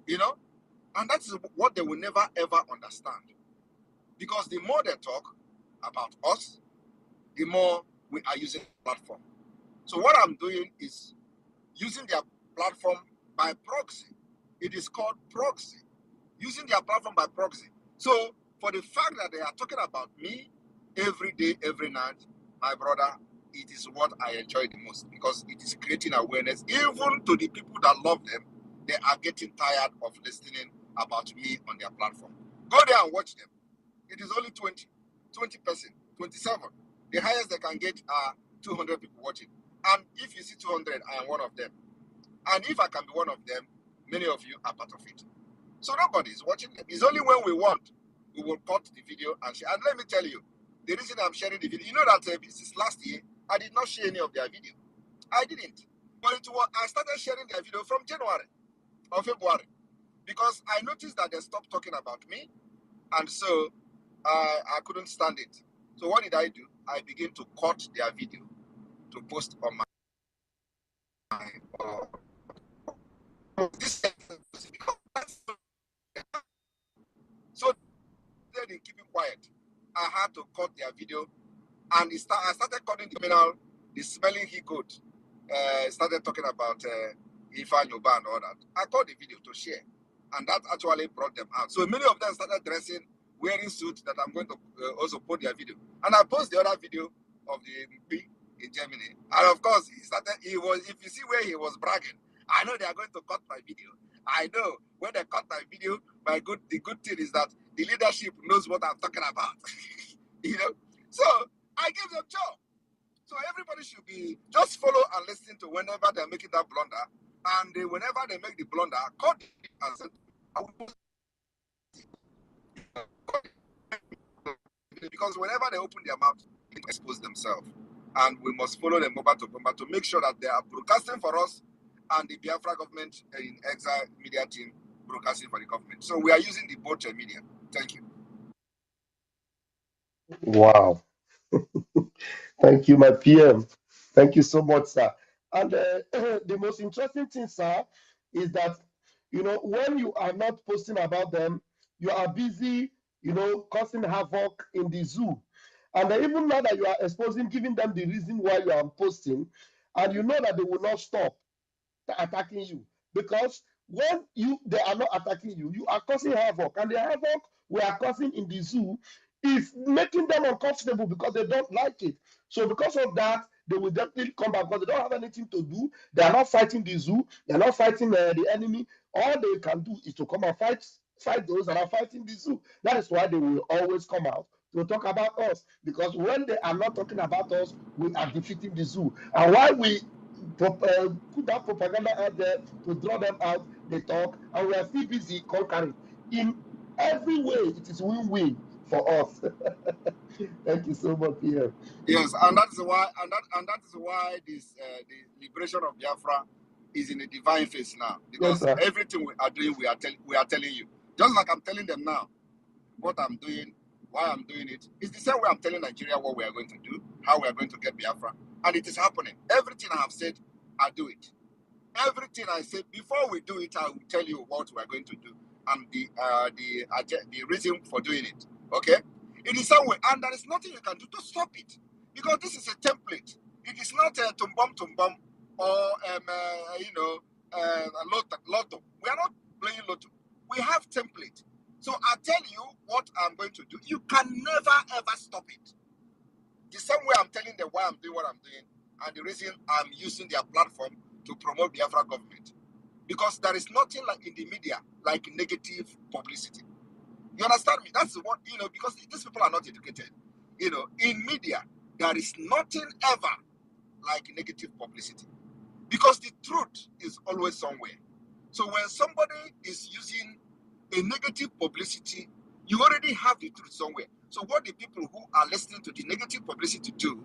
And that is what they will never ever understand. Because the more they talk about us, the more we are using the platform. So what I'm doing is using their platform by proxy. It is called proxy. Using their platform by proxy. So for the fact that they are talking about me every day, every night, my brother, it is what I enjoy the most, because it is creating awareness. Even to the people that love them, they are getting tired of listening about me on their platform. Go there and watch them. It is only 20 person, 27. The highest they can get are 200 people watching. And if you see 200, I am one of them. And if I can be one of them, many of you are part of it. So nobody is watching them. It's only when we want, we will cut the video and share. And let me tell you, the reason I'm sharing the video, you know that since last year, I did not share any of their video. I didn't. But I started sharing their video from January or February, because I noticed that they stopped talking about me, and so I couldn't stand it. So what did I do? I began to cut their video to post on my so they didn't keep it quiet. I had to cut their video, and I started cutting the criminal, the smelling he goat. Started talking about Ifa Nyoba and all that. I cut the video to share, and that actually brought them out. So many of them started dressing, wearing suits that I'm going to also put their video. And I post the other video of the MP in Germany. And of course, if you see where he was bragging, I know they are going to cut my video. I know when they cut my video, the good thing is that the leadership knows what I'm talking about. So I give them job. So everybody should be just follow and listen to whenever they're making that blunder, and whenever they make the blunder, cut it and send. Because whenever they open their mouth, they expose themselves, and we must follow them bumper to bumper to make sure that they are broadcasting for us, and the Biafra government in exile media team broadcasting for the government. So we are using the both media. Thank you. Wow. Thank you, my PM. Thank you so much, sir. And the most interesting thing, sir, is that, when you are not posting about them, you are busy, causing havoc in the zoo. And even now that you are exposing, giving them the reason why you are posting, and you know that they will not stop attacking you, because when they are not attacking you, you are causing havoc, and the havoc we are causing in the zoo is making them uncomfortable because they don't like it. So because of that, they will definitely come back, because they don't have anything to do. They are not fighting the zoo. They are not fighting the enemy. All they can do is to come and fight those that are fighting the zoo. That is why they will always come out to talk about us, because when they are not talking about us, we are defeating the zoo. And why we put that propaganda out there to draw them out, they talk, and we are still busy conquering. In every way, it is win-win for us. Thank you so much, Pierre. Yes, and that is why this the liberation of Biafra is in a divine phase now, because Yes, everything we are doing, we are telling you. Just like I'm telling them now, what I'm doing, why I'm doing it. It's the same way I'm telling Nigeria what we are going to do, how we are going to get Biafra, and it is happening. Everything I have said, I do it. Everything I said before we do it, I will tell you what we are going to do and the reason for doing it. Okay, it is some way, and there is nothing you can do to stop it, because this is a template. It is not a tumbum or lotto. We are not playing lotto. We have template. So I tell you what I'm going to do. You can never ever stop it. The same way I'm telling them why I'm doing what I'm doing, and the reason I'm using their platform to promote Biafra government. Because there is nothing like in the media like negative publicity. You understand me? That's what, because these people are not educated. In media, there is nothing ever like negative publicity. Because the truth is always somewhere. So when somebody is using a negative publicity, you already have the truth somewhere. So what the people who are listening to the negative publicity do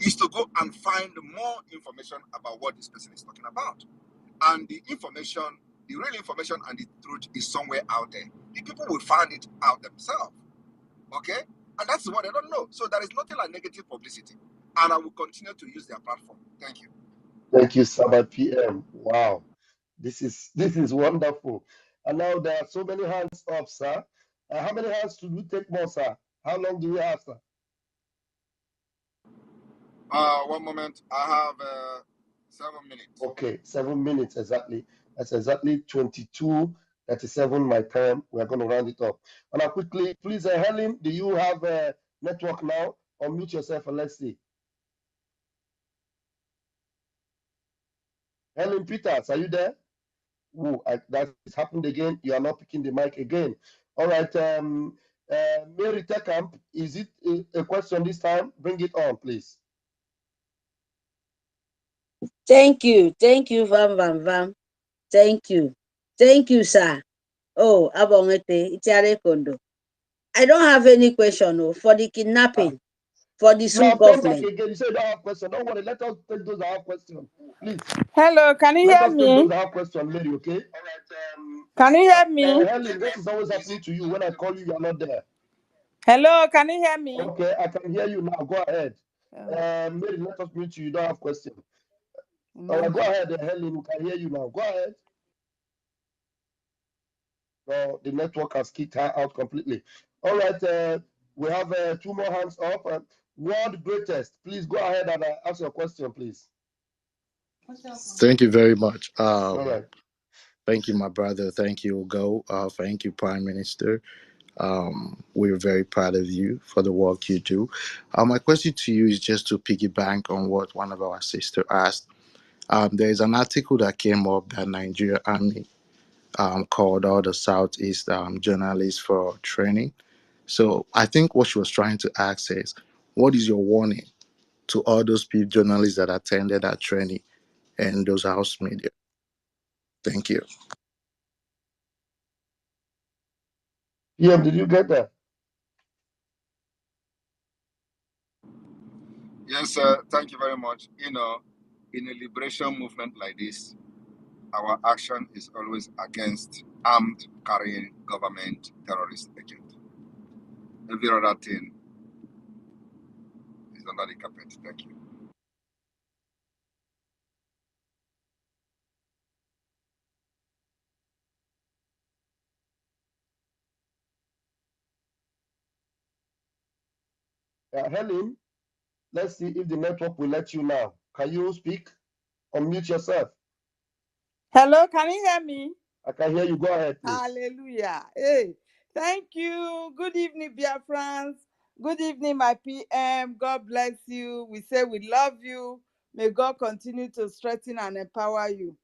is to go and find more information about what this person is talking about. And the information, the real information and the truth is somewhere out there. The people will find it out themselves. Okay? And that's what they don't know. So there is nothing like negative publicity. And I will continue to use their platform. Thank you. Thank you, Sabbath PM. Wow, this is wonderful. And now there are so many hands up, sir. How many hands should we take more, sir? How long do we have, sir? 1 moment. I have 7 minutes. Okay, 7 minutes exactly. That's exactly 22:37 my time. We're going to round it up. And now quickly, please, Helen, do you have a network now? Unmute yourself and let's see. Helen Peters, are you there? Ooh, that happened again. You are not picking the mic again. All right, Mary Tekamp, is it a question this time? Bring it on, please. Thank you, Vam. Thank you, sir. Oh, Abongete, Itiare Kondo. I don't have any question for the kidnapping, for the You Zoo have come back government. again. You say you don't have question. Don't worry. Let us take those that have question, please. Hello, can you Let hear us take those me? that have question, Mary. Okay. All right. Can you hear me? Helen, this is always happening to you. When I call you, you are not there. Hello, can you hear me? Okay, I can hear you now. Go ahead. Mary, let us mute you. You don't have question. All right, go ahead, Helen. We can hear you now. Go ahead. No, the network has kicked her out completely. All right, we have 2 more hands up. World greatest, please go ahead and ask your question, please. Thank you very much. All right. Thank you, my brother. Thank you, Ugo. Thank you, Prime Minister. We're very proud of you for the work you do. My question to you is just to piggyback on what one of our sisters asked. There is an article that came up that Nigeria Army called all the Southeast journalists for training. So I think what she was trying to ask is, what is your warning to all those people, journalists that attended that training and those house media? Thank you. Yeah, did you get that? Yes, sir. Thank you very much. You know, in a liberation movement like this, our action is always against armed carrying government terrorist agent. Every other thing is under the carpet. Thank you. Helen, let's see if the network will let you now. Can you speak? Unmute yourself. Hello, can you hear me? I can hear you. Go ahead, please. Hallelujah. Hey, thank you. Good evening, Biafrans. Good evening, my PM. God bless you. We say we love you. May God continue to strengthen and empower you.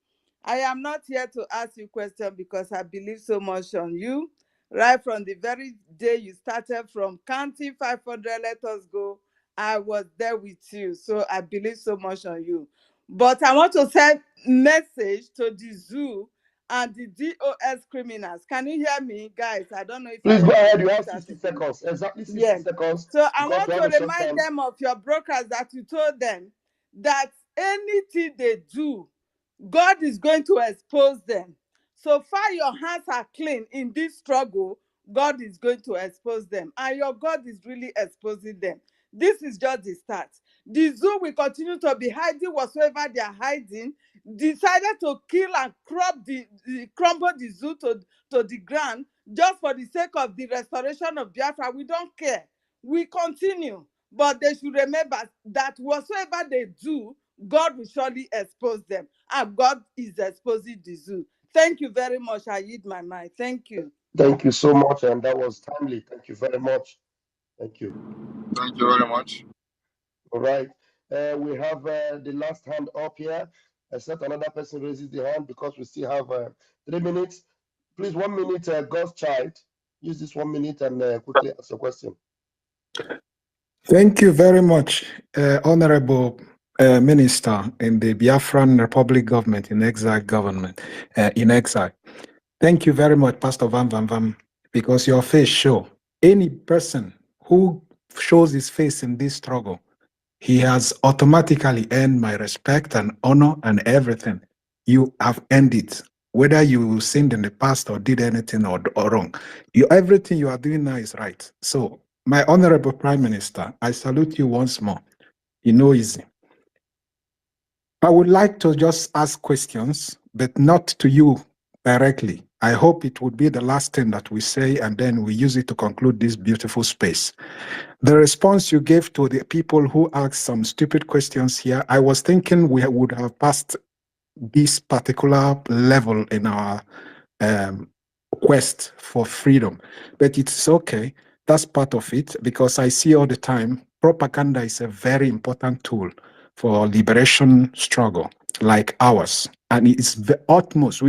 I am not here to ask you questions because I believe so much on you. Right from the very day you started from counting 500, let us go, I was there with you. So I believe so much on you. But I want to send message to the zoo and the DOS criminals. Can you hear me, guys? I don't know if Please I go need to ahead. You repeat have that 60 again. seconds. Exactly 60 Yes. seconds. So I Because want we to have a short remind time. them of your brokers that you told them that anything they do, God is going to expose them. So far your hands are clean in this struggle, God is going to expose them. And your God is really exposing them. This is just the start. The zoo will continue to be hiding whatsoever they are hiding. Decided to kill and crumble the zoo to the ground just for the sake of the restoration of Biafra. We don't care. We continue. But they should remember that whatsoever they do, God will surely expose them. And God is exposing the zoo. Thank you very much. I yield my mind. Thank you. Thank you so much. And that was timely. Thank you very much. Thank you. Thank you very much. All right. We have the last hand up here. Except another person raises the hand because we still have 3 minutes. Please, 1 minute, God's child. Use this 1 minute and quickly ask a question. Thank you very much, Honorable Minister in the Biafran Republic government in exile government, in exile. Thank you very much, Pastor Vam, because your face show any person who shows his face in this struggle, he has automatically earned my respect and honor and everything. You have earned it. Whether you sinned in the past or did anything or wrong, everything you are doing now is right. So, my honorable Prime Minister, I salute you once more. You know, easy. I would like to just ask questions, but not to you directly. I hope it would be the last thing that we say, and then we use it to conclude this beautiful space. The response you gave to the people who asked some stupid questions here, I was thinking we would have passed this particular level in our quest for freedom. But it's okay. That's part of it, because I see all the time propaganda is a very important tool for liberation struggle like ours. And it's the utmost.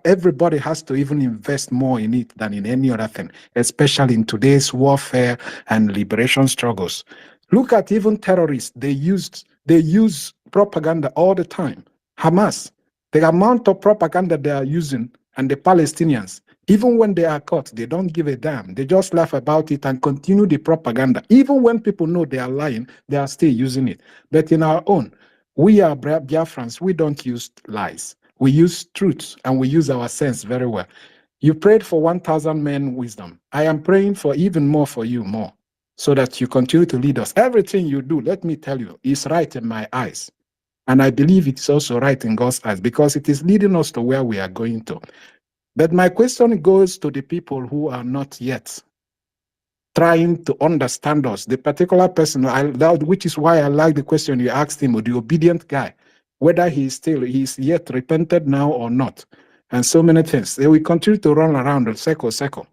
Everybody has to even invest more in it than in any other thing, especially in today's warfare and liberation struggles. Look at even terrorists. They use propaganda all the time. Hamas, the amount of propaganda they are using, and the Palestinians, even when they are caught, they don't give a damn. They just laugh about it and continue the propaganda. Even when people know they are lying, they are still using it. But in our own, we are Biafrans. We don't use lies. We use truth, and we use our sense very well. You prayed for 1,000 men wisdom. I am praying for even more for you, more, so that you continue to lead us. Everything you do, let me tell you, is right in my eyes. And I believe it's also right in God's eyes, because it is leading us to where we are going to. But my question goes to the people who are not yet trying to understand us. The particular person, which is why I like the question you asked him, the obedient guy, whether he's yet repented now or not, and so many things. They will continue to run around in circle.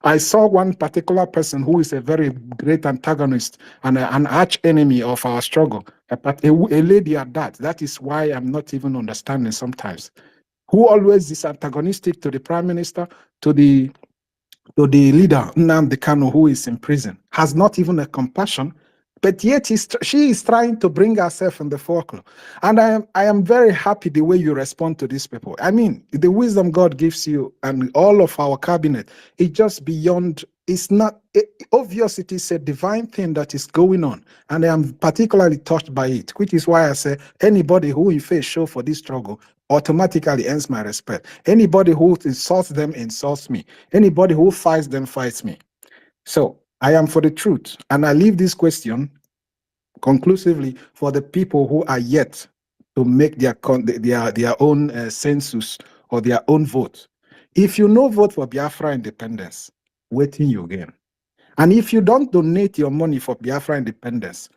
I saw one particular person who is a very great antagonist and an arch enemy of our struggle, but a lady at that. That is why I'm not even understanding sometimes. Who always is antagonistic to the prime minister, to the leader, Nnamdi Kanu, who is in prison, has not even a compassion, but yet she is trying to bring herself in the foreground. And I am very happy the way you respond to these people. I mean, the wisdom God gives you and all of our cabinet is just beyond. It's not obvious. It is a divine thing that is going on, and I am particularly touched by it, which is why I say anybody who in faith show for this struggle automatically earns my respect. Anybody who insults them insults me. Anybody who fights them fights me. So I am for the truth, and I leave this question conclusively for the people who are yet to make their own census or their own vote. If you no vote for Biafra independence, waiting you again. And if you don't donate your money for Biafra independence,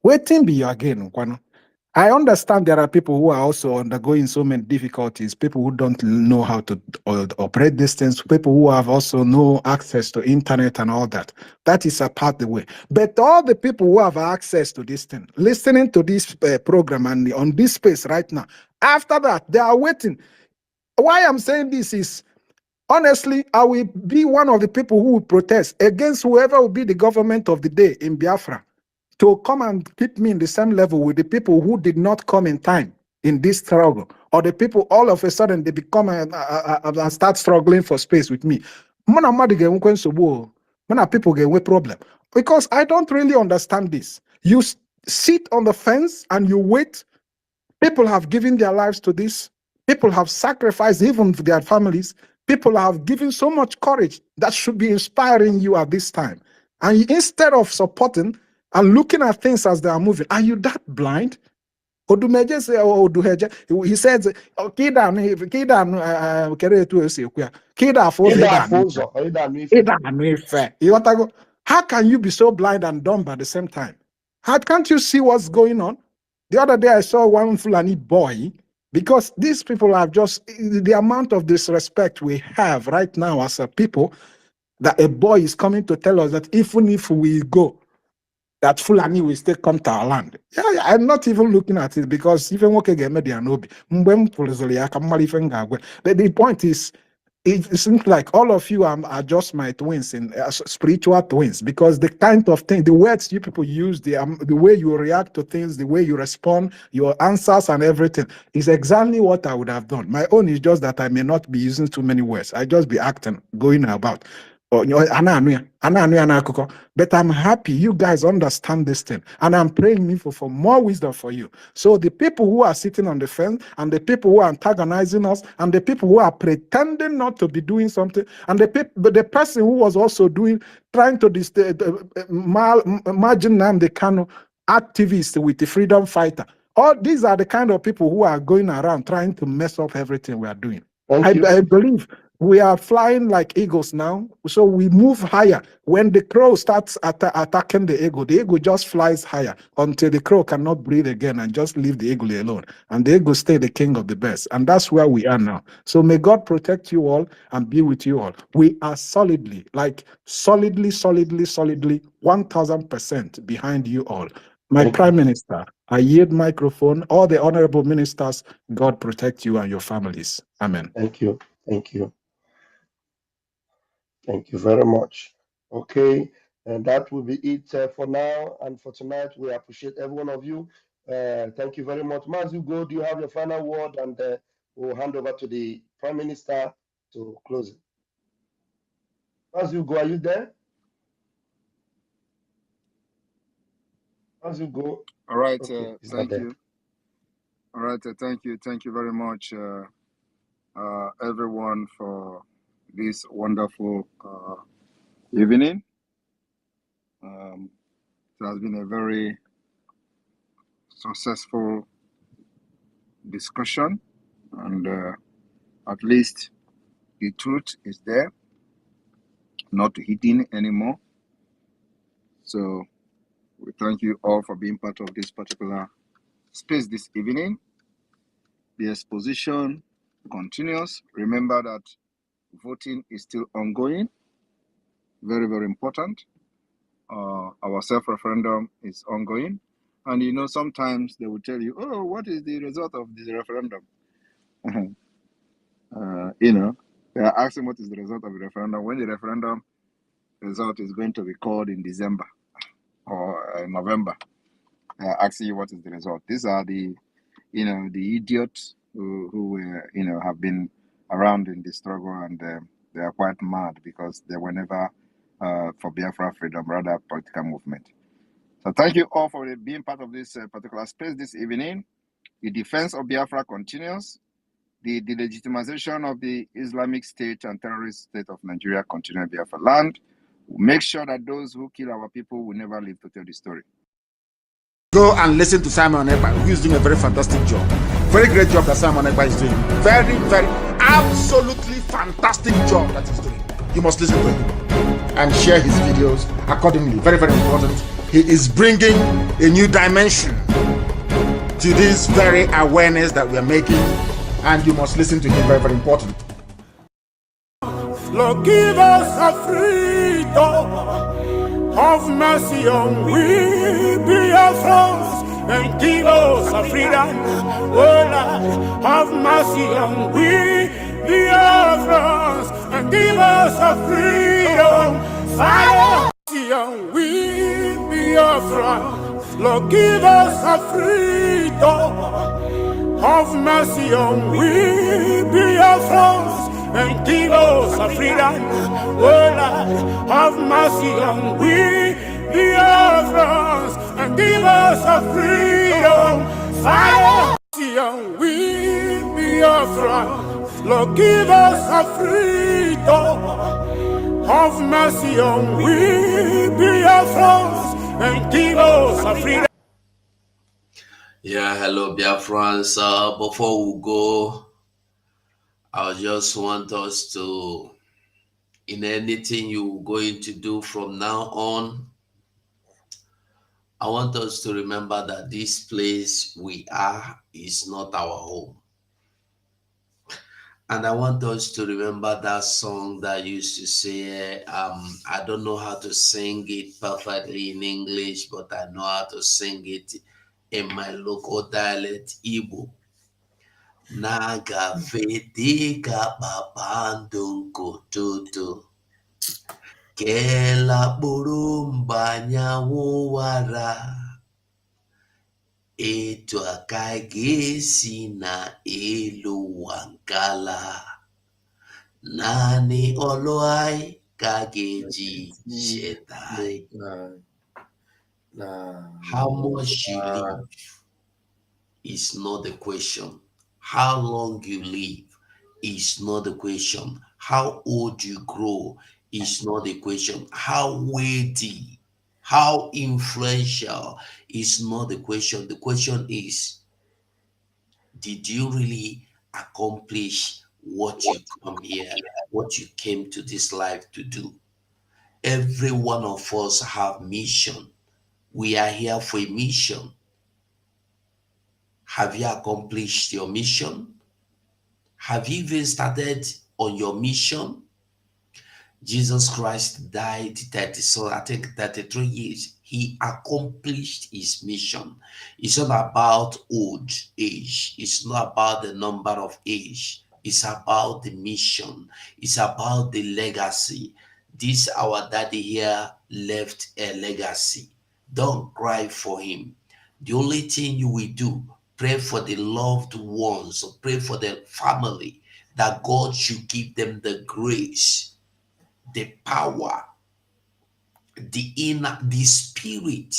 waiting be you again. I understand there are people who are also undergoing so many difficulties, people who don't know how to operate these things, people who have also no access to internet and all that. That is a part of the way. But all the people who have access to this thing, listening to this program and on this space right now, after that, they are waiting. Why I'm saying this is, honestly, I will be one of the people who will protest against whoever will be the government of the day in Biafra, to come and keep me in the same level with the people who did not come in time in this struggle, or the people all of a sudden they become and start struggling for space with me. People get a problem, because I don't really understand this. You sit on the fence and you wait. People have given their lives to this. People have sacrificed even their families. People have given so much courage that should be inspiring you at this time. And instead of supporting and looking at things as they are moving, are you that blind? Odumeje say, he says, how can you be so blind and dumb at the same time? How can't you see what's going on? The other day I saw one Fulani boy, because these people have just, the amount of disrespect we have right now as a people, that a boy is coming to tell us that even if we go, that Fulani will still come to our land. Yeah, I'm not even looking at it, because even but the point is, it seems like all of you are just my twins, in spiritual twins, because the kind of thing, the words you people use, the way you react to things, the way you respond, your answers and everything is exactly what I would have done. My own is just that I may not be using too many words. I just be acting, going about. But I'm happy you guys understand this thing, and I'm praying for more wisdom for you. So the people who are sitting on the fence, and the people who are antagonizing us, and the people who are pretending not to be doing something, and the person who was also trying to imagine the kind of activists with the freedom fighter. All these are the kind of people who are going around trying to mess up everything we are doing. I believe we are flying like eagles now, so we move higher. When the crow starts attacking the eagle just flies higher until the crow cannot breathe again and just leave the eagle alone. And the eagle stay the king of the birds. And that's where we are now. So may God protect you all and be with you all. We are solidly 1000% behind you all. My Prime Minister, I yield microphone. All the honorable ministers, God protect you and your families. Amen. Thank you. Thank you. Thank you very much. Okay, and that will be it for now and for tonight. We appreciate every one of you. Thank you very much. Mazugo, do you have your final word? And we'll hand over to the Prime Minister to close it. Mazugo, are you there? Mazugo. All right, Okay, thank you. All right, thank you. Thank you very much, everyone, for this wonderful evening. It has been a very successful discussion, and at least the truth is there, not hidden anymore. So we thank you all for being part of this particular space this evening. The exposition continues. Remember that voting is still ongoing. Very, very important. Our self-referendum is ongoing. And you know, sometimes they will tell you, oh, what is the result of the referendum? You know, they are asking what is the result of the referendum when the referendum result is going to be called in December or November. They are asking you what is the result. These are the, you know, the idiots who you know, have been around in the struggle, and they are quite mad because they were never for Biafra freedom, rather political movement. So thank you all for being part of this particular space this evening. The defense of Biafra continues. The delegitimization of the Islamic State and terrorist state of Nigeria continue in Biafra land. We'll make sure that those who kill our people will never live to tell the story. Go and listen to Simon Ekpa, who is doing a very fantastic job. Very great job that Simon Ekpa is doing. Very, very, absolutely fantastic job that he's doing. You must listen to him and share his videos accordingly. Very, very important. He is bringing a new dimension to this very awareness that we are making, and you must listen to him. Very, very important. Lord, give us a freedom, have mercy on we, Biafrans, and give us a freedom. Oh Lord, have mercy on we, Biafrans, and give us a freedom. Fire, mercy on we, Biafrans. Lord, give us a freedom, have mercy on we, Biafrans, and give us a freedom. Oh Lord, have mercy on we, Biafrans, and give us a freedom. Fire, mercy on we, Biafrans. Lord, give us a freedom. Have mercy on we, Biafrans, and give us a freedom. Yeah, hello, Biafrans. Before we go, I just want us to, in anything you're going to do from now on, I want us to remember that this place we are is not our home. And I want us to remember that song that used to say, I don't know how to sing it perfectly in English, but I know how to sing it in my local dialect, Igbo. Naga vetika babando nkototo Kela burumbanya wara Etu akagesi na elu wankala Nani oloai Gageji Shetai. How much you live is not the question. How long you live is not the question. How old you grow is not the question. How weighty, how influential is not the question. The question is, did you really accomplish what you come here, what you came to this life to do? Every one of us have mission. We are here for a mission. Have you accomplished your mission? Have you even started on your mission? Jesus Christ died 33 years. He accomplished his mission. It's not about old age. It's not about the number of age. It's about the mission. It's about the legacy. This our daddy here left a legacy. Don't cry for him. The only thing you will do, pray for the loved ones, pray for the family, that God should give them the grace, the power, the spirit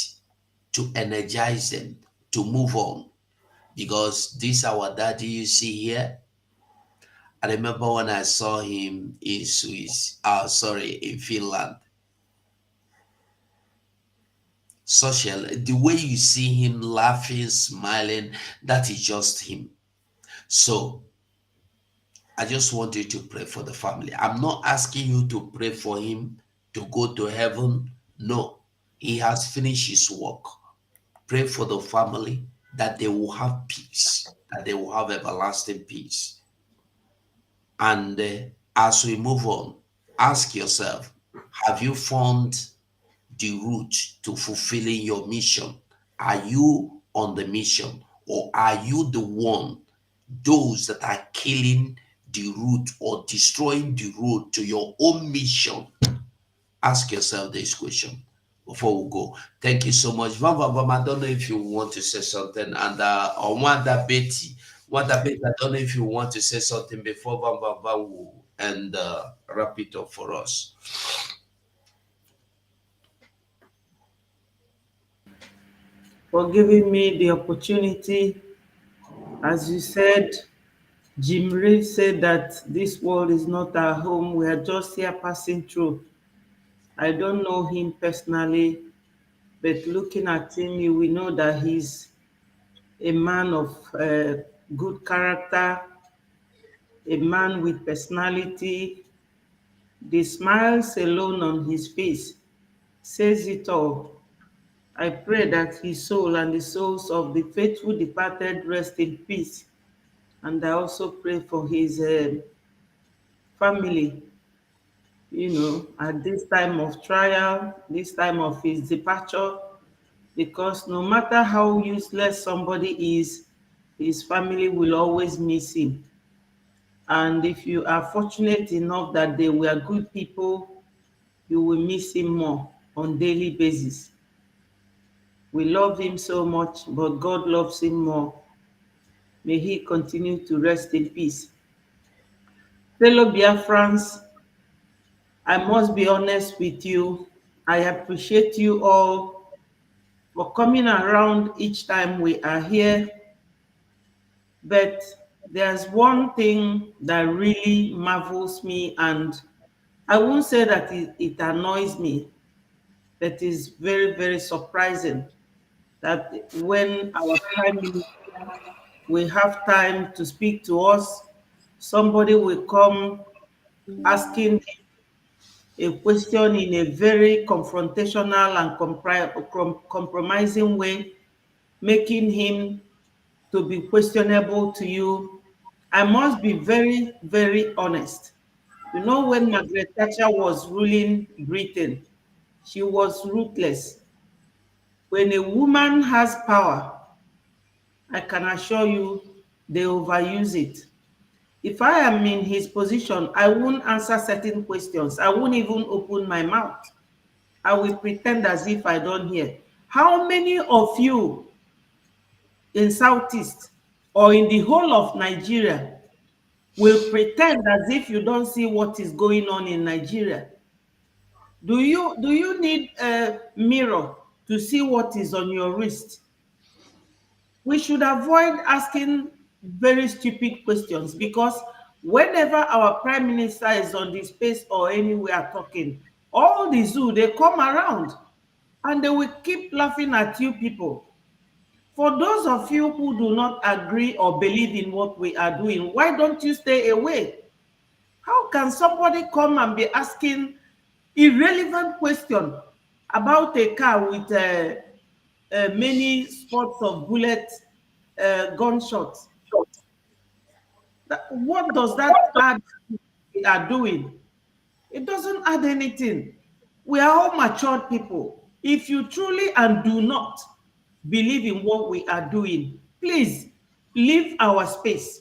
to energize them to move on. Because this our daddy you see here. I remember when I saw him in in Finland. The way you see him laughing, smiling, that is just him. So I just want you to pray for the family. I'm not asking you to pray for him to go to heaven. No, he has finished his work. Pray for the family that they will have peace, that they will have everlasting peace. And as we move on, ask yourself, have you found the route to fulfilling your mission? Are you on the mission, or are you the one, those that are killing the route or destroying the road to your own mission? Ask yourself this question before we go. Thank you so much. I don't know if you want to say something, and or Wanda Betty, I don't know if you want to say something before will and wrap it up for us. For giving me the opportunity. As you said, Jim Reeves said that this world is not our home. We are just here passing through. I don't know him personally, but looking at him, you will know that he's a man of good character, a man with personality. The smiles alone on his face says it all. I pray that his soul and the souls of the faithful departed rest in peace. And I also pray for his family, at this time of trial, this time of his departure, because no matter how useless somebody is, his family will always miss him. And if you are fortunate enough that they were good people, you will miss him more on daily basis. We love him so much, but God loves him more. May he continue to rest in peace. Fellow Biafrans, I must be honest with you. I appreciate you all for coming around each time we are here. But there's one thing that really marvels me, and I won't say that it annoys me, but is very, very surprising that when our Prime Minister will have time to speak to us, somebody will come asking a question in a very confrontational and compromising way, making him to be questionable to you. I must be very, very honest. When Margaret Thatcher was ruling Britain, she was ruthless. When a woman has power, I can assure you they overuse it. If I am in his position, I won't answer certain questions. I won't even open my mouth. I will pretend as if I don't hear. How many of you in Southeast or in the whole of Nigeria will pretend as if you don't see what is going on in Nigeria? Do you need a mirror to see what is on your wrist? We should avoid asking very stupid questions, because whenever our prime minister is on the space or anywhere talking, all the zoo, they come around and they will keep laughing at you people. For those of you who do not agree or believe in what we are doing, why don't you stay away? How can somebody come and be asking irrelevant question about a car with many spots of bullet gunshots? What does that add to what we are doing? It doesn't add anything. We are all matured people. If you truly and do not believe in what we are doing, please leave our space.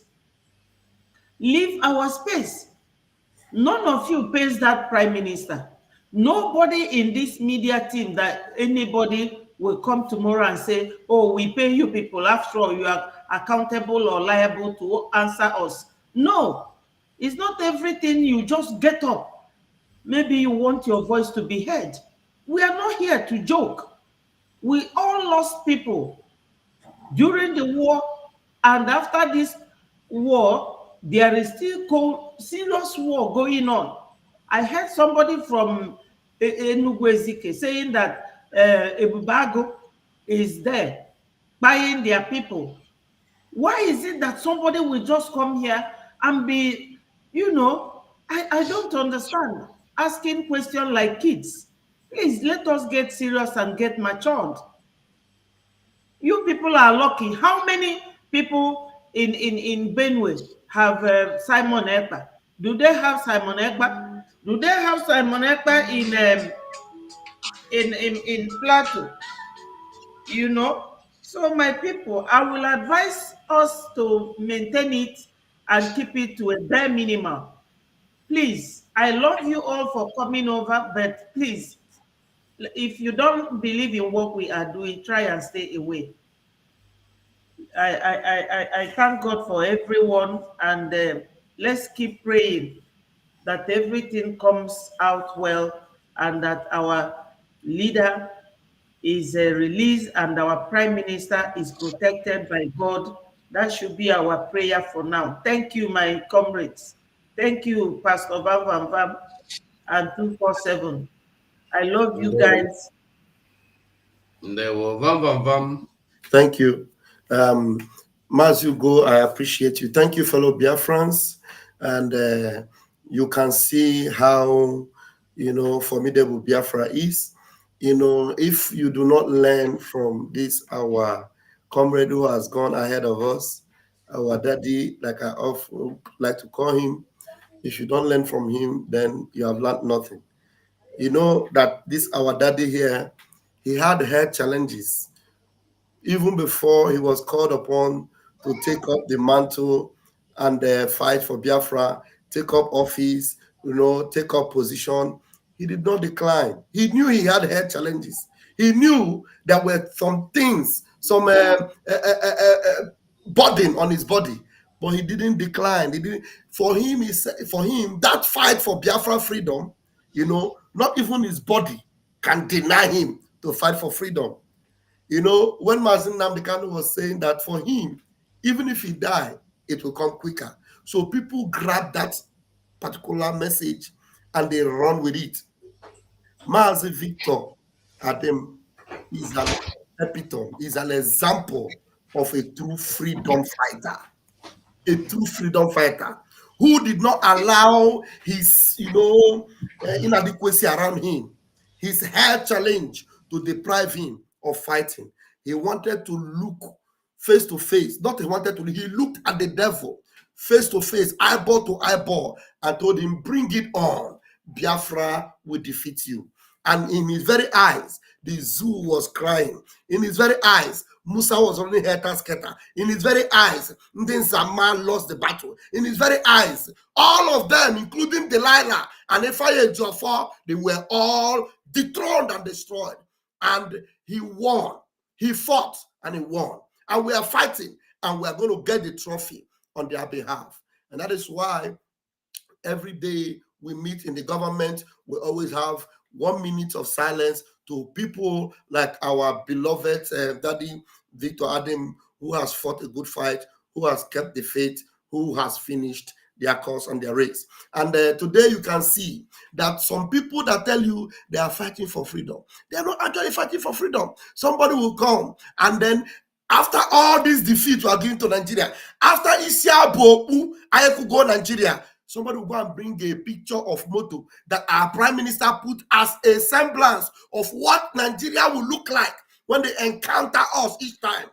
Leave our space. None of you pays that prime minister. Nobody in this media team that anybody will come tomorrow and say, oh, we pay you people. After all, you are accountable or liable to answer us. No, it's not everything you just get up. Maybe you want your voice to be heard. We are not here to joke. We all lost people during the war, and after this war, there is still serious war going on. I heard somebody from Enugu Ezike saying that Ebubago is there buying their people. Why is it that somebody will just come here and be, I don't understand, asking questions like kids. Please let us get serious and get matured. You people are lucky. How many people in Benue have Simon Ekpa? Do they have Simon Ekpa? Do they have Simon Ekpa in Plateau? So my people, I will advise us to maintain it and keep it to a bare minimum. Please, I love you all for coming over, but please, if you don't believe in what we are doing, try and stay away. I thank God for everyone, and let's keep praying that everything comes out well and that our leader is released and our prime minister is protected by God. That should be our prayer for now. Thank you, my comrades. Thank you, Pastor Van Van Van and 247. I love you guys. Thank you. As you go, I appreciate you. Thank you, fellow Biafrans. And you can see how, formidable Biafra is. If you do not learn from this, our comrade who has gone ahead of us, our daddy, like I often like to call him, if you don't learn from him, then you have learned nothing. You know that this, our daddy here, he had health challenges even before he was called upon to take up the mantle and fight for Biafra, take up office, take up position. He did not decline. He knew he had health challenges. He knew there were some things, some burden on his body, but he didn't decline. He didn't. For him, that fight for Biafra freedom, not even his body can deny him to fight for freedom. When Mazin Nnamdi Kanu was saying that for him, even if he died, it will come quicker. So people grab that particular message and they run with it. Mazi Victor Adim is an epitome, is an example of a true freedom fighter. A true freedom fighter who did not allow his, inadequacy around him, his health challenge to deprive him of fighting. He wanted to look face to face. He looked at the devil face to face, eyeball to eyeball, and told him, bring it on. Biafra will defeat you. And in his very eyes, the zoo was crying. In his very eyes, Musa was only helter-skelter. In his very eyes, Ndin Zaman lost the battle. In his very eyes, all of them, including Delilah and Ephraim Jafar, they were all dethroned and destroyed. And he won. He fought and he won. And we are fighting and we are going to get the trophy on their behalf. And that is why every day we meet in the government, we always have 1 minute of silence to people like our beloved Daddy Victor Adim, who has fought a good fight, who has kept the faith, who has finished their course and their race. And today you can see that some people that tell you they are fighting for freedom, they are not actually fighting for freedom. Somebody will come and then after all these defeats we are giving to Nigeria, after Isia Boku, I could go Nigeria, somebody will go and bring a picture of Moto that our prime minister put as a semblance of what Nigeria will look like when they encounter us each time.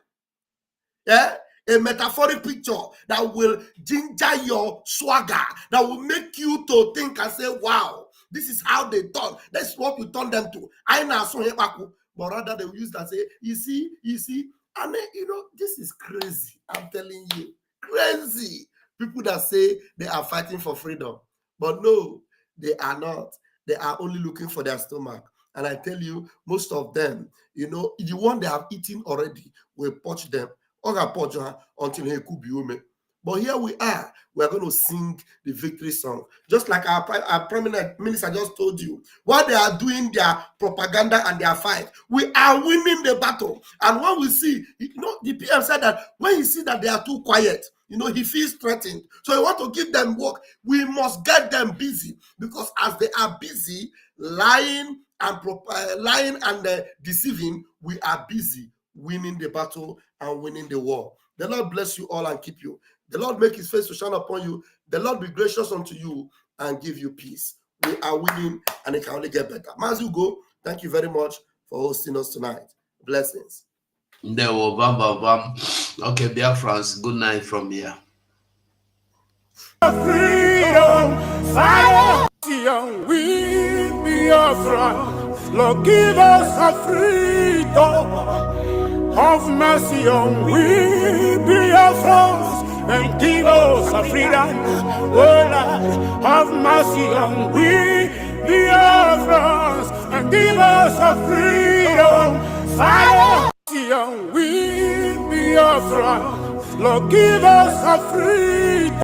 Yeah, a metaphoric picture that will ginger your swagger, that will make you to think and say, wow, this is how they turn. That's what we turn them to. I know, but rather they will use that, say, you see, and then, this is crazy. I'm telling you, crazy. People that say they are fighting for freedom, but no, they are not. They are only looking for their stomach. And I tell you, most of them, the one they have eaten already will poach them until he could be. But here we are going to sing the victory song. Just like our prime minister just told you, while they are doing their propaganda and their fight, we are winning the battle. And when we see, the PM said that when he sees that they are too quiet, he feels threatened. So he wants to give them work. We must get them busy, because as they are busy lying and deceiving, we are busy winning the battle and winning the war. The Lord bless you all and keep you. The Lord make his face to shine upon you. The Lord be gracious unto you and give you peace. We are winning and it can only get better. Mazu go, thank you very much for hosting us tonight. Blessings. Okay, Biafrans, good night from here. Freedom, fire, we Biafrans, Lord, give us a freedom. Have mercy on we Biafrans and give us a freedom. Oh Lord, have mercy on we Biafrans and give us a freedom. Fire on we Biafrans, Lord, give us a freedom.